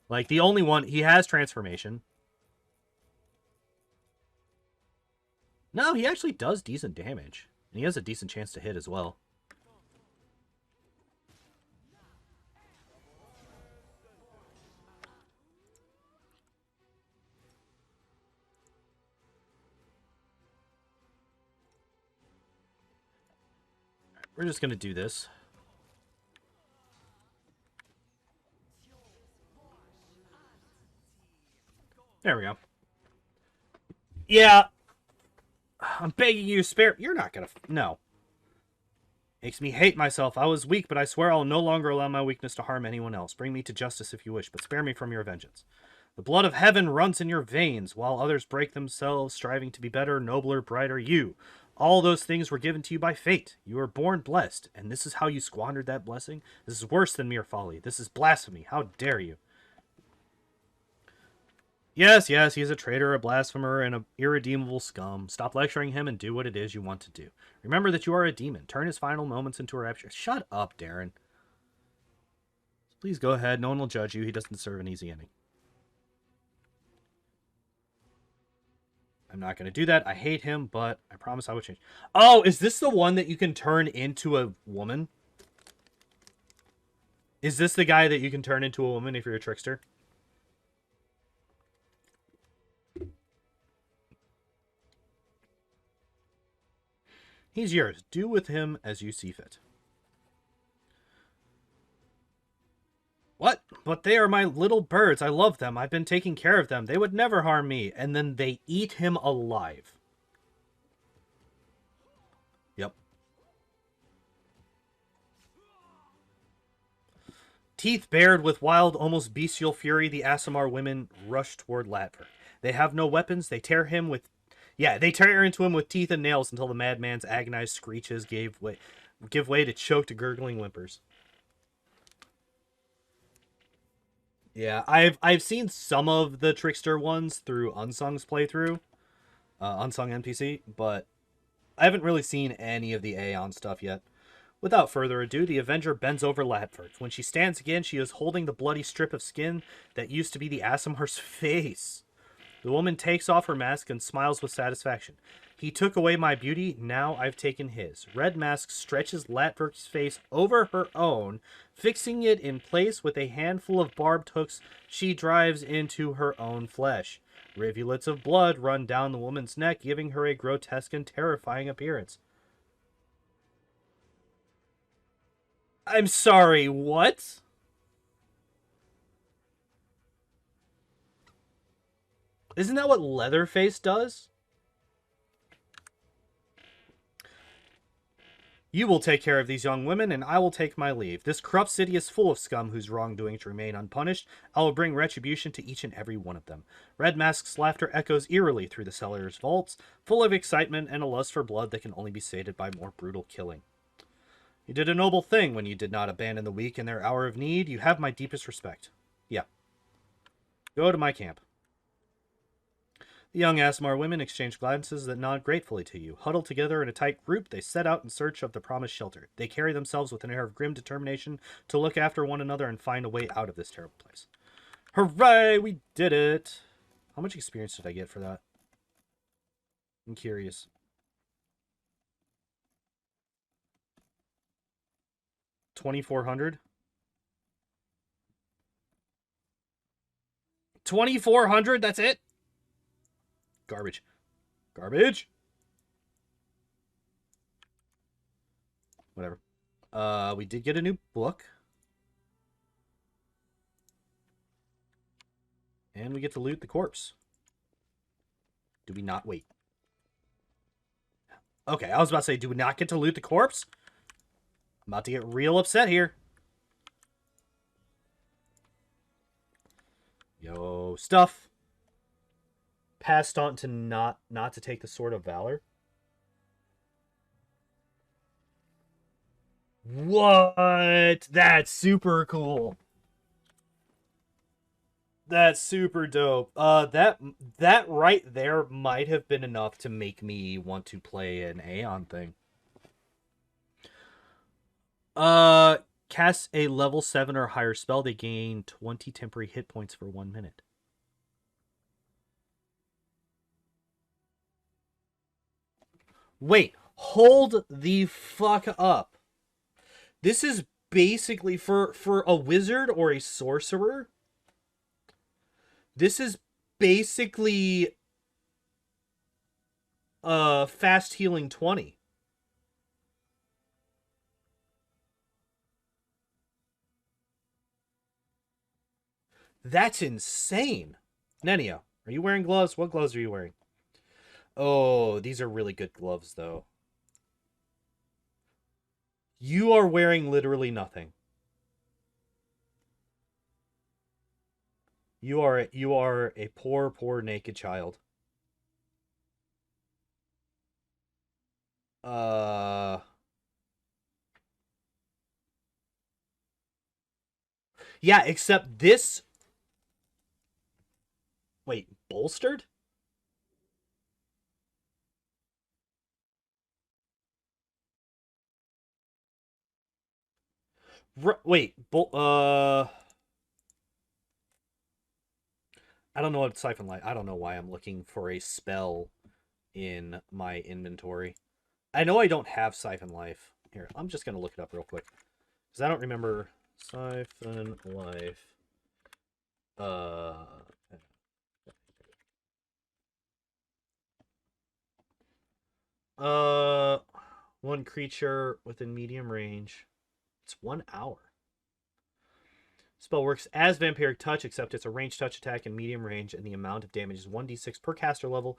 Like, the only one... He has transformation. No, he actually does decent damage. And he has a decent chance to hit as well. We're just going to do this. There we go. Yeah. I'm begging you, spare... You're not going to... No. Makes me hate myself. I was weak, but I swear I'll no longer allow my weakness to harm anyone else. Bring me to justice if you wish, but spare me from your vengeance. The blood of heaven runs in your veins, while others break themselves, striving to be better, nobler, brighter. You. All those things were given to you by fate. You were born blessed, and this is how you squandered that blessing? This is worse than mere folly. This is blasphemy. How dare you? Yes, yes, he's a traitor, a blasphemer, and an irredeemable scum. Stop lecturing him and do what it is you want to do. Remember that you are a demon. Turn his final moments into a rapture. Shut up, Darren. Please go ahead. No one will judge you. He doesn't deserve an easy ending. I'm not going to do that. I hate him, but I promise I will change. Oh, is this the one that you can turn into a woman? Is this the guy that you can turn into a woman if you're a trickster? He's yours. Do with him as you see fit. What? But they are my little birds. I love them. I've been taking care of them. They would never harm me. And then they eat him alive. Yep. Teeth bared with wild, almost bestial fury, the Aasimar women rush toward Latver. They have no weapons. They tear him with... Yeah, they tear into him with teeth and nails until the madman's agonized screeches give way to choked, gurgling whimpers. Yeah, I've seen some of the trickster ones through Unsung's playthrough, Unsung NPC, but I haven't really seen any of the Aeon stuff yet. Without further ado, the Avenger bends over Latford. When she stands again, she is holding the bloody strip of skin that used to be the Aasimar's face. The woman takes off her mask and smiles with satisfaction. He took away my beauty, now I've taken his. Red Mask stretches Latverk's face over her own, fixing it in place with a handful of barbed hooks she drives into her own flesh. Rivulets of blood run down the woman's neck, giving her a grotesque and terrifying appearance. I'm sorry, what? Isn't that what Leatherface does? You will take care of these young women, and I will take my leave. This corrupt city is full of scum whose wrongdoings remain unpunished. I will bring retribution to each and every one of them. Red Mask's laughter echoes eerily through the cellar's vaults, full of excitement and a lust for blood that can only be sated by more brutal killing. You did a noble thing when you did not abandon the weak in their hour of need. You have my deepest respect. Yeah. Go to my camp. The young Aasimar women exchange glances that nod gratefully to you. Huddled together in a tight group, they set out in search of the promised shelter. They carry themselves with an air of grim determination to look after one another and find a way out of this terrible place. Hooray! We did it! How much experience did I get for that? I'm curious. 2,400? 2,400? That's it? Garbage. Garbage? Whatever. We did get a new book. And we get to loot the corpse. Do we not? Wait. Okay, I was about to say, do we not get to loot the corpse? I'm about to get real upset here. Yo, stuff. Passed on to not to take the Sword of Valor. What? That's super cool. That's super dope. That right there might have been enough to make me want to play an Aeon thing. Cast a level 7 or higher spell, they gain 20 temporary hit points for 1 minute. Wait, hold the fuck up. This is basically for a wizard or a sorcerer. This is basically fast healing 20. That's insane. Nenia, are you wearing gloves? What gloves are you wearing? Oh, these are really good gloves, though. You are wearing literally nothing. You are a poor naked child. Yeah, except this Wait, bolstered? Wait, I don't know what Siphon Light. I don't know why I'm looking for a spell in my inventory. I know I don't have Siphon Life. Here, I'm just gonna look it up real quick. Because I don't remember Siphon Life. Uh uh one creature within medium range. It's 1 hour. Spell works as Vampiric Touch, except it's a ranged touch attack in medium range, and the amount of damage is 1d6 per caster level.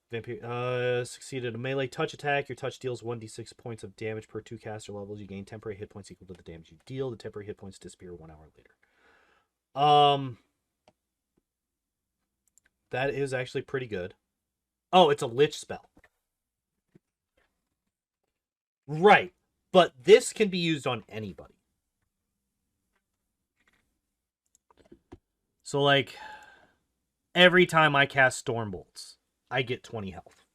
Vampire succeeded a melee touch attack. Your touch deals 1d6 points of damage per 2 caster levels. You gain temporary hit points equal to the damage you deal. The temporary hit points disappear 1 hour later. That is actually pretty good. Oh, it's a lich spell. Right. But this can be used on anybody. So, like, every time I cast Storm Bolts, I get 20 health.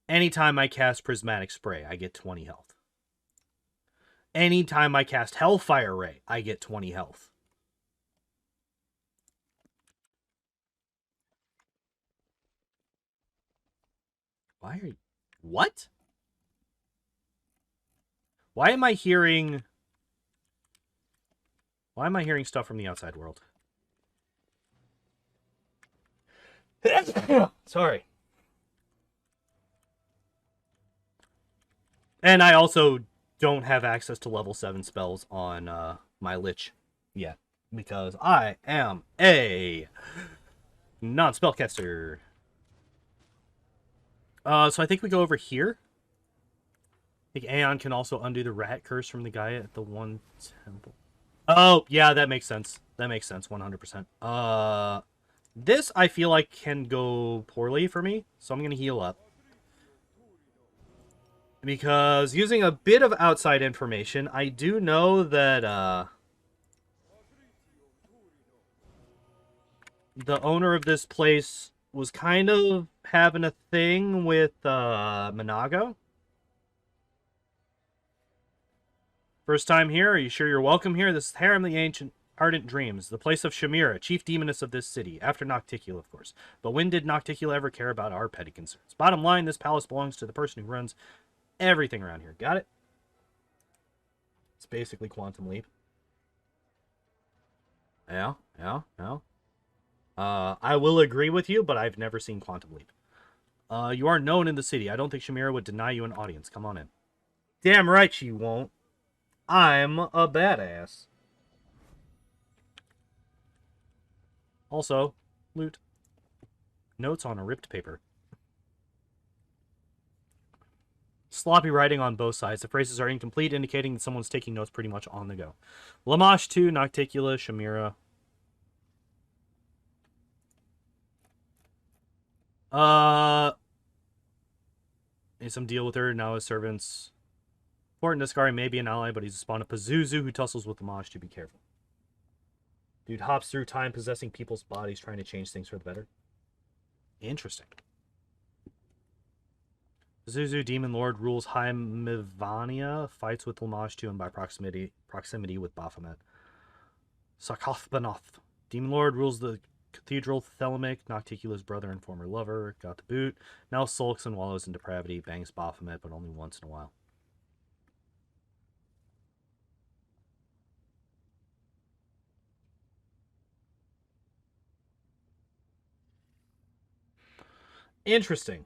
Anytime I cast Prismatic Spray, I get 20 health. Anytime I cast Hellfire Ray, I get 20 health. Why are you... What? Why am I hearing... Why am I hearing stuff from the outside world? Sorry. And I also don't have access to level 7 spells on my Lich yet. Because I am a non-spellcaster. So I think we go over here. I think Aeon can also undo the rat curse from the guy at the one temple. Oh, yeah, that makes sense. That makes sense, 100%. This, I feel like, can go poorly for me, so I'm going to heal up. Because using a bit of outside information, I do know that, the owner of this place was kind of having a thing with, Monago. First time here? Are you sure you're welcome here? This is Harem the Ancient Ardent Dreams, the place of Shamira, chief demoness of this city, after Nocticula, of course. But when did Nocticula ever care about our petty concerns? Bottom line, this palace belongs to the person who runs everything around here. Got it? It's basically Quantum Leap. Yeah. I will agree with you, but I've never seen Quantum Leap. You are known in the city. I don't think Shamira would deny you an audience. Come on in. Damn right she won't. I'm a badass. Also, loot. Notes on a ripped paper. Sloppy writing on both sides. The phrases are incomplete, indicating that someone's taking notes pretty much on the go. Lamash 2, Nocticula, Shamira. Need some deal with her. Now his servants. Important Niskari may be an ally, but he's a spawn of Pazuzu who tussles with Lamash. To be careful. Dude hops through time, possessing people's bodies, trying to change things for the better. Interesting. Zuzu, Demon Lord, rules High Mivania, fights with Lamashtu and by proximity with Baphomet. Sakothbanoth. Demon Lord rules the Cathedral, Thelemic, Nocticula's brother and former lover, got the boot. Now sulks and wallows in depravity, bangs Baphomet, but only once in a while. Interesting.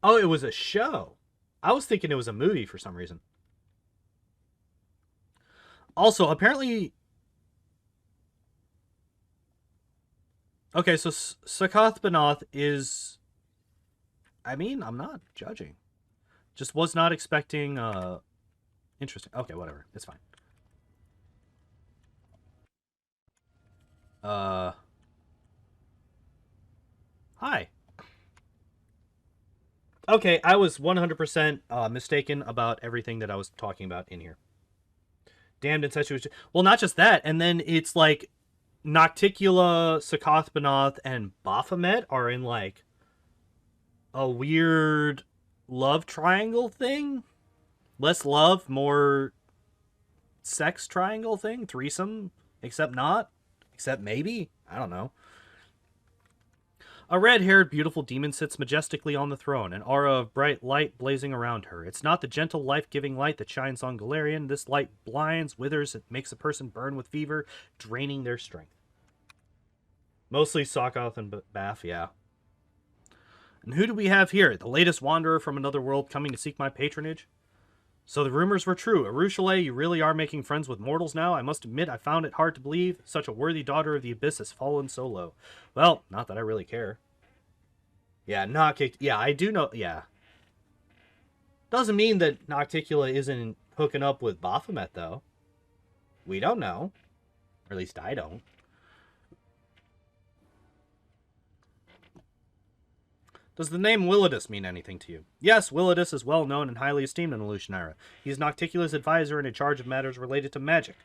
Oh, it was a show. I was thinking it was a movie for some reason. Also, apparently... Okay, so Sakath Banoth is... I mean, I'm not judging. Just was not expecting... Interesting. Okay, whatever. It's fine. Hi. Okay, I was 100% mistaken about everything that I was talking about in here. damned incestuous. Well, not just that, and then it's like Nocticula, Sakothbanoth, and Baphomet are in like a weird love triangle thing. Less love, more sex triangle thing. Threesome, except not. Except maybe. I don't know. A red-haired, beautiful demon sits majestically on the throne, an aura of bright light blazing around her. It's not the gentle, life-giving light that shines on Galarian. This light blinds, withers, it makes a person burn with fever, draining their strength. Mostly Sokoth and Bath, yeah. And who do we have here? The latest wanderer from another world coming to seek my patronage? So the rumors were true. Arushale, you really are making friends with mortals now? I must admit, I found it hard to believe such a worthy daughter of the Abyss has fallen so low. Well, not that I really care. Yeah, yeah, I do know, yeah. Doesn't mean that Nocticula isn't hooking up with Baphomet, though. We don't know. Or at least I don't. Does the name Willidus mean anything to you? Yes, Willidus is well known and highly esteemed in Illusionara. He's Nocticula's advisor and in charge of matters related to magic.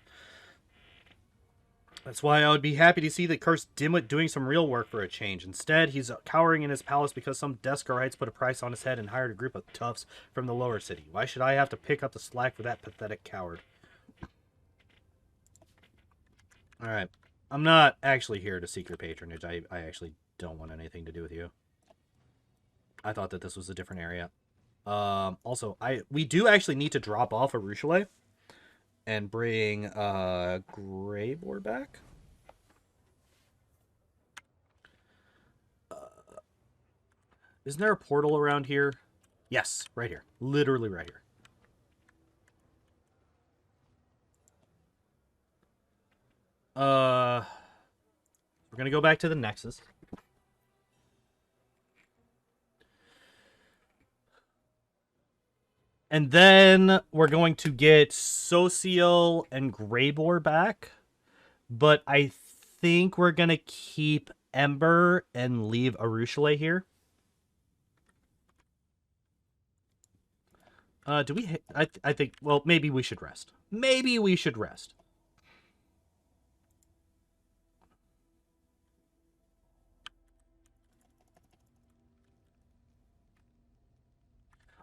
That's why I would be happy to see the cursed dimwit doing some real work for a change. Instead, he's cowering in his palace because some Deskarites put a price on his head and hired a group of toughs from the lower city. Why should I have to pick up the slack for that pathetic coward? Alright. I'm not actually here to seek your patronage. I actually don't want anything to do with you. I thought that this was a different area. Also, we do actually need to drop off Arushale and bring Greybor back. Isn't there a portal around here? Yes, right here. Literally right here. We're gonna go back to the Nexus. And then we're going to get Social and Greybor back. But I think we're going to keep Ember and leave Arushale here. Do we... I think... Well, maybe we should rest. Maybe we should rest.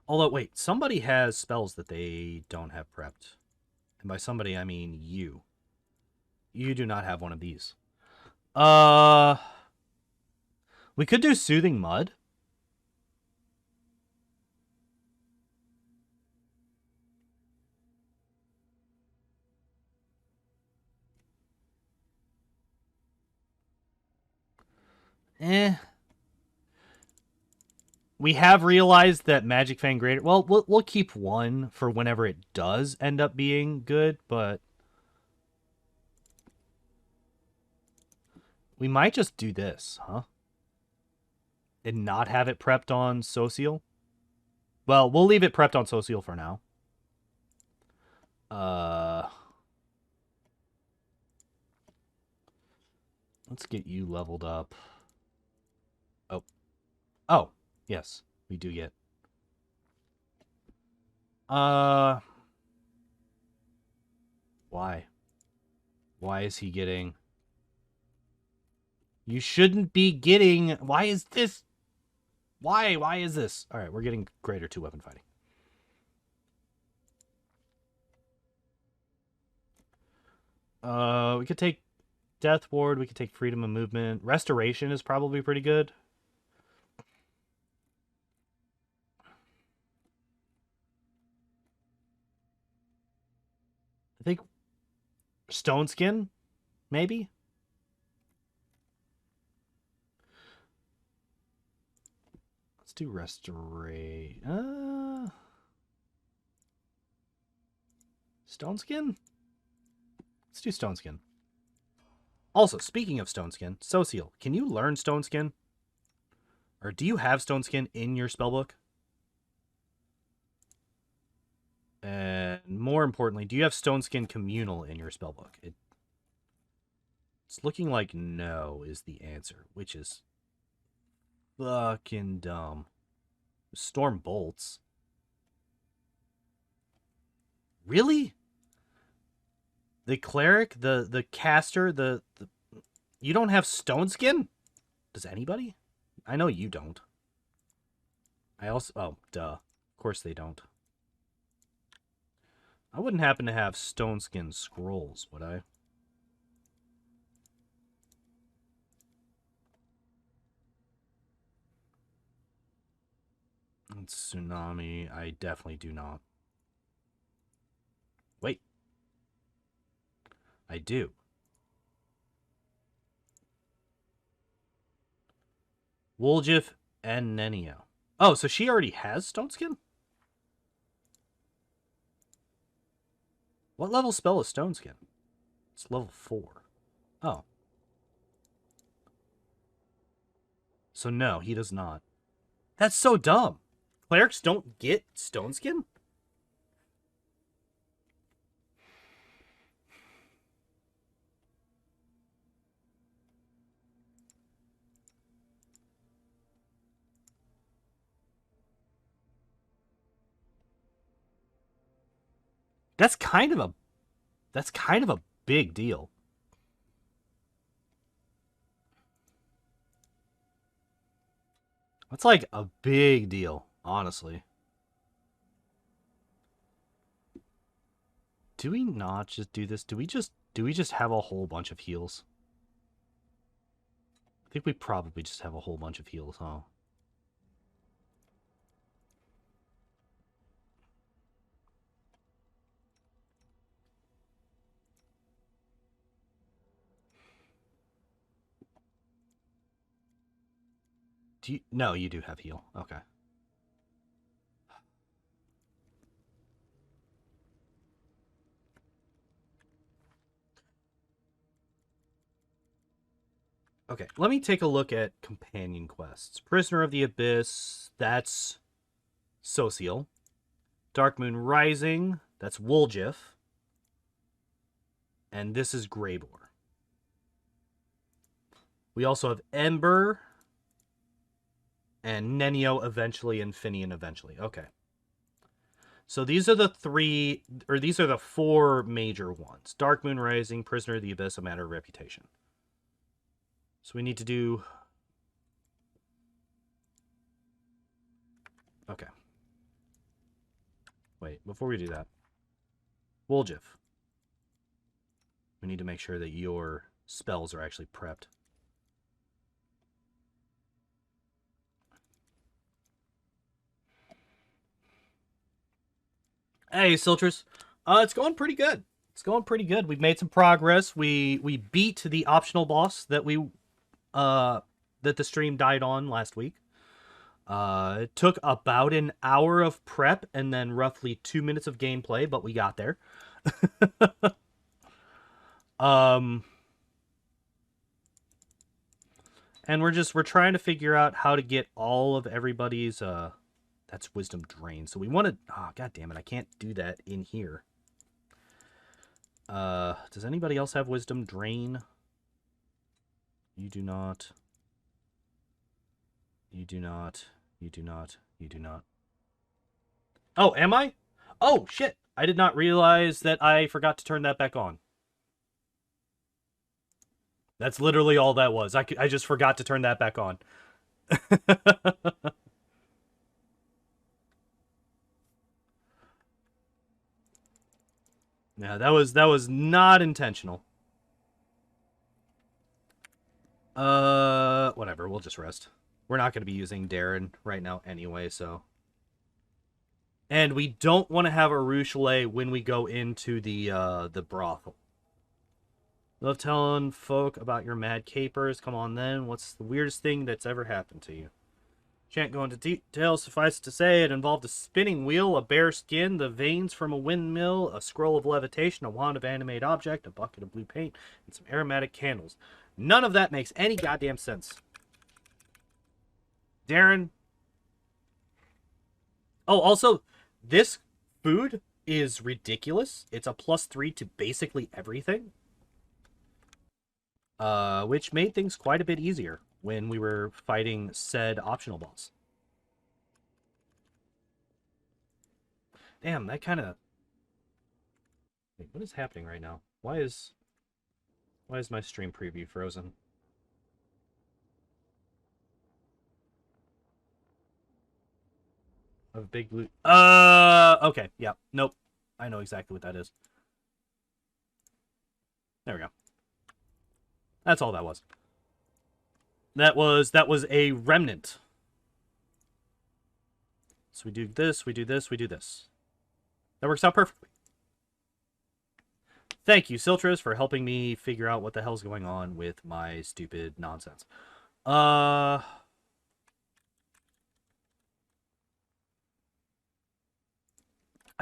Although, wait, somebody has spells that they don't have prepped. And by somebody, I mean you. You do not have one of these. We could do Soothing Mud. We have realized that Magic Fang Greater... Well, we'll keep one for whenever it does end up being good, but... We might just do this, huh? And not have it prepped on Social? Well, we'll leave it prepped on Social for now. Let's get you leveled up. Oh. Oh. Yes, we do get. Why? Why is he getting... You shouldn't be getting... Why is this... Why? Why is this? Alright, we're getting greater 2-weapon fighting. We could take Death Ward. We could take Freedom of Movement. Restoration is probably pretty good. I think Stone Skin, maybe? Let's do Restoration. Stone Skin? Let's do Stone Skin. Also, speaking of Stone Skin, Social, can you learn Stone Skin? Or do you have Stone Skin in your spellbook? And more importantly, do you have Stone Skin Communal in your spellbook? It's looking like no is the answer, which is fucking dumb. Storm Bolts. Really? The cleric, the caster, the you don't have stone skin? Does anybody? I know you don't. I also... Oh, duh. Of course they don't. I wouldn't happen to have stone skin scrolls, would I? And tsunami, I definitely do not. Wait. I do. Woljif and Nenio. Oh, so she already has stone skin? What level spell is stone skin? It's level 4. Oh. So no, he does not. That's so dumb. Clerics don't get stone skin? That's kind of a big deal. That's like a big deal, honestly. Do we not just do this? Do we just have a whole bunch of heals? I think we probably just have a whole bunch of heals, huh? No, you do have heal. Okay. Okay, let me take a look at companion quests. Prisoner of the Abyss, that's Social. Dark Moon Rising, that's Woljif. And this is Greybor. We also have Ember and Nenio eventually and Finian eventually. Okay. So these are the four major ones. Dark Moon Rising, Prisoner of the Abyss, A Matter of Reputation. So we need to do... Okay. Wait, before we do that. Woljif. We need to make sure that your spells are actually prepped. Hey, Siltrus. It's going pretty good. It's going pretty good. We've made some progress. We beat the optional boss that that the stream died on last week. It took about an hour of prep and then roughly 2 minutes of gameplay, but we got there. And we're trying to figure out how to get all of everybody's that's wisdom drain. So we want to... Oh, god damn it. I can't do that in here. Does anybody else have wisdom drain? You do not. You do not. You do not. You do not. Oh, am I? Oh, shit. I did not realize that I forgot to turn that back on. That's literally all that was. I just forgot to turn that back on. Yeah, that was not intentional. Whatever, we'll just rest. We're not going to be using Darren right now anyway, so. And we don't want to have a Ruchelet when we go into the brothel. Love telling folk about your mad capers. Come on then. What's the weirdest thing that's ever happened to you? Shan't go into details. Suffice to say, it involved a spinning wheel, a bear skin, the veins from a windmill, a scroll of levitation, a wand of animate object, a bucket of blue paint, and some aromatic candles. None of that makes any goddamn sense. Darren. Oh, also, this food is ridiculous. It's a +3 to basically everything. Which made things quite a bit easier when we were fighting said optional boss. Damn, that kind of... Wait, what is happening right now? Why is my stream preview frozen? Of big blue. Okay. Yeah. Nope. I know exactly what that is. There we go. That's all that was. That was a remnant. So we do this, we do this, we do this. That works out perfectly. Thank you, Siltris, for helping me figure out what the hell's going on with my stupid nonsense. I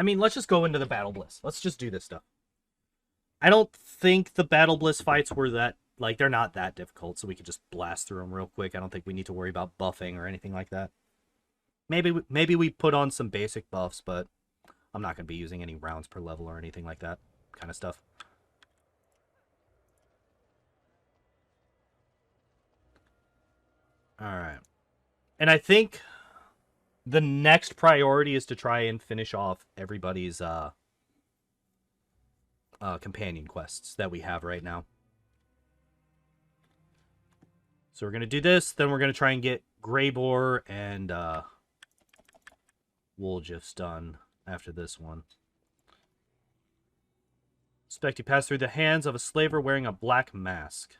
mean, let's just go into the Battle Bliss. Let's just do this stuff. I don't think the Battle Bliss fights were that, like, they're not that difficult, so we could just blast through them real quick. I don't think we need to worry about buffing or anything like that. Maybe we put on some basic buffs, but I'm not going to be using any rounds per level or anything like that kind of stuff. Alright. And I think the next priority is to try and finish off everybody's companion quests that we have right now. So we're going to do this, then we're going to try and get Greybore and Woolgif's done after this one. Suspect you passed through the hands of a slaver wearing a black mask.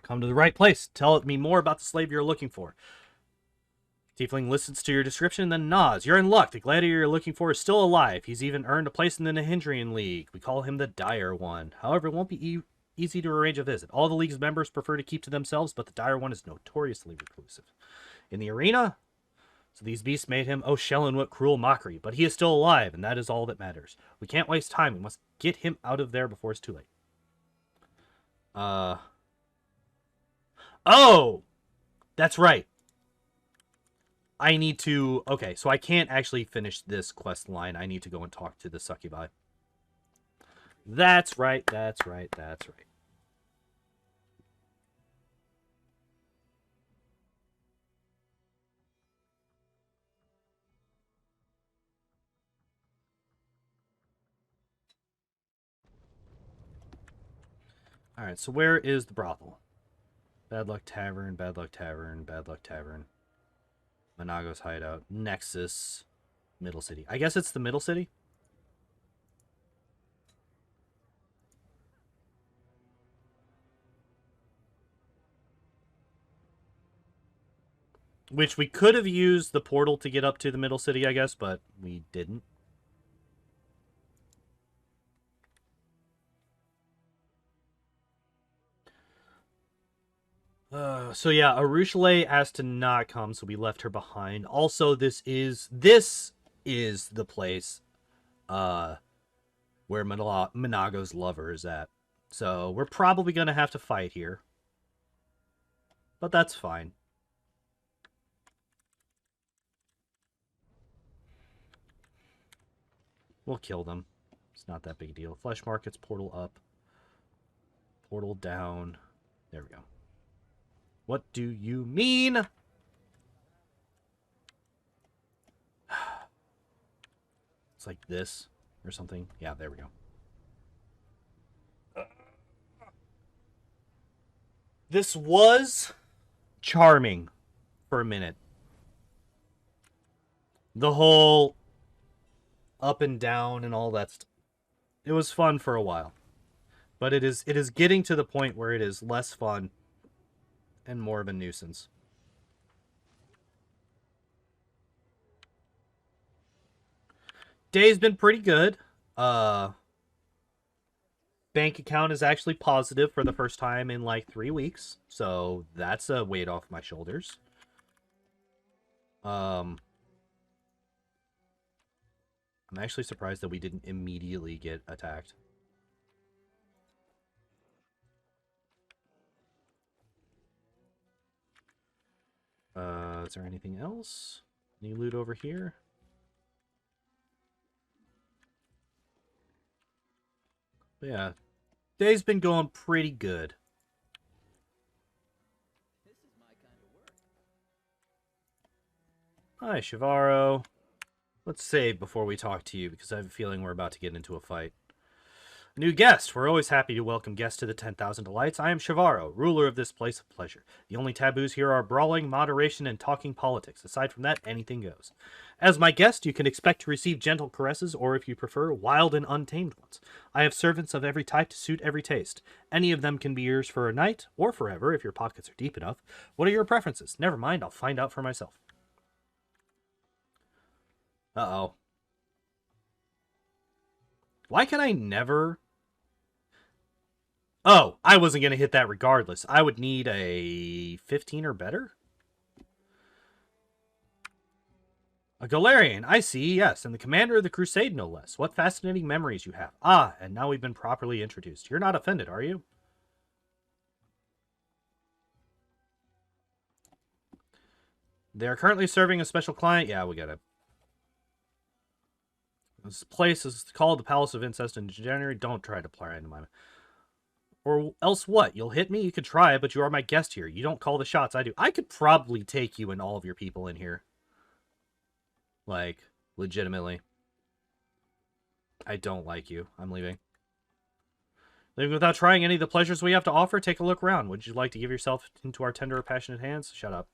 Come to the right place. Tell me more about the slave you're looking for. Tiefling listens to your description, then nods. You're in luck. The gladiator you're looking for is still alive. He's even earned a place in the Nahindrian League. We call him the Dire One. However, it won't be easy to arrange a visit. All the League's members prefer to keep to themselves, but the Dire One is notoriously reclusive. In the arena? So these beasts made him, oh, Shellen, what cruel mockery. But he is still alive, and that is all that matters. We can't waste time. We must get him out of there before it's too late. Oh! That's right. I need to... Okay, so I can't actually finish this quest line. I need to go and talk to the succubi. That's right, that's right, that's right. Alright, so where is the brothel? Bad Luck Tavern, Bad Luck Tavern, Bad Luck Tavern. Monago's Hideout, Nexus, Middle City. I guess it's the Middle City? Which we could have used the portal to get up to the Middle City, I guess, but we didn't. So yeah, Arushale asked to not come, so we left her behind. Also, this is the place where Monago's lover is at. So we're probably going to have to fight here. But that's fine. We'll kill them. It's not that big a deal. Flesh markets, portal up. Portal down. There we go. What do you mean? It's like this or something. Yeah, there we go. This was charming for a minute. The whole up and down and all that stuff. It was fun for a while. But it is getting to the point where it is less fun and more of a nuisance. Day's been pretty good. Bank account is actually positive for the first time in like 3 weeks. So that's a weight off my shoulders. I'm actually surprised that we didn't immediately get attacked. Is there anything else? Any loot over here? But yeah, day's been going pretty good. Hi, Shivaro. Let's save before we talk to you, because I have a feeling we're about to get into a fight. New guest. We're always happy to welcome guests to the 10,000 Delights. I am Shavaro, ruler of this place of pleasure. The only taboos here are brawling, moderation, and talking politics. Aside from that, anything goes. As my guest, you can expect to receive gentle caresses, or if you prefer, wild and untamed ones. I have servants of every type to suit every taste. Any of them can be yours for a night, or forever, if your pockets are deep enough. What are your preferences? Never mind, I'll find out for myself. Uh-oh. Why can I never... Oh, I wasn't going to hit that regardless. I would need a 15 or better. A Galarian, I see, yes, and the commander of the Crusade, no less. What fascinating memories you have. Ah, and now we've been properly introduced. You're not offended, are you? They're currently serving a special client. Yeah, we got it. This place is called the Palace of Incest in January. Don't try to pry into my... Or else what? You'll hit me? You could try, but you are my guest here. You don't call the shots, I do. I could probably take you and all of your people in here. Like, legitimately. I don't like you. I'm leaving. Leaving without trying any of the pleasures we have to offer? Take a look around. Would you like to give yourself into our tender or passionate hands? Shut up.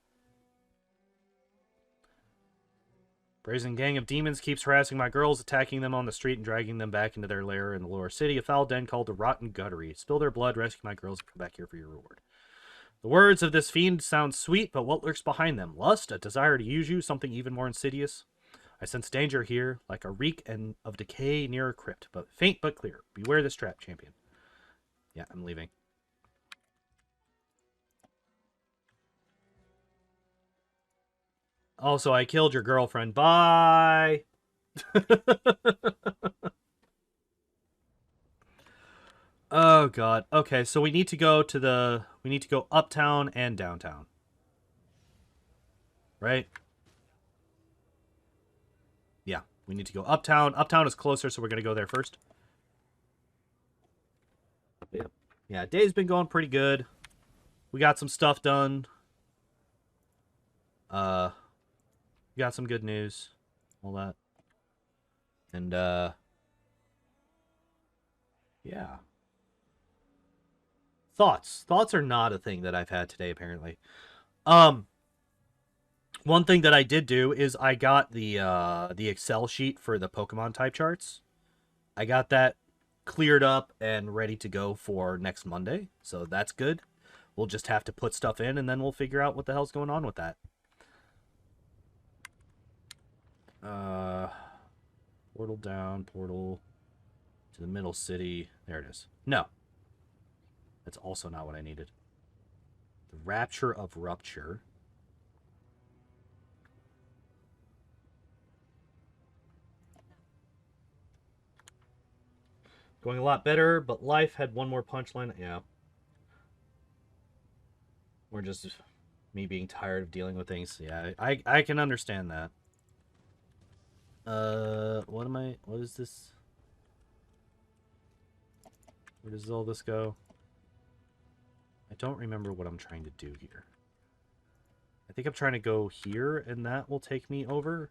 Brazen gang of demons keeps harassing my girls, attacking them on the street and dragging them back into their lair in the lower city, a foul den called the Rotten Guttery. Spill their blood, rescue my girls, and come back here for your reward. The words of this fiend sound sweet, but what lurks behind them? Lust? A desire to use you? Something even more insidious? I sense danger here, like a reek of decay near a crypt, but faint but clear. Beware this trap, champion. Yeah, I'm leaving. Also, I killed your girlfriend. Bye! Oh, God. Okay, so we need to go to the... We need to go uptown and downtown. Right? Yeah, we need to go uptown. Uptown is closer, so we're going to go there first. Yeah, day's been going pretty good. We got some stuff done. We got some good news. All that. And, yeah. Thoughts. Thoughts are not a thing that I've had today, apparently. One thing that I did do is I got the Excel sheet for the Pokemon type charts. I got that cleared up and ready to go for next Monday, so that's good. We'll just have to put stuff in, and then we'll figure out what the hell's going on with that. Portal down, portal to the middle city. There it is. No. That's also not what I needed. The Rapture of Rupture. Going a lot better, but life had one more punchline. Yeah. Or just me being tired of dealing with things. Yeah, I can understand that. What is this? Where does all this go? I don't remember what I'm trying to do here. I think I'm trying to go here, and that will take me over.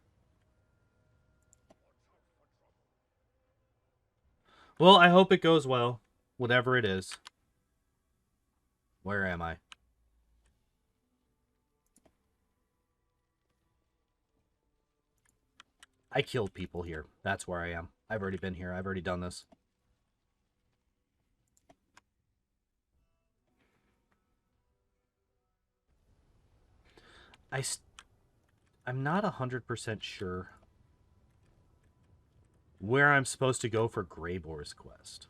Well, I hope it goes well. Whatever it is. Where am I? I killed people here. That's where I am. I've already been here. I've already done this. I'm not 100% sure where I'm supposed to go for Greyboar's quest.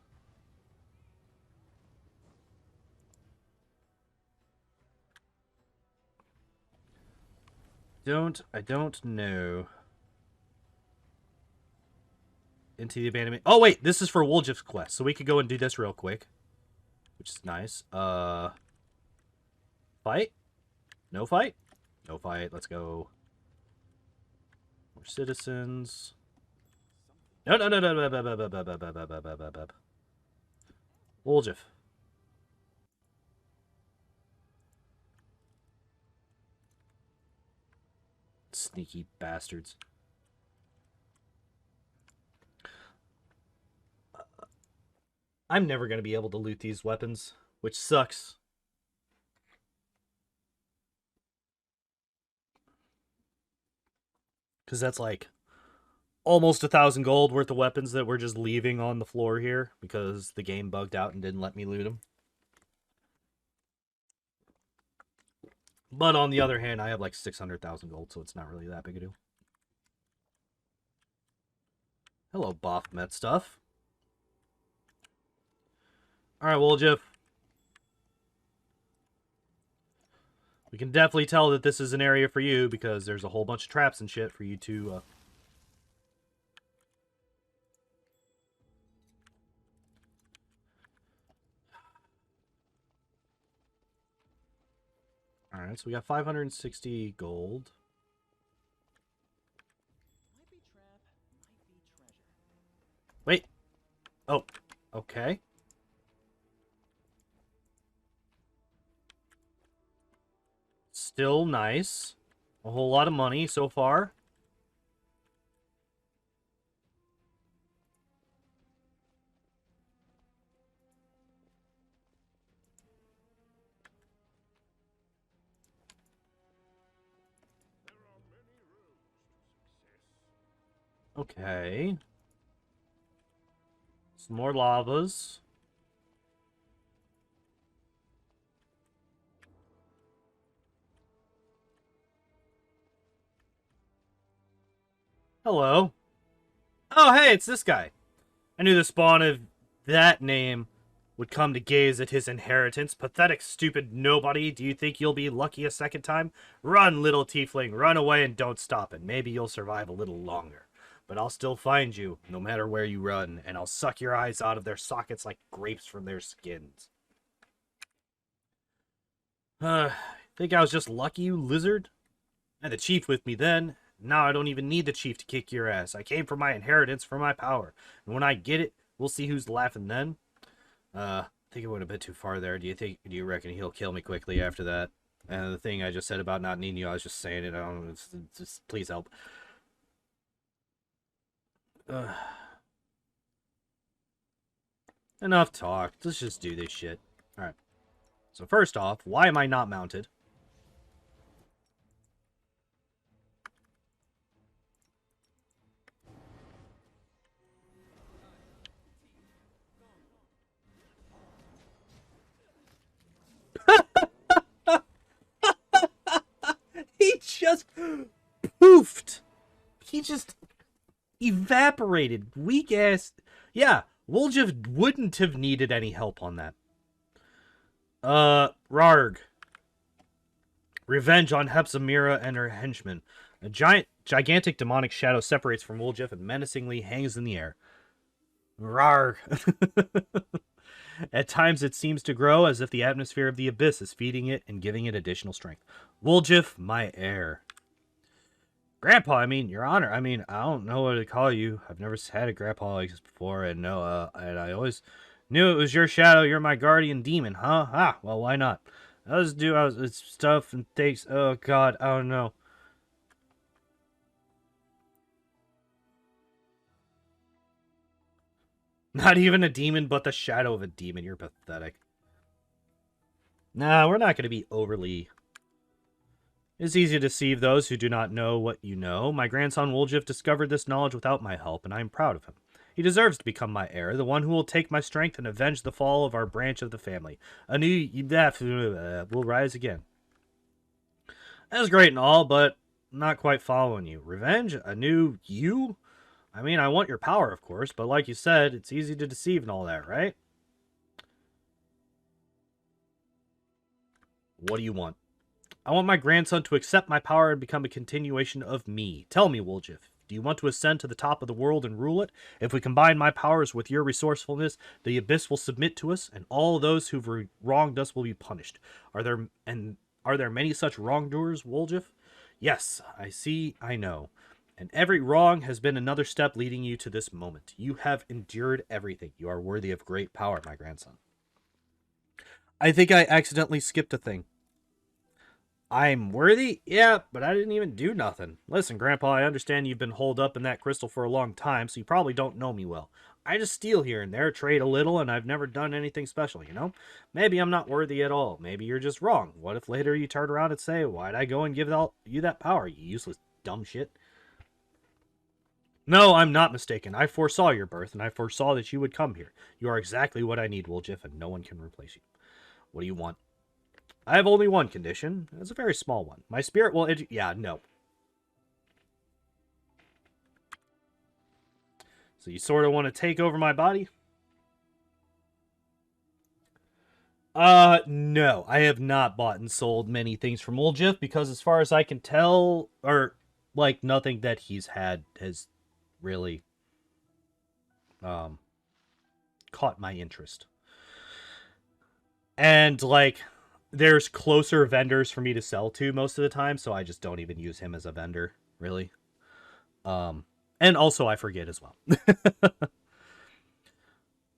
I don't know. Into the abandonment. Oh, wait, this is for Woljif's quest, so we could go and do this real quick, which is nice. Fight? No fight? No fight. Let's go. More citizens. No. Woljif. Sneaky bastards. I'm never going to be able to loot these weapons, which sucks. Because that's like almost 1,000 gold worth of weapons that we're just leaving on the floor here because the game bugged out and didn't let me loot them. But on the other hand, I have like 600,000 gold, so it's not really that big a deal. Hello, Baphomet stuff. Alright, Woljif. We can definitely tell that this is an area for you because there's a whole bunch of traps and shit for you to... Alright, so we got 560 gold. Wait. Oh, okay. Still nice. A whole lot of money so far. Okay. Some more lavas. Hello. Oh, hey, it's this guy. I knew the spawn of that name would come to gaze at his inheritance. Pathetic, stupid nobody. Do you think you'll be lucky a second time? Run, little tiefling. Run away and don't stop, and maybe you'll survive a little longer. But I'll still find you, no matter where you run, and I'll suck your eyes out of their sockets like grapes from their skins. Think I was just lucky, you lizard? I had the chief with me then. Now I don't even need the chief to kick your ass. I came for my inheritance, for my power. And when I get it, we'll see who's laughing then. I think it went a bit too far there. Do you reckon he'll kill me quickly after that? And the thing I just said about not needing you, I was just saying it. I don't know. It's just please help. Enough talk. Let's just do this shit. Alright. So first off, why am I not mounted? He just poofed. He just evaporated. Weak ass. Yeah, Woljif wouldn't have needed any help on that. Rarg. Revenge on Hepzamira and her henchmen. A gigantic demonic shadow separates from Woljif and menacingly hangs in the air. Rarg. At times it seems to grow as if the atmosphere of the abyss is feeding it and giving it additional strength. Woljif, my heir. Grandpa, I mean, Your Honor, I mean, I don't know what to call you. I've never had a grandpa like this before, and no, and I always knew it was your shadow. You're my guardian demon, huh? Ah, well, why not? Let's do stuff and things. Oh, God, I don't know. Not even a demon, but the shadow of a demon. You're pathetic. Nah, we're not going to be overly... It's easy to deceive those who do not know what you know. My grandson Woljif discovered this knowledge without my help, and I am proud of him. He deserves to become my heir, the one who will take my strength and avenge the fall of our branch of the family. A new will rise again. That's great and all, but I'm not quite following you. Revenge? A new you? I mean, I want your power, of course, but like you said, it's easy to deceive and all that, right? What do you want? I want my grandson to accept my power and become a continuation of me. Tell me, Woljif, do you want to ascend to the top of the world and rule it? If we combine my powers with your resourcefulness, the abyss will submit to us, and all those who've wronged us will be punished. Are there many such wrongdoers, Woljif? Yes, I see, I know. And every wrong has been another step leading you to this moment. You have endured everything. You are worthy of great power, my grandson. I think I accidentally skipped a thing. I'm worthy? Yeah, but I didn't even do nothing. Listen, Grandpa, I understand you've been holed up in that crystal for a long time, so you probably don't know me well. I just steal here and there, trade a little, and I've never done anything special, you know? Maybe I'm not worthy at all. Maybe you're just wrong. What if later you turn around and say, why'd I go and give you that power, you useless dumb shit? No, I'm not mistaken. I foresaw your birth, and I foresaw that you would come here. You are exactly what I need, Woljif, and no one can replace you. What do you want? I have only one condition. It's a very small one. My spirit will... Yeah, no. So you sort of want to take over my body? No. I have not bought and sold many things from Woljif, because as far as I can tell, or, like, nothing that he's had has really caught my interest. And like there's closer vendors for me to sell to most of the time, so I just don't even use him as a vendor, really. And also I forget as well.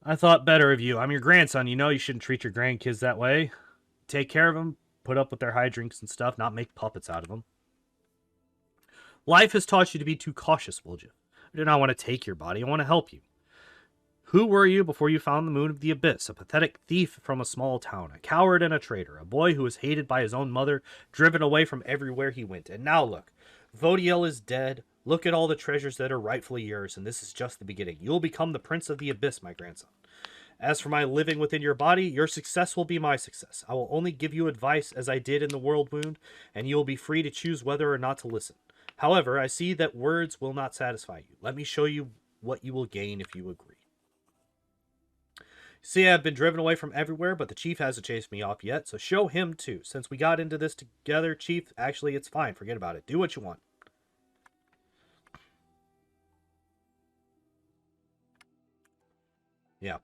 I thought better of you. I'm your grandson, you know, you shouldn't treat your grandkids that way. Take care of them, put up with their hijinks and stuff, not make puppets out of them. Life has taught you to be too cautious, Woljif. I do not want to take your body, I want to help you. Who were you before you found the moon of the abyss? A pathetic thief from a small town, a coward and a traitor, a boy who was hated by his own mother, driven away from everywhere he went. And now look, WOTR is dead. Look at all the treasures that are rightfully yours, and this is just the beginning. You will become the prince of the abyss, my grandson. As for my living within your body, your success will be my success. I will only give you advice as I did in the world wound, and you will be free to choose whether or not to listen. However, I see that words will not satisfy you. Let me show you what you will gain if you agree. See, I've been driven away from everywhere, but the chief hasn't chased me off yet, so show him too. Since we got into this together, chief, actually, it's fine. Forget about it. Do what you want. Yeah.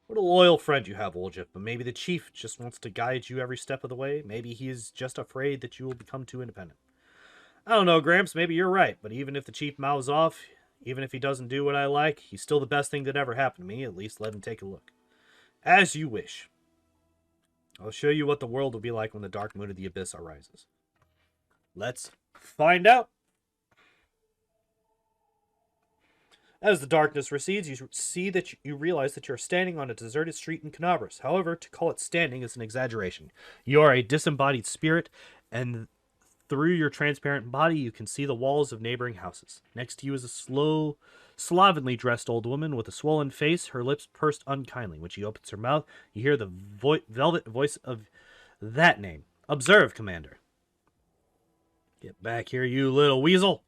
What a loyal friend you have, Woljif, but maybe the chief just wants to guide you every step of the way. Maybe he's just afraid that you will become too independent. I don't know, Gramps, maybe you're right, but even if the chief mouths off, even if he doesn't do what I like, he's still the best thing that ever happened to me. At least let him take a look. As you wish. I'll show you what the world will be like when the dark moon of the abyss arises. Let's find out. As the darkness recedes, you see that you realize that you're standing on a deserted street in Canabras. However, to call it standing is an exaggeration. You are a disembodied spirit, and through your transparent body, you can see the walls of neighboring houses. Next to you is a slovenly dressed old woman with a swollen face, her lips pursed unkindly. When she opens her mouth, you hear the velvet voice of that name. Observe, Commander. Get back here, you little weasel.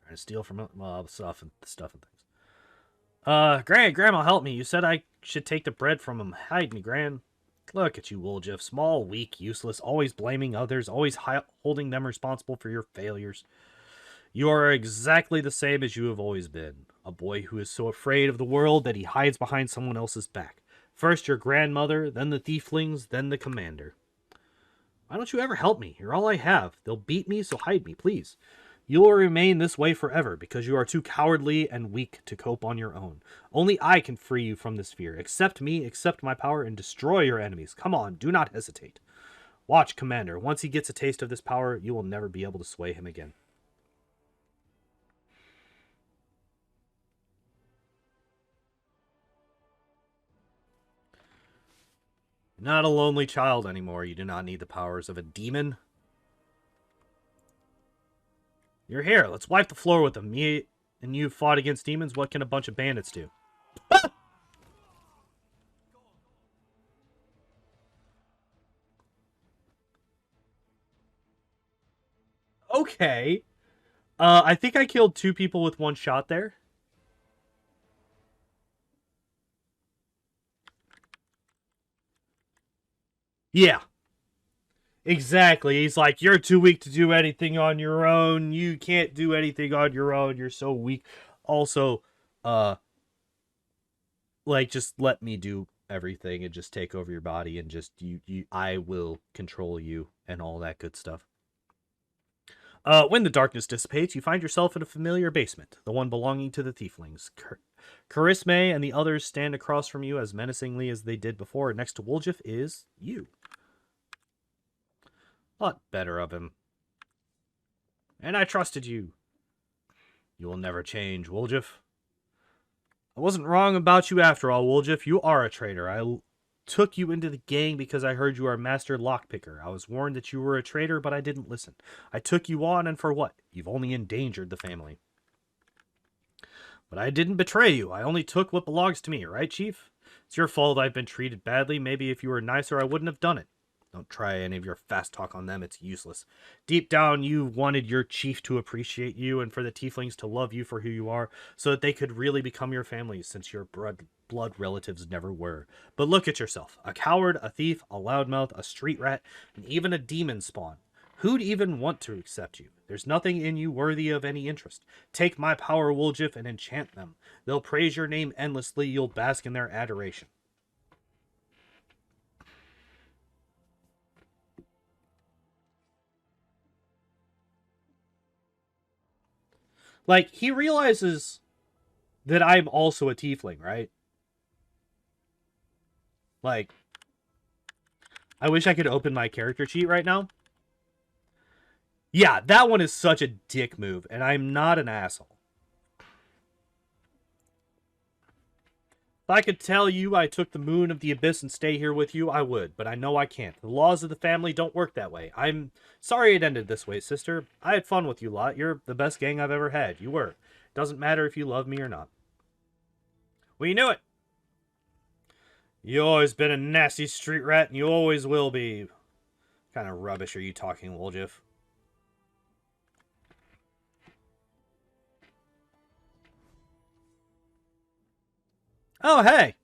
Trying to steal from stuff and things. Grandma, help me. You said I should take the bread from him. Hide me, Gran. Look at you, Woljif. Small, weak, useless, always blaming others, always holding them responsible for your failures. You are exactly the same as you have always been. A boy who is so afraid of the world that he hides behind someone else's back. First your grandmother, then the thieflings, then the commander. Why don't you ever help me? You're all I have. They'll beat me, so hide me, please. You will remain this way forever, because you are too cowardly and weak to cope on your own. Only I can free you from this fear. Accept me, accept my power, and destroy your enemies. Come on, do not hesitate. Watch, Commander. Once he gets a taste of this power, you will never be able to sway him again. Not a lonely child anymore. You do not need the powers of a demon. You're here. Let's wipe the floor with them. Me and you fought against demons. What can a bunch of bandits do? Okay. I think I killed 2 people with 1 shot there. Yeah. Exactly. He's like, you're too weak to do anything on your own. You can't do anything on your own. You're so weak. Also, like, just let me do everything and just take over your body and just, I will control you and all that good stuff. When the darkness dissipates, you find yourself in a familiar basement, the one belonging to the Thieflings. Charisme and the others stand across from you as menacingly as they did before. Next to Woljif is you. Thought better of him. And I trusted you. You will never change, Woljif. I wasn't wrong about you after all, Woljif. You are a traitor. I took you into the gang because I heard you are a master lockpicker. I was warned that you were a traitor, but I didn't listen. I took you on, and for what? You've only endangered the family. But I didn't betray you. I only took what belongs to me, right, Chief? It's your fault I've been treated badly. Maybe if you were nicer, I wouldn't have done it. Don't try any of your fast talk on them. It's useless. Deep down, you wanted your chief to appreciate you and for the tieflings to love you for who you are so that they could really become your family since your blood relatives never were. But look at yourself. A coward, a thief, a loudmouth, a street rat, and even a demon spawn. Who'd even want to accept you? There's nothing in you worthy of any interest. Take my power, Woljif, and enchant them. They'll praise your name endlessly. You'll bask in their adoration. Like, he realizes that I'm also a tiefling, right? Like, I wish I could open my character sheet right now. Yeah, that one is such a dick move, and I'm not an asshole. If I could tell you I took the moon of the abyss and stay here with you, I would, but I know I can't. The laws of the family don't work that way. I'm sorry it ended this way, sister. I had fun with you lot. You're the best gang I've ever had. You were. Doesn't matter if you love me or not. We knew it. You always been a nasty street rat, and you always will be. What kind of rubbish are you talking, Woljif? Oh, hey!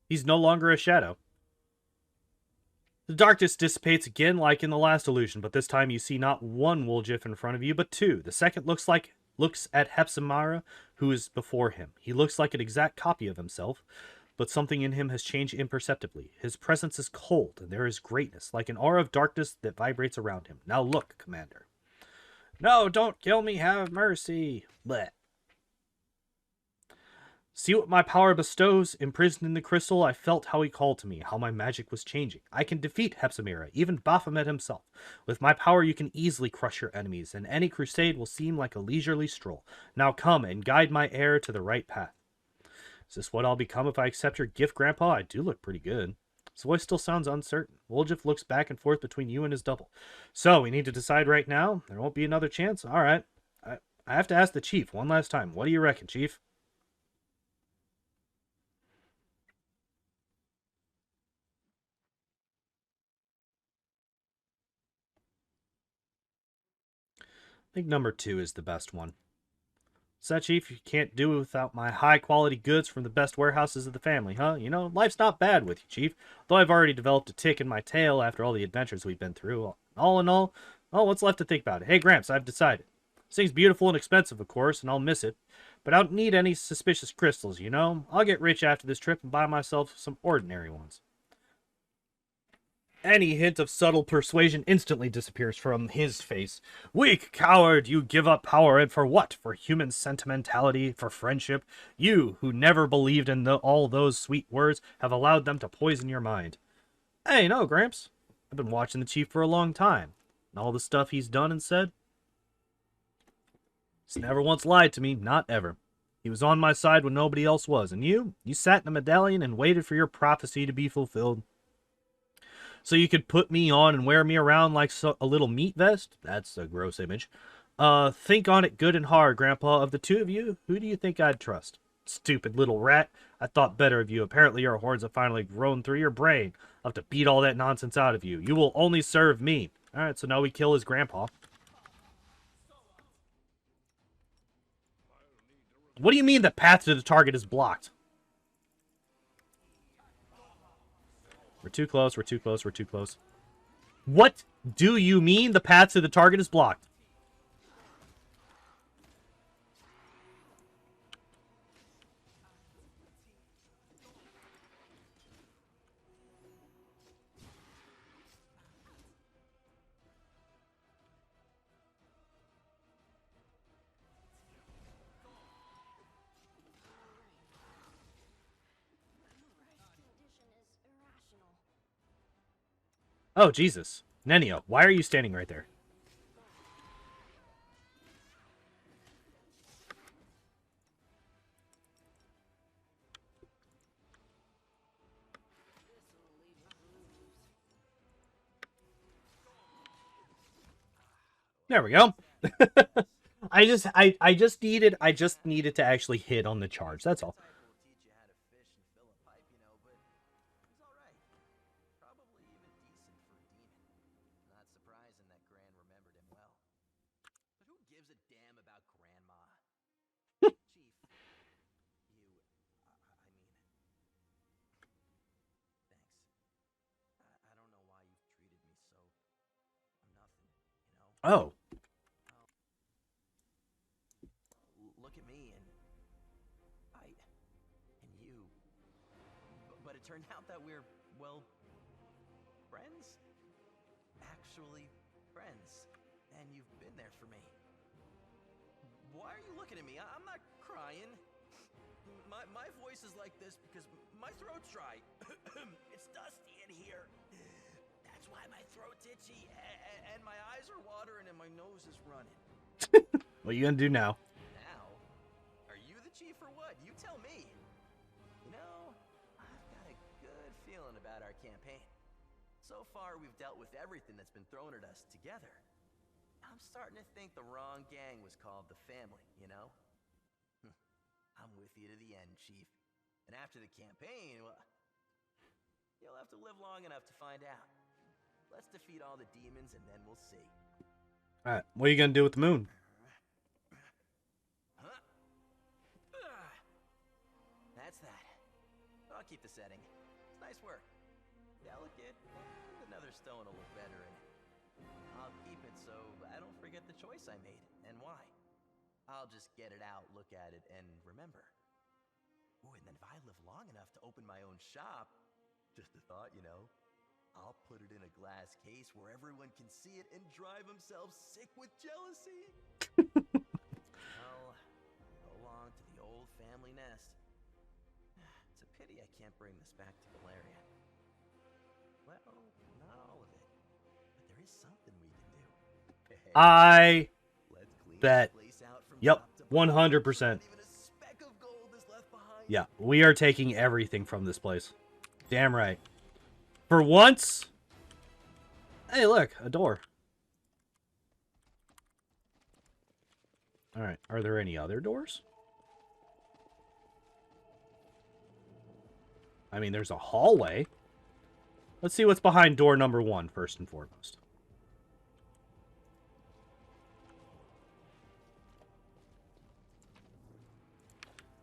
He's no longer a shadow. The darkness dissipates again like in the last illusion, but this time you see not one Woljif in front of you, but two. The second looks at Hepzibah, who is before him. He looks like an exact copy of himself, but something in him has changed imperceptibly. His presence is cold, and there is greatness, like an aura of darkness that vibrates around him. Now look, Commander. No, don't kill me, have mercy. Blech. See what my power bestows? Imprisoned in the crystal, I felt how he called to me, how my magic was changing. I can defeat Hepzibah, even Baphomet himself. With my power, you can easily crush your enemies, and any crusade will seem like a leisurely stroll. Now come and guide my heir to the right path. Is this what I'll become if I accept your gift, Grandpa? I do look pretty good. His voice still sounds uncertain. Woljif looks back and forth between you and his double. So, we need to decide right now? There won't be another chance? All right. I have to ask the Chief one last time. What do you reckon, Chief? I think number 2 is the best one. So, Chief, you can't do without my high-quality goods from the best warehouses of the family, huh? You know, life's not bad with you, Chief. Though I've already developed a tick in my tail after all the adventures we've been through. All in all, what's left to think about it? Hey, Gramps, I've decided. This thing's beautiful and expensive, of course, and I'll miss it. But I don't need any suspicious crystals, you know? I'll get rich after this trip and buy myself some ordinary ones. Any hint of subtle persuasion instantly disappears from his face. Weak coward, you give up power, and for what? For human sentimentality, for friendship? You, who never believed in all those sweet words, have allowed them to poison your mind. Hey, no, Gramps. I've been watching the Chief for a long time. And all the stuff he's done and said. He's never once lied to me, not ever. He was on my side when nobody else was. And you sat in a medallion and waited for your prophecy to be fulfilled. So you could put me on and wear me around like a little meat vest? That's a gross image. Think on it good and hard, Grandpa. Of the two of you, who do you think I'd trust? Stupid little rat. I thought better of you. Apparently your horns have finally grown through your brain. I'll have to beat all that nonsense out of you. You will only serve me. Alright, so now we kill his grandpa. What do you mean the path to the target is blocked? We're too close, we're too close, we're too close. What do you mean the path to the target is blocked? Oh, Jesus. Nenio, why are you standing right there? There we go. I just needed to actually hit on the charge. That's all. Oh. Look at me and you. But it turned out that we're, well, friends? Actually, friends. And you've been there for me. Why are you looking at me? I'm not crying. My voice is like this because my throat's dry. It's dusty in here. That's why my throat's itchy and my eyes are watering and my nose is running. What are you gonna do now? Now? Are you the chief or what? You tell me. You know, I've got a good feeling about our campaign. So far, we've dealt with everything that's been thrown at us together. I'm starting to think the wrong gang was called the Family, you know? I'm with you to the end, Chief. And after the campaign, well, you'll have to live long enough to find out. Let's defeat all the demons and then we'll see. Alright, what are you gonna do with the moon? Huh? That's that. I'll keep the setting. It's nice work. Delicate, and another stone will look better in it. I'll keep it so I don't forget the choice I made and why. I'll just get it out, look at it, and remember. Ooh, and then if I live long enough to open my own shop, just a thought, you know, I'll put it in a glass case where everyone can see it and drive themselves sick with jealousy. I'll go along to the old family nest. It's a pity I can't bring this back to Valeria. Well, not all of it, but there is something we can do. I Let's clean bet. this place out from Yep, top to 100%. bottom. Not even a speck of gold is left behind. Yeah, we are taking everything from this place. Damn right. For once... Hey, look, a door. Alright, are there any other doors? I mean, there's a hallway. Let's see what's behind door number 1, first and foremost.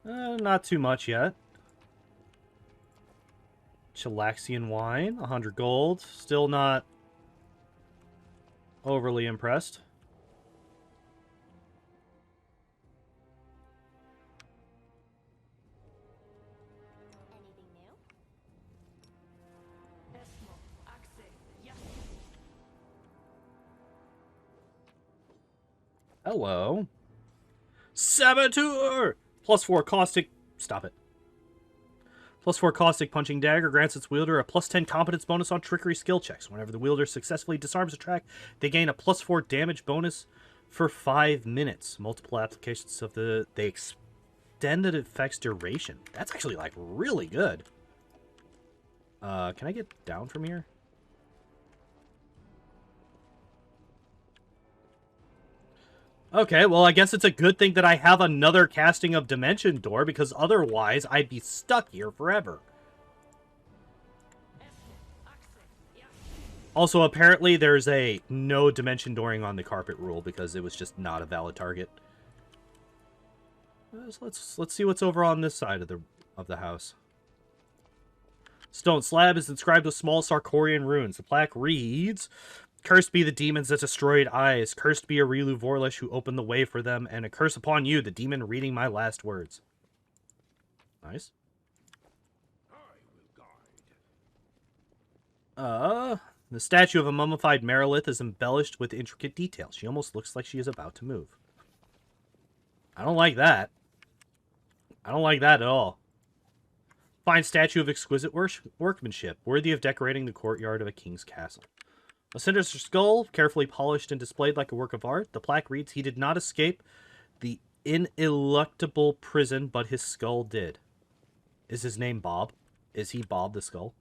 Not too much yet. Chilaxian wine, 100 gold. Still not overly impressed. Hello. Saboteur! +4 caustic... Stop it. +4 caustic punching dagger grants its wielder a +10 competence bonus on trickery skill checks. Whenever the wielder successfully disarms a track, they gain a +4 damage bonus for 5 minutes. Multiple applications of the... They extend the effect's duration. That's actually, like, really good. Can I get down from here? Okay, well, I guess it's a good thing that I have another casting of Dimension Door, because otherwise I'd be stuck here forever. Also, apparently there's a no Dimension Dooring on the carpet rule, because it was just not a valid target. So let's see what's over on this side of the house. Stone slab is inscribed with small Sarkorian runes. The plaque reads... Cursed be the demons that destroyed eyes. Cursed be Arilu Vorlish who opened the way for them. And a curse upon you, the demon reading my last words. Nice. The statue of a mummified Merilith is embellished with intricate details. She almost looks like she is about to move. I don't like that. I don't like that at all. Fine statue of exquisite workmanship, worthy of decorating the courtyard of a king's castle. A sinister skull, carefully polished and displayed like a work of art. The plaque reads, he did not escape the ineluctable prison, but his skull did. Is his name Bob? Is he Bob the Skull?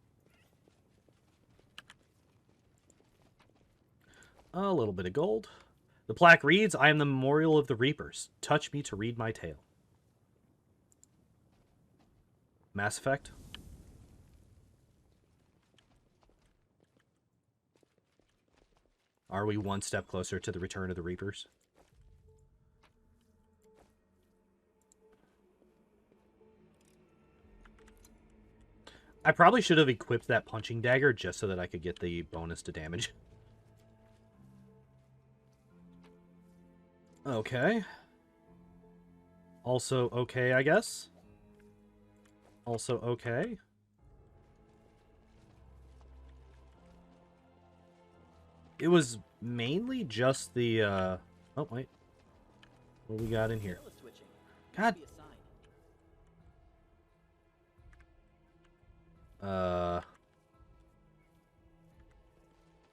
A little bit of gold. The plaque reads, I am the memorial of the Reapers. Touch me to read my tale. Mass Effect. Are we one step closer to the return of the Reapers? I probably should have equipped that punching dagger just so that I could get the bonus to damage. Okay. Also okay, I guess. Also okay. It was mainly just the, Oh, wait. What do we got in here? God.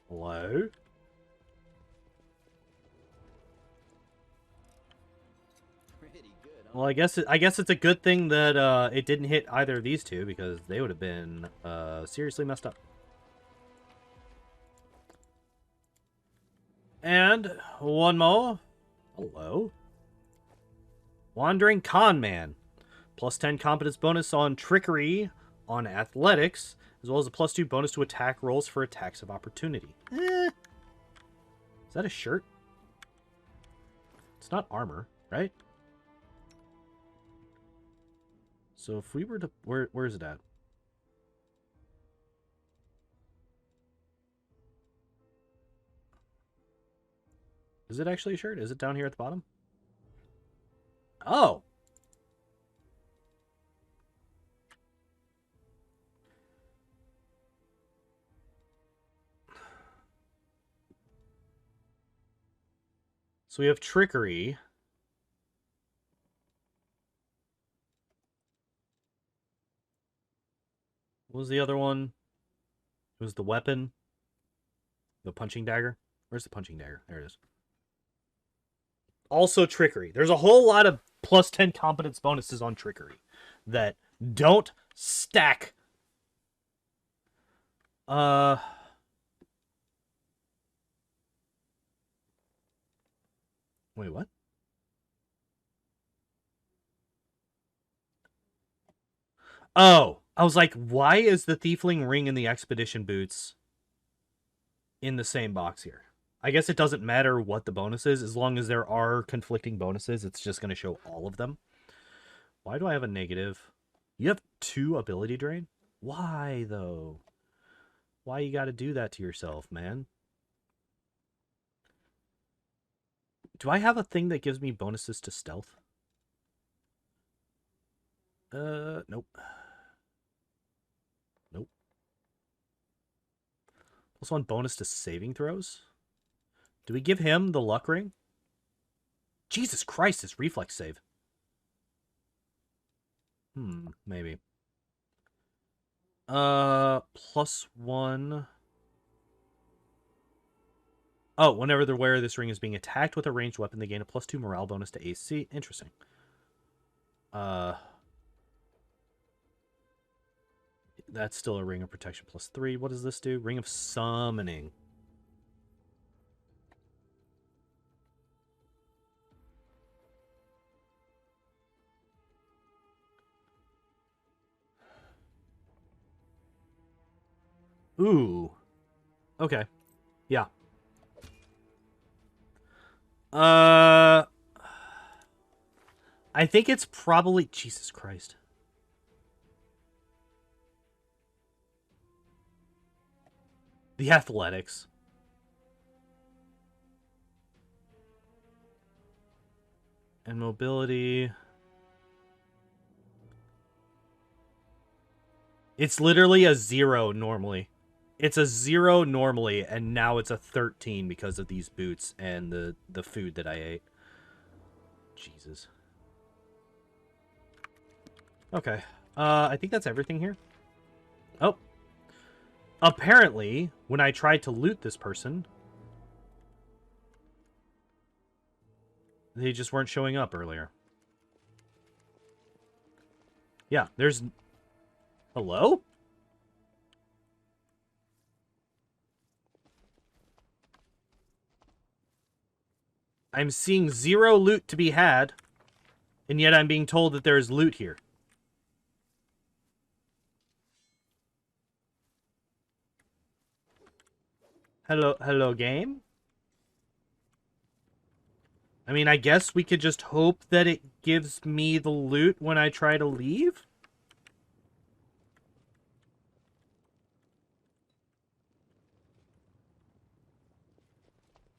Hello? Well, I guess it's a good thing that it didn't hit either of these two, because they would have been seriously messed up. And one more. Hello. Wandering Con Man. Plus 10 competence bonus on trickery on athletics, as well as a plus 2 bonus to attack rolls for attacks of opportunity. Is that a shirt? It's not armor, right? So if we were to... Where's it at? Is it actually a shirt? Is it down here at the bottom? Oh! So we have trickery. What was the other one? It was the weapon. The punching dagger. Where's the punching dagger? There it is. Also trickery. There's a whole lot of plus 10 competence bonuses on trickery that don't stack. Wait, what? Oh, I was like, why is the Thiefling ring and the Expedition boots in the same box here? I guess it doesn't matter what the bonus is. As long as there are conflicting bonuses, it's just going to show all of them. Why do I have a negative? You have 2 ability drain? Why, though? Why you got to do that to yourself, man? Do I have a thing that gives me bonuses to stealth? Nope. Nope. Also on bonus to saving throws? Do we give him the luck ring? Jesus Christ, this reflex save. Maybe. +1. Oh, whenever the wearer of this ring is being attacked with a ranged weapon, they gain a +2 morale bonus to AC. Interesting. That's still a ring of protection +3. What does this do? Ring of summoning. Ooh. Okay. Yeah. I think it's probably... Jesus Christ. The athletics. And mobility. It's literally a 0 normally. It's a 0 normally, and now it's a 13 because of these boots and the food that I ate. Jesus. Okay. I think that's everything here. Oh. Apparently, when I tried to loot this person, they just weren't showing up earlier. Yeah, there's... Hello? I'm seeing zero loot to be had, and yet I'm being told that there's loot here. Hello, game? I mean, I guess we could just hope that it gives me the loot when I try to leave?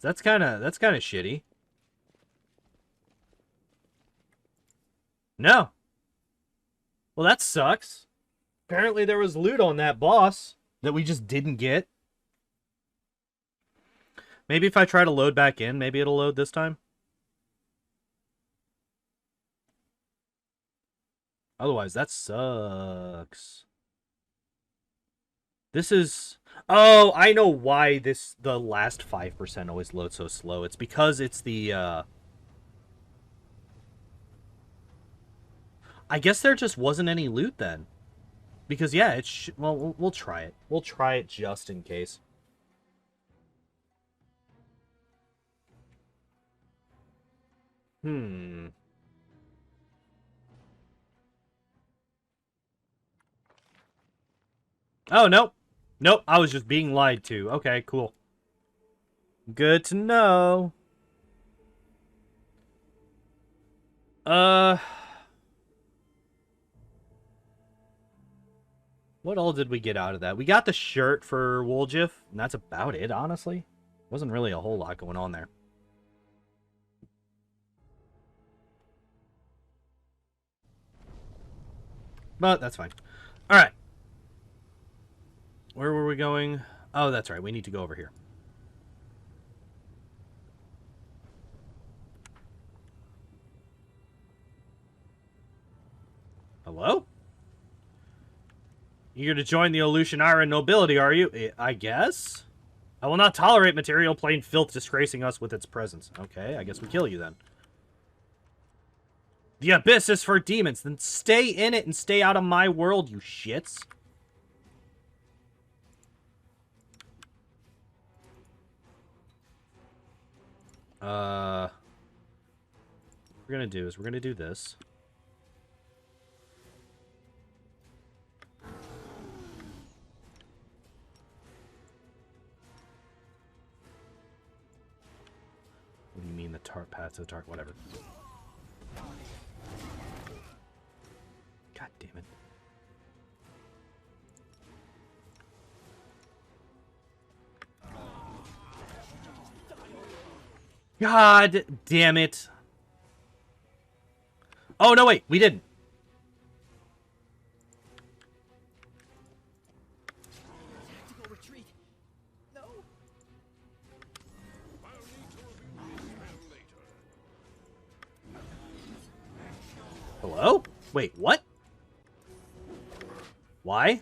That's kind of shitty. No. Well, that sucks. Apparently there was loot on that boss that we just didn't get. Maybe if I try to load back in, maybe it'll load this time. Otherwise, that sucks. This is... Oh, I know why the last 5% always loads so slow. It's because it's the, I guess there just wasn't any loot then. Because, yeah, well, we'll try it. We'll try it just in case. Oh, nope. Nope, I was just being lied to. Okay, cool. Good to know. What all did we get out of that? We got the shirt for Woljif, and that's about it, honestly. Wasn't really a whole lot going on there. But that's fine. Alright. Where were we going? Oh, that's right. We need to go over here. Hello? Eager to join the Aleutian nobility, are you? I guess? I will not tolerate material plane filth disgracing us with its presence. Okay, I guess we kill you then. The abyss is for demons. Then stay in it and stay out of my world, you shits. What we're gonna do is we're gonna do this. What do you mean the path to the dark? Whatever. God damn it. God damn it. Oh, no, wait. We didn't. Hello? Wait, what? Why?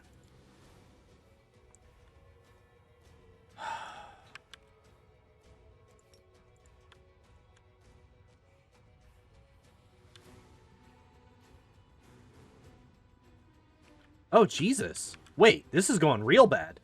Oh, Jesus. Wait, this is going real bad.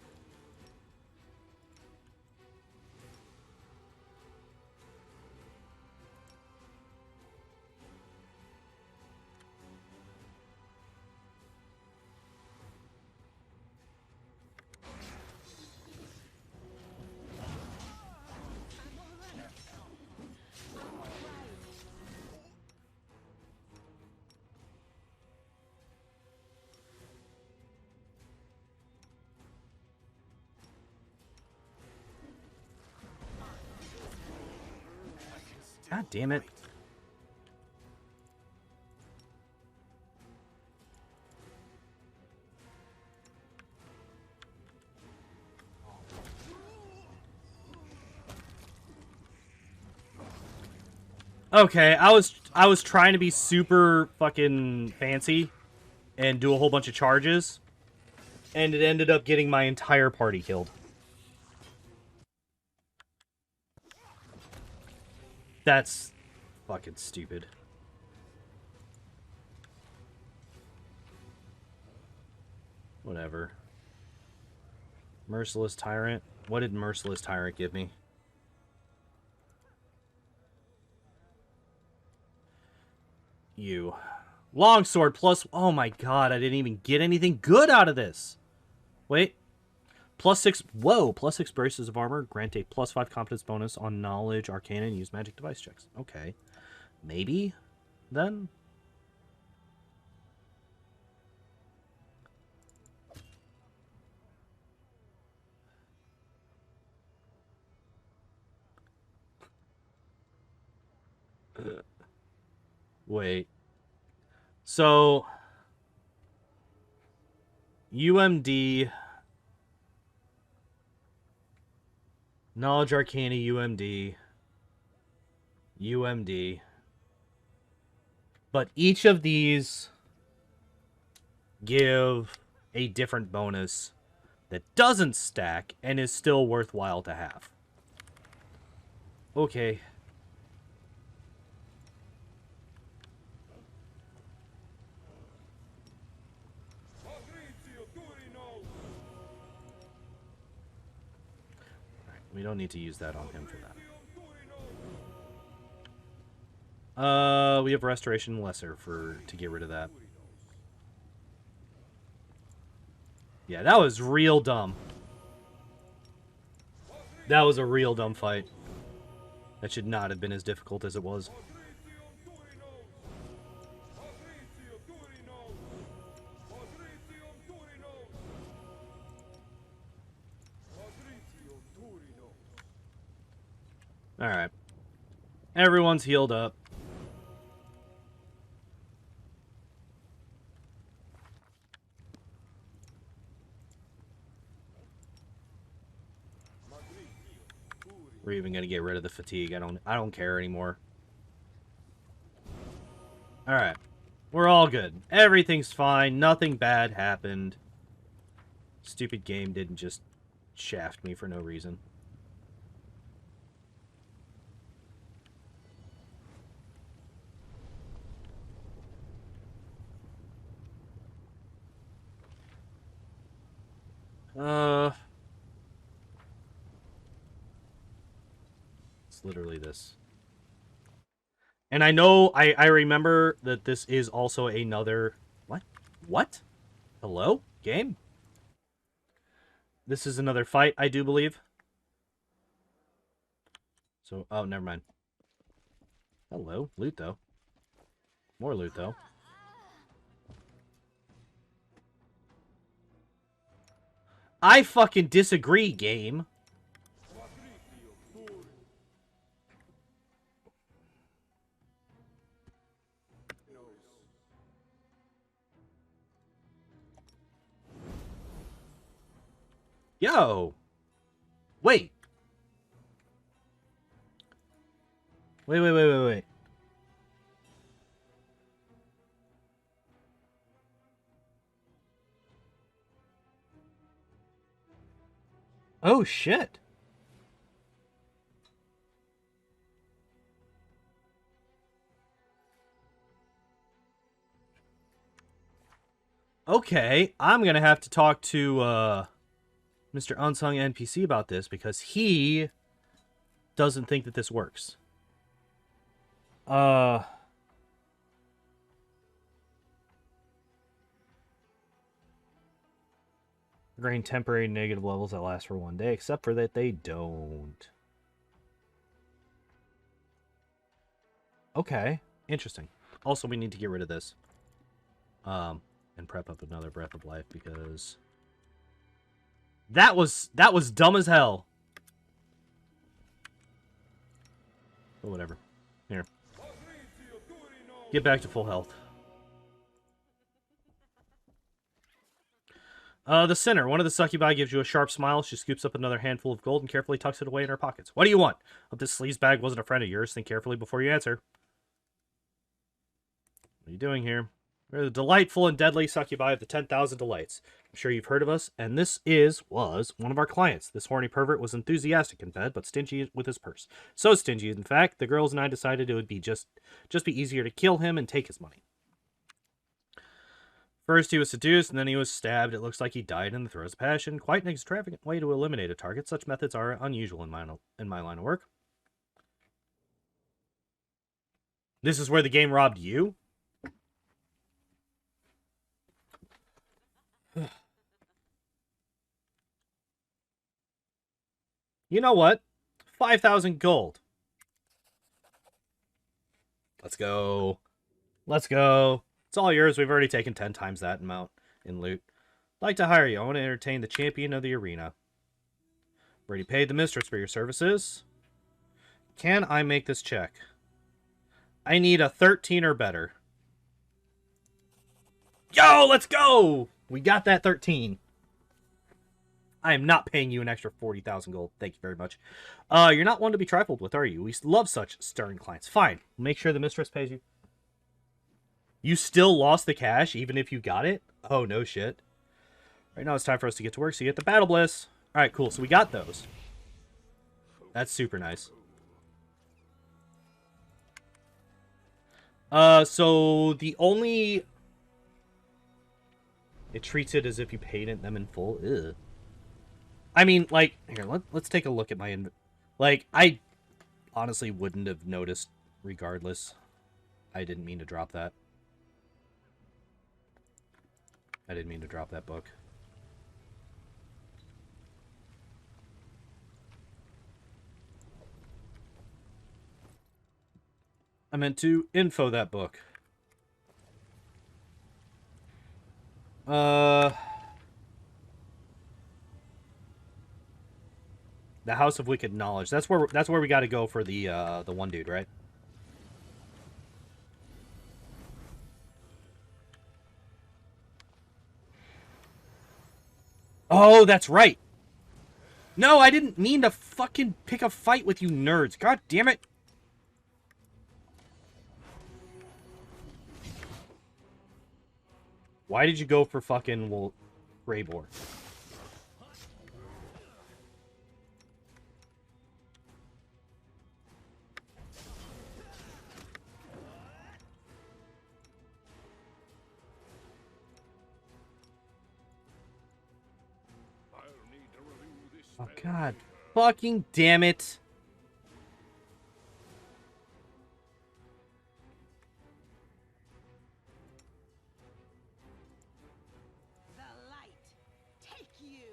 God damn it. Okay, I was trying to be super fucking fancy and do a whole bunch of charges, and it ended up getting my entire party killed. That's fucking stupid. Whatever. Merciless Tyrant. What did Merciless Tyrant give me? you. Longsword plus... Oh my god, I didn't even get anything good out of this. Wait. Plus 6... Whoa, plus 6 braces of armor. Grant a plus 5 competence bonus on knowledge, arcana, and use magic device checks. Okay. Maybe, then? Wait. So... UMD... Knowledge Arcana UMD. UMD. But each of these give a different bonus that doesn't stack and is still worthwhile to have. Okay. We don't need to use that on him for that. We have Restoration Lesser to get rid of that. Yeah, that was real dumb. That was a real dumb fight. That should not have been as difficult as it was. Alright. Everyone's healed up. We're even gonna get rid of the fatigue. I don't care anymore. Alright. We're all good. Everything's fine. Nothing bad happened. Stupid game didn't just shaft me for no reason. It's literally this. And I know, I remember that this is also another... What? What? Hello? Game? This is another fight, I do believe. So, oh, never mind. Hello. Loot, though. More loot, though. I fucking disagree, game. Yo! Wait. Wait. Oh, shit. Okay, I'm gonna have to talk to, Mr. Unsung NPC about this, because he doesn't think that this works. Gain temporary negative levels that last for 1 day, except for that they don't. Okay, interesting. Also, we need to get rid of this. And prep up another Breath of Life, because... That was dumb as hell. But whatever. Here. Get back to full health. The Sinner. One of the succubi gives you a sharp smile. She scoops up another handful of gold and carefully tucks it away in her pockets. What do you want? Hope this sleaze bag wasn't a friend of yours. Think carefully before you answer. What are you doing here? We're the delightful and deadly succubi of the 10,000 Delights. I'm sure you've heard of us, and this was one of our clients. This horny pervert was enthusiastic in bed, but stingy with his purse. So stingy, in fact, the girls and I decided it would be just be easier to kill him and take his money. First he was seduced, and then he was stabbed. It looks like he died in the throes of passion. Quite an extravagant way to eliminate a target. Such methods are unusual in my line of work. This is where the game robbed you? You know what? 5,000 gold. Let's go. Let's go. It's all yours. We've already taken 10 times that amount in loot. I'd like to hire you. I want to entertain the champion of the arena. Already paid the mistress for your services. Can I make this check? I need a 13 or better. Yo, let's go! We got that 13. I am not paying you an extra 40,000 gold. Thank you very much. You're not one to be trifled with, are you? We love such stern clients. Fine. Make sure the mistress pays you. You still lost the cash, even if you got it? Oh, no shit. Right now it's time for us to get to work, so you get the Battle Bliss. Alright, cool. So we got those. That's super nice. So the only... It treats it as if you paid them in full. Ugh. I mean, like... Here, let's take a look at my... Like, I honestly wouldn't have noticed regardless. I didn't mean to drop that. I didn't mean to drop that book. I meant to info that book. The House of Wicked Knowledge. That's where we got to go for the one dude, right? Oh, that's right. No, I didn't mean to fucking pick a fight with you nerds. God damn it. Why did you go for fucking, well, Greybor? Oh, God. Fucking damn it. The light, take you.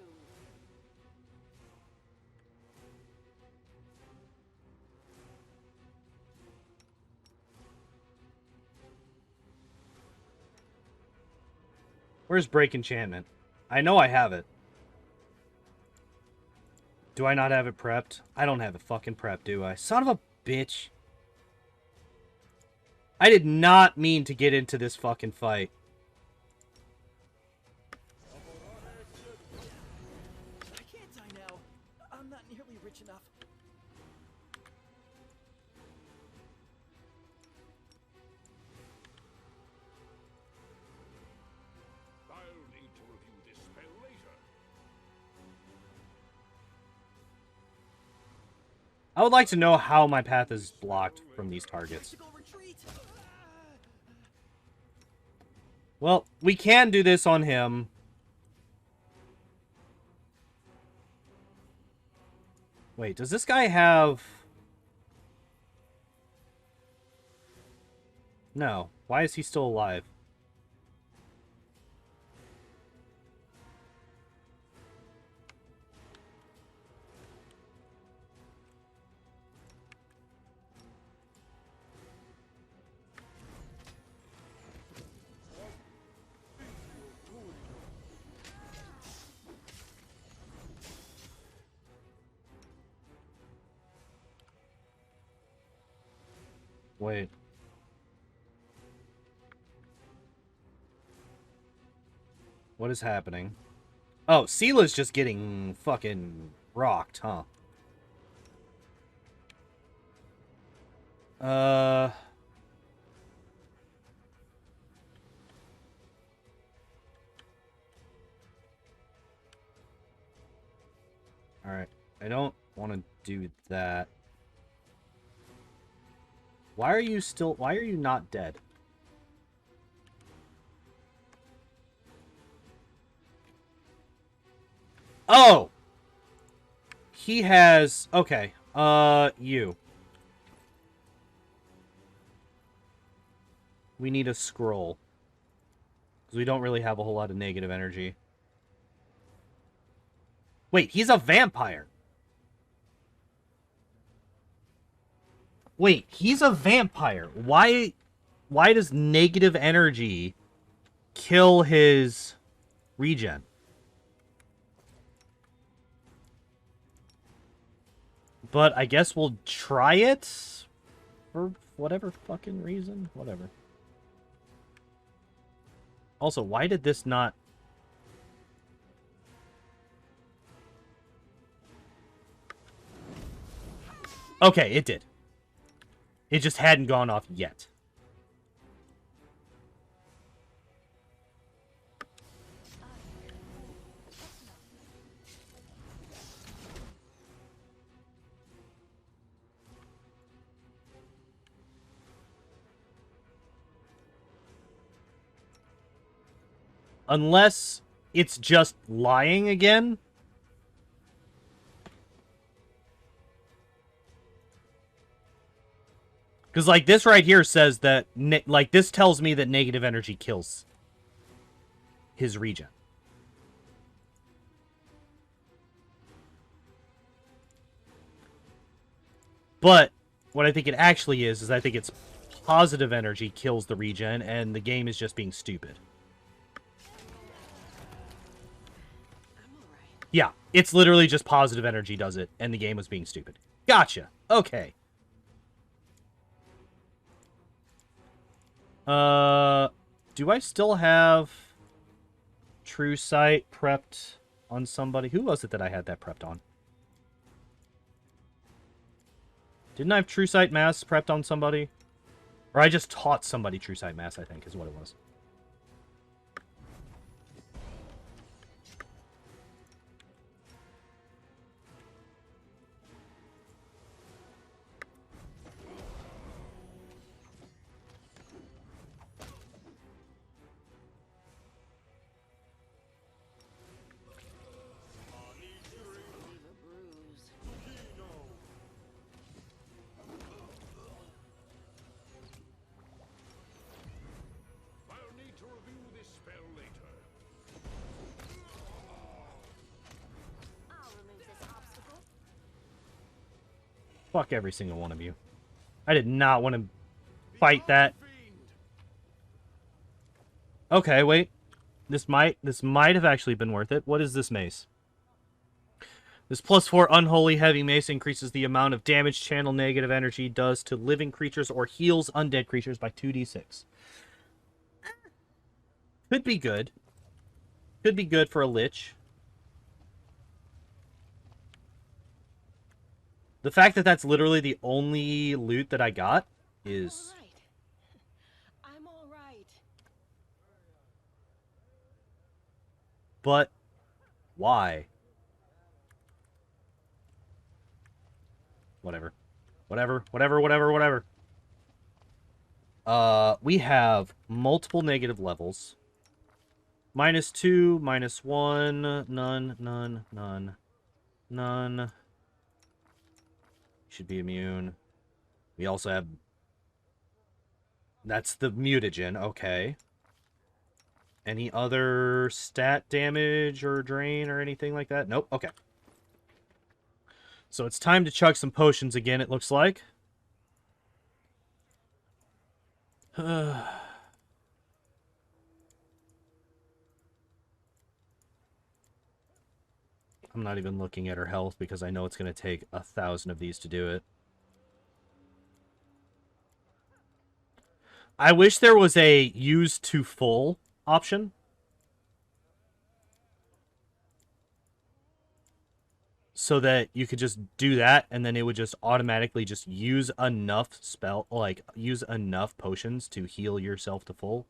Where's Break Enchantment? I know I have it. Do I not have it prepped? I don't have it fucking prepped, do I? Son of a bitch. I did not mean to get into this fucking fight. I can't die now. I'm not nearly rich enough. I'll need to review this spell later. I would like to know how my path is blocked from these targets. Tactical retreat. Well, we can do this on him. Wait, does this guy have... No. Why is he still alive? Wait. What is happening? Oh, Seela's just getting fucking rocked, huh? Alright. I don't want to do that. Why are you not dead? Oh! He has... Okay. You. We need a scroll. Because we don't really have a whole lot of negative energy. Wait, he's a vampire! Wait, he's a vampire. Why does negative energy kill his regen? But I guess we'll try it for whatever fucking reason. Whatever. Also, why did this not... Okay, it did. It just hadn't gone off yet. Unless it's just lying again. Because, like, this right here says that, like, this tells me that negative energy kills his regen. But what I think it actually is I think it's positive energy kills the regen, and the game is just being stupid. Yeah, it's literally just positive energy does it, and the game was being stupid. Gotcha. Okay. Do I still have True Sight prepped on somebody? Who was it that I had that prepped on? Didn't I have True Sight Mass prepped on somebody? Or I just taught somebody True Sight Mass, I think, is what it was. Fuck every single one of you. I did not want to fight that. Okay, wait. This might have actually been worth it. What is this mace? This +4 Unholy Heavy Mace increases the amount of damage channel negative energy does to living creatures or heals undead creatures by 2d6. Could be good. Could be good for a lich. The fact that that's literally the only loot that I got is... I'm all right. But why? Whatever. Whatever. We have multiple negative levels. -2, -1, none. Should be immune. We also have... That's the mutagen, okay. Any other stat damage or drain or anything like that? Nope, okay. So it's time to chug some potions again, it looks like. I'm not even looking at her health because I know it's going to take 1,000 of these to do it. I wish there was a use to full option. So that you could just do that and then it would just automatically just use enough use enough potions to heal yourself to full.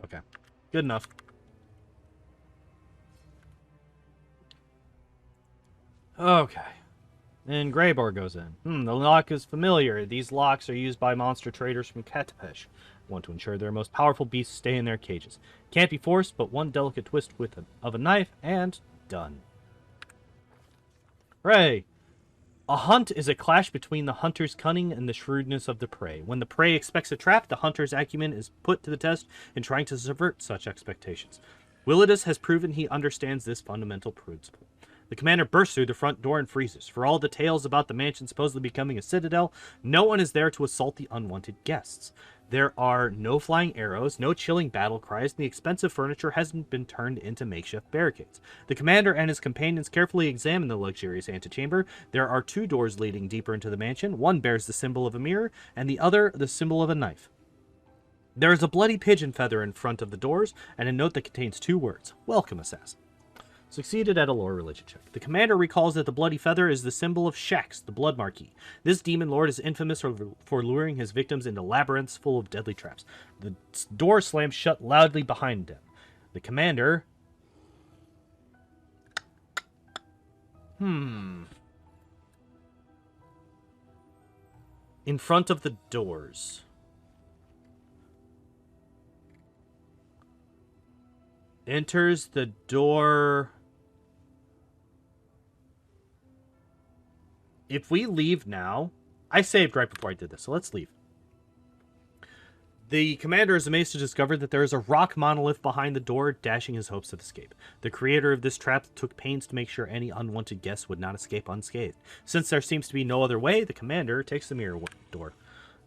Okay, good enough. Okay. And Greyboar goes in. The lock is familiar. These locks are used by monster traders from Katapesh. Want to ensure their most powerful beasts stay in their cages. Can't be forced, but one delicate twist of a knife, and Done. Hooray! A hunt is a clash between the hunter's cunning and the shrewdness of the prey. When the prey expects a trap, the hunter's acumen is put to the test in trying to subvert such expectations. Willidus has proven he understands this fundamental principle. The commander bursts through the front door and freezes. For all the tales about the mansion supposedly becoming a citadel, no one is there to assault the unwanted guests. There are no flying arrows, no chilling battle cries, and the expensive furniture hasn't been turned into makeshift barricades. The commander and his companions carefully examine the luxurious antechamber. There are 2 doors leading deeper into the mansion. One bears the symbol of a mirror, and the other the symbol of a knife. There is a bloody pigeon feather in front of the doors, and a note that contains 2 words. Welcome, assassin. Succeeded at a lore religion check. The commander recalls that the bloody feather is the symbol of Shax, the blood marquis. This demon lord is infamous for luring his victims into labyrinths full of deadly traps. The door slams shut loudly behind him. The commander... In front of the doors. Enters the door... If we leave now... I saved right before I did this, so let's leave. The commander is amazed to discover that there is a rock monolith behind the door, dashing his hopes of escape. The creator of this trap took pains to make sure any unwanted guests would not escape unscathed. Since there seems to be no other way, the commander takes the mirror door.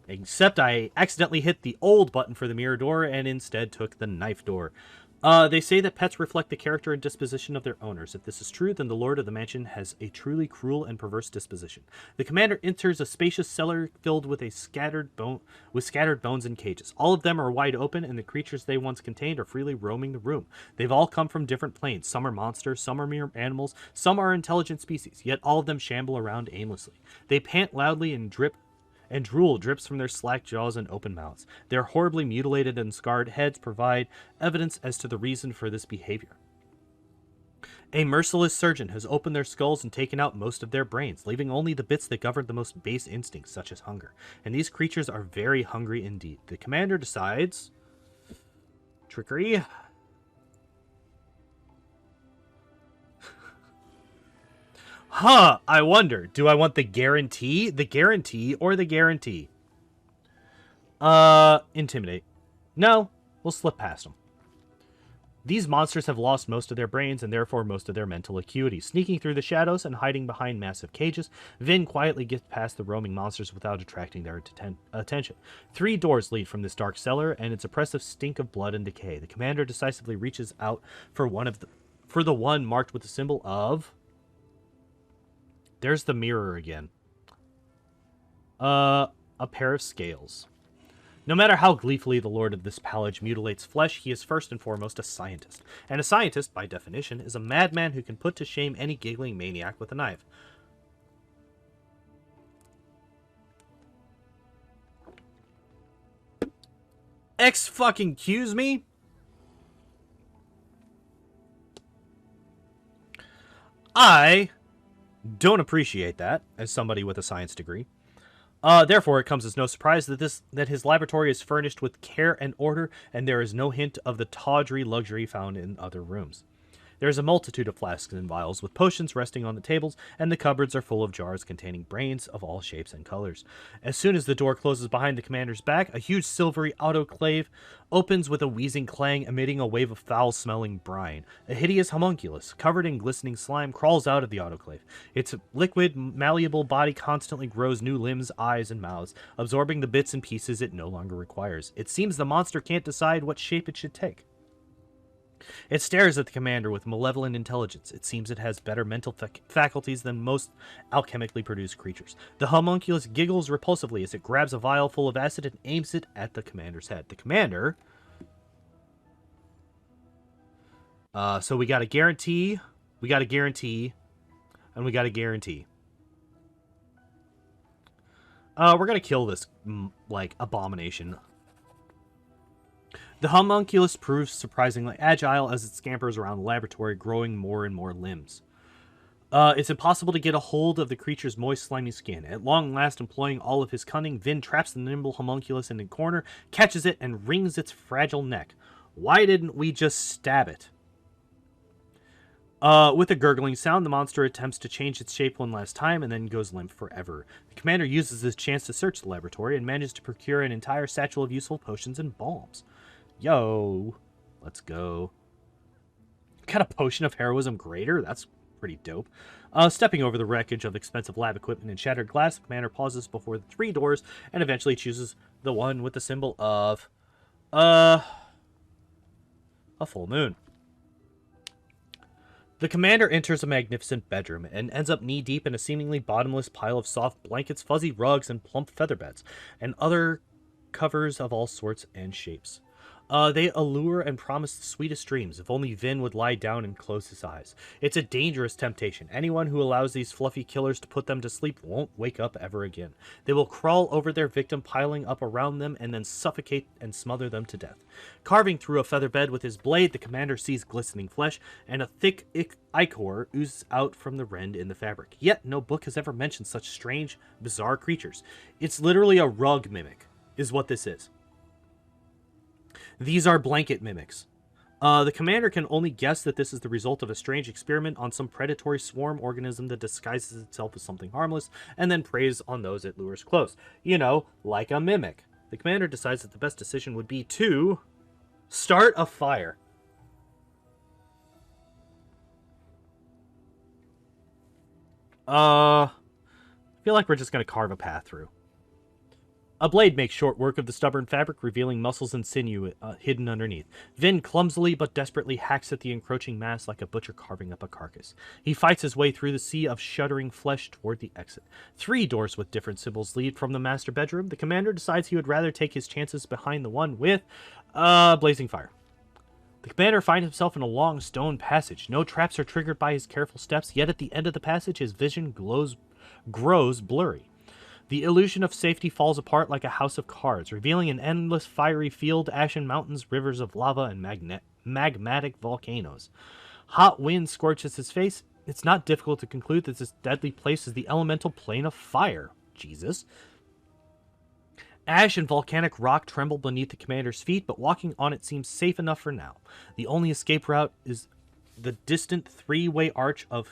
Except I accidentally hit the old button for the mirror door and instead took the knife door. They say that pets reflect the character and disposition of their owners. If this is true, then the lord of the mansion has a truly cruel and perverse disposition. The commander enters a spacious cellar filled with scattered bones and cages. All of them are wide open, and the creatures they once contained are freely roaming the room. They've all come from different planes. Some are monsters, some are mere animals, some are intelligent species, yet all of them shamble around aimlessly. They pant loudly and drool drips from their slack jaws and open mouths. Their horribly mutilated and scarred heads provide evidence as to the reason for this behavior. A merciless surgeon has opened their skulls and taken out most of their brains, leaving only the bits that govern the most base instincts, such as hunger. And these creatures are very hungry indeed. The commander decides... Trickery. I wonder, do I want the guarantee, or the guarantee? Intimidate. No, we'll slip past them. These monsters have lost most of their brains and therefore most of their mental acuity. Sneaking through the shadows and hiding behind massive cages, Vin quietly gets past the roaming monsters without attracting their attention. 3 doors lead from this dark cellar, and its oppressive stink of blood and decay. The commander decisively reaches out for the one marked with the symbol of... There's the mirror again. A pair of scales. No matter how gleefully the lord of this palace mutilates flesh, he is first and foremost a scientist. And a scientist, by definition, is a madman who can put to shame any giggling maniac with a knife. X-fucking-cuse me? I... don't appreciate that, as somebody with a science degree. Therefore, it comes as no surprise that his laboratory is furnished with care and order, and there is no hint of the tawdry luxury found in other rooms. There is a multitude of flasks and vials with potions resting on the tables, and the cupboards are full of jars containing brains of all shapes and colors. As soon as the door closes behind the commander's back, a huge silvery autoclave opens with a wheezing clang, emitting a wave of foul-smelling brine. A hideous homunculus, covered in glistening slime, crawls out of the autoclave. Its liquid, malleable body constantly grows new limbs, eyes, and mouths, absorbing the bits and pieces it no longer requires. It seems the monster can't decide what shape it should take. It stares at the commander with malevolent intelligence. It seems it has better mental faculties than most alchemically produced creatures. The homunculus giggles repulsively as it grabs a vial full of acid and aims it at the commander's head. The commander... so we got a guarantee, and we got a guarantee. We're gonna kill this, abomination. The homunculus proves surprisingly agile as it scampers around the laboratory, growing more and more limbs. It's impossible to get a hold of the creature's moist, slimy skin. At long last, employing all of his cunning, Vin traps the nimble homunculus in a corner, catches it, and wrings its fragile neck. Why didn't we just stab it? With a gurgling sound, the monster attempts to change its shape one last time and then goes limp forever. The commander uses this chance to search the laboratory and manages to procure an entire satchel of useful potions and balms. Yo, let's go. Got a potion of heroism greater? That's pretty dope. Stepping over the wreckage of expensive lab equipment and shattered glass, the commander pauses before the 3 doors and eventually chooses the one with the symbol of a full moon. The commander enters a magnificent bedroom and ends up knee-deep in a seemingly bottomless pile of soft blankets, fuzzy rugs, and plump feather beds, and other covers of all sorts and shapes. They allure and promise the sweetest dreams, if only Vin would lie down and close his eyes. It's a dangerous temptation. Anyone who allows these fluffy killers to put them to sleep won't wake up ever again. They will crawl over their victim, piling up around them, and then suffocate and smother them to death. Carving through a feather bed with his blade, the commander sees glistening flesh, and a thick ichor oozes out from the rend in the fabric. Yet no book has ever mentioned such strange, bizarre creatures. It's literally a rug mimic, is what this is. These are blanket mimics. The commander can only guess that this is the result of a strange experiment on some predatory swarm organism that disguises itself as something harmless and then preys on those it lures close. You know, like a mimic. The commander decides that the best decision would be to start a fire. I feel like we're just going to carve a path through. A blade makes short work of the stubborn fabric, revealing muscles and sinew hidden underneath. Vin clumsily but desperately hacks at the encroaching mass like a butcher carving up a carcass. He fights his way through the sea of shuddering flesh toward the exit. 3 doors with different symbols lead from the master bedroom. The commander decides he would rather take his chances behind the one with blazing fire. The commander finds himself in a long stone passage. No traps are triggered by his careful steps, yet at the end of the passage his vision grows blurry. The illusion of safety falls apart like a house of cards, revealing an endless fiery field, ashen mountains, rivers of lava, and magmatic volcanoes. Hot wind scorches his face. It's not difficult to conclude that this deadly place is the elemental plane of fire. Jesus. Ash and volcanic rock tremble beneath the commander's feet, but walking on it seems safe enough for now. The only escape route is the distant 3-way arch of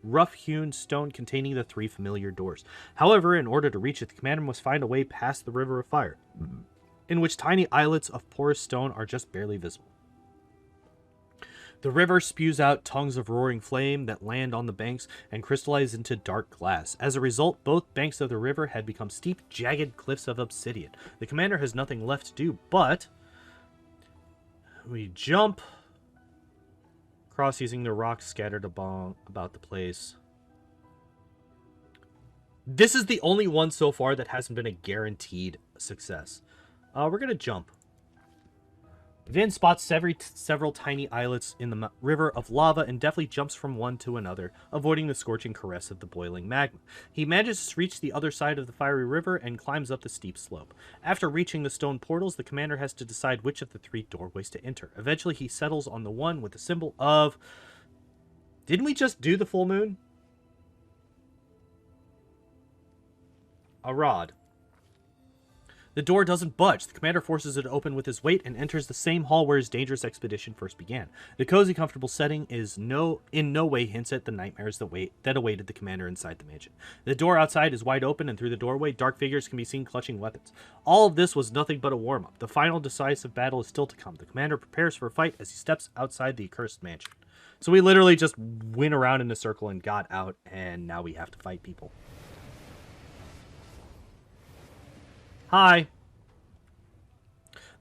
rough-hewn stone containing the 3 familiar doors. However, in order to reach it, the commander must find a way past the river of fire, in which tiny islets of porous stone are just barely visible. The river spews out tongues of roaring flame that land on the banks and crystallize into dark glass. As a result, both banks of the river had become steep, jagged cliffs of obsidian. The commander has nothing left to do, but we jump across using the rocks scattered about the place. This is the only one so far that hasn't been a guaranteed success. We're going to jump. Vin spots several tiny islets in the river of lava and deftly jumps from one to another, avoiding the scorching caress of the boiling magma. He manages to reach the other side of the fiery river and climbs up the steep slope. After reaching the stone portals, the commander has to decide which of the 3 doorways to enter. Eventually, he settles on the one with the symbol of... Didn't we just do the full moon? A rod. The door doesn't budge. The commander forces it open with his weight and enters the same hall where his dangerous expedition first began. The cozy, comfortable setting is in no way hints at the nightmares that awaited the commander inside the mansion. The door outside is wide open, and through the doorway, dark figures can be seen clutching weapons. All of this was nothing but a warm-up. The final decisive battle is still to come. The commander prepares for a fight as he steps outside the accursed mansion. So we literally just went around in a circle and got out, and now we have to fight people. Hi.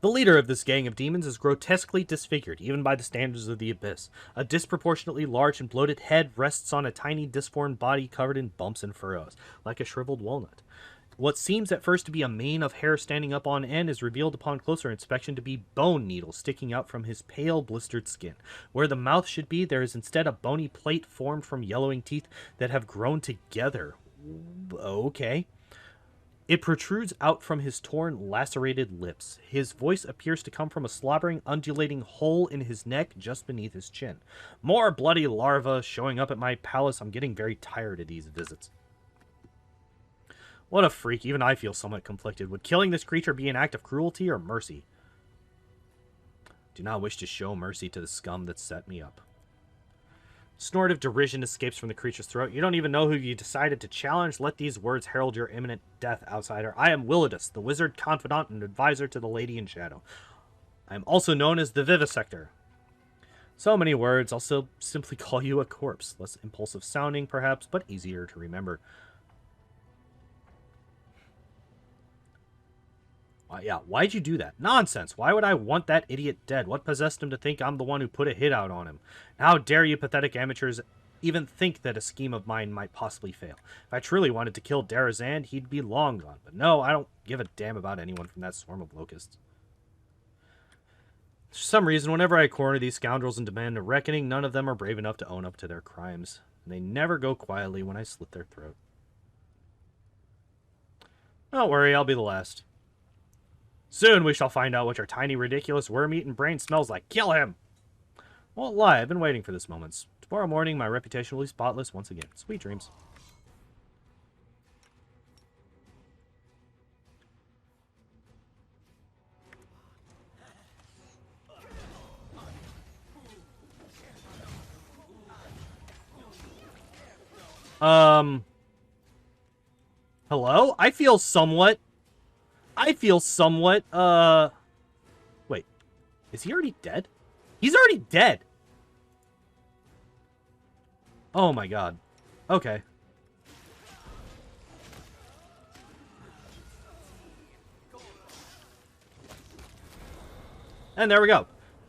The leader of this gang of demons is grotesquely disfigured, even by the standards of the Abyss. A disproportionately large and bloated head rests on a tiny, disformed body covered in bumps and furrows, like a shriveled walnut. What seems at first to be a mane of hair standing up on end is revealed upon closer inspection to be bone needles sticking out from his pale, blistered skin. Where the mouth should be, there is instead a bony plate formed from yellowing teeth that have grown together. Okay. It protrudes out from his torn, lacerated lips. His voice appears to come from a slobbering, undulating hole in his neck just beneath his chin. More bloody larvae showing up at my palace. I'm getting very tired of these visits. What a freak. Even I feel somewhat conflicted. Would killing this creature be an act of cruelty or mercy? Do not wish to show mercy to the scum that set me up. Snort of derision escapes from the creature's throat. You don't even know who you decided to challenge. Let these words herald your imminent death, outsider. I am Willidus, the wizard, confidant, and advisor to the Lady in Shadow. I am also known as the Vivisector. So many words, I'll still simply call you a corpse. Less impulsive sounding, perhaps, but easier to remember. Yeah, why'd you do that? Nonsense. Why would I want that idiot dead? What possessed him to think I'm the one who put a hit out on him? How dare you pathetic amateurs even think that a scheme of mine might possibly fail? If I truly wanted to kill Darazan, he'd be long gone. But no, I don't give a damn about anyone from that swarm of locusts. For some reason, whenever I corner these scoundrels and demand a reckoning, none of them are brave enough to own up to their crimes. And they never go quietly when I slit their throat. Don't worry, I'll be the last. Soon we shall find out what your tiny, ridiculous, worm-eaten brain smells like. Kill him! Won't lie, I've been waiting for this moment. Tomorrow morning, my reputation will be spotless once again. Sweet dreams. Hello? I feel somewhat, wait. Is he already dead? He's already dead! Oh my god. Okay. And there we go.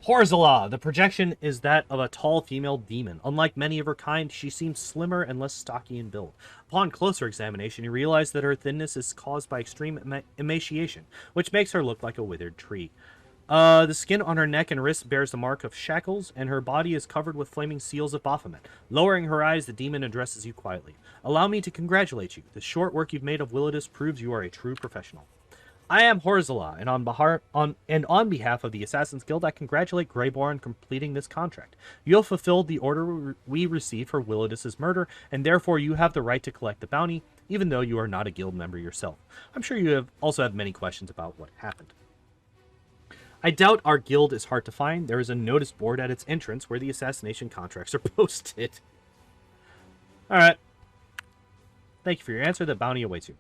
Horzala. The projection is that of a tall female demon. Unlike many of her kind, she seems slimmer and less stocky in build. Upon closer examination, you realize that her thinness is caused by extreme emaciation, which makes her look like a withered tree. The skin on her neck and wrist bears the mark of shackles, and her body is covered with flaming seals of Baphomet. Lowering her eyes, the demon addresses you quietly. Allow me to congratulate you. The short work you've made of Willidus proves you are a true professional. I am Horzala, and on behalf of the Assassin's Guild, I congratulate Greybor on completing this contract. You have fulfilled the order we received for Willidus' murder, and therefore you have the right to collect the bounty, even though you are not a guild member yourself. I'm sure you also have many questions about what happened. I doubt our guild is hard to find. There is a notice board at its entrance where the assassination contracts are posted. Alright. Thank you for your answer. The bounty awaits you.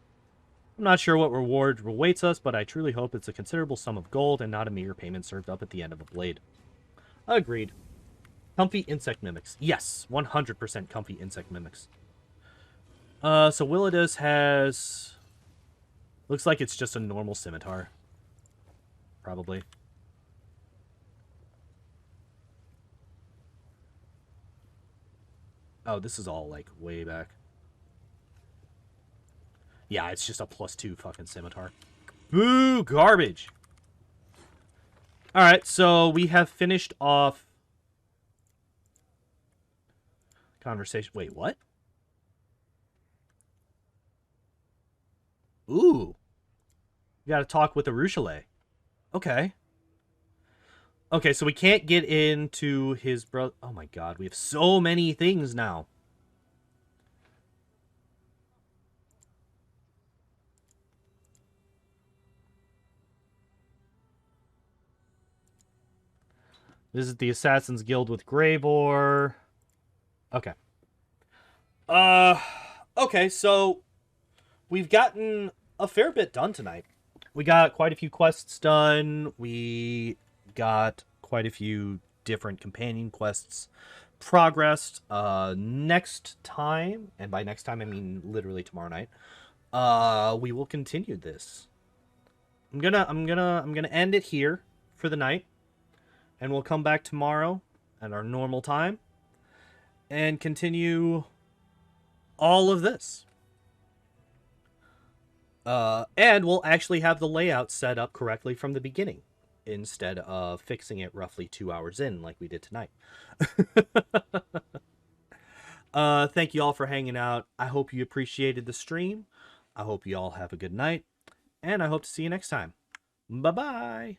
I'm not sure what reward awaits us, but I truly hope it's a considerable sum of gold and not a mere payment served up at the end of a blade. Agreed. Comfy insect mimics. Yes, 100% comfy insect mimics. So Willidus has... Looks like it's just a normal scimitar. Probably. Oh, this is all, like, way back. Yeah, it's just a +2 fucking scimitar. Boo! Garbage! Alright, so we have finished off... Conversation... Wait, what? Ooh. We gotta talk with the Ruchelet. Okay. Okay, so we can't get into his brother... Oh my god, we have so many things now. Visit the Assassin's Guild with Greybor. Okay. Okay, so we've gotten a fair bit done tonight. We got quite a few quests done. We got quite a few different companion quests progressed. Next time, and by next time I mean literally tomorrow night, we will continue this. I'm gonna end it here for the night. And we'll come back tomorrow at our normal time and continue all of this. And we'll actually have the layout set up correctly from the beginning instead of fixing it roughly 2 hours in like we did tonight. Thank you all for hanging out. I hope you appreciated the stream. I hope you all have a good night. And I hope to see you next time. Bye-bye.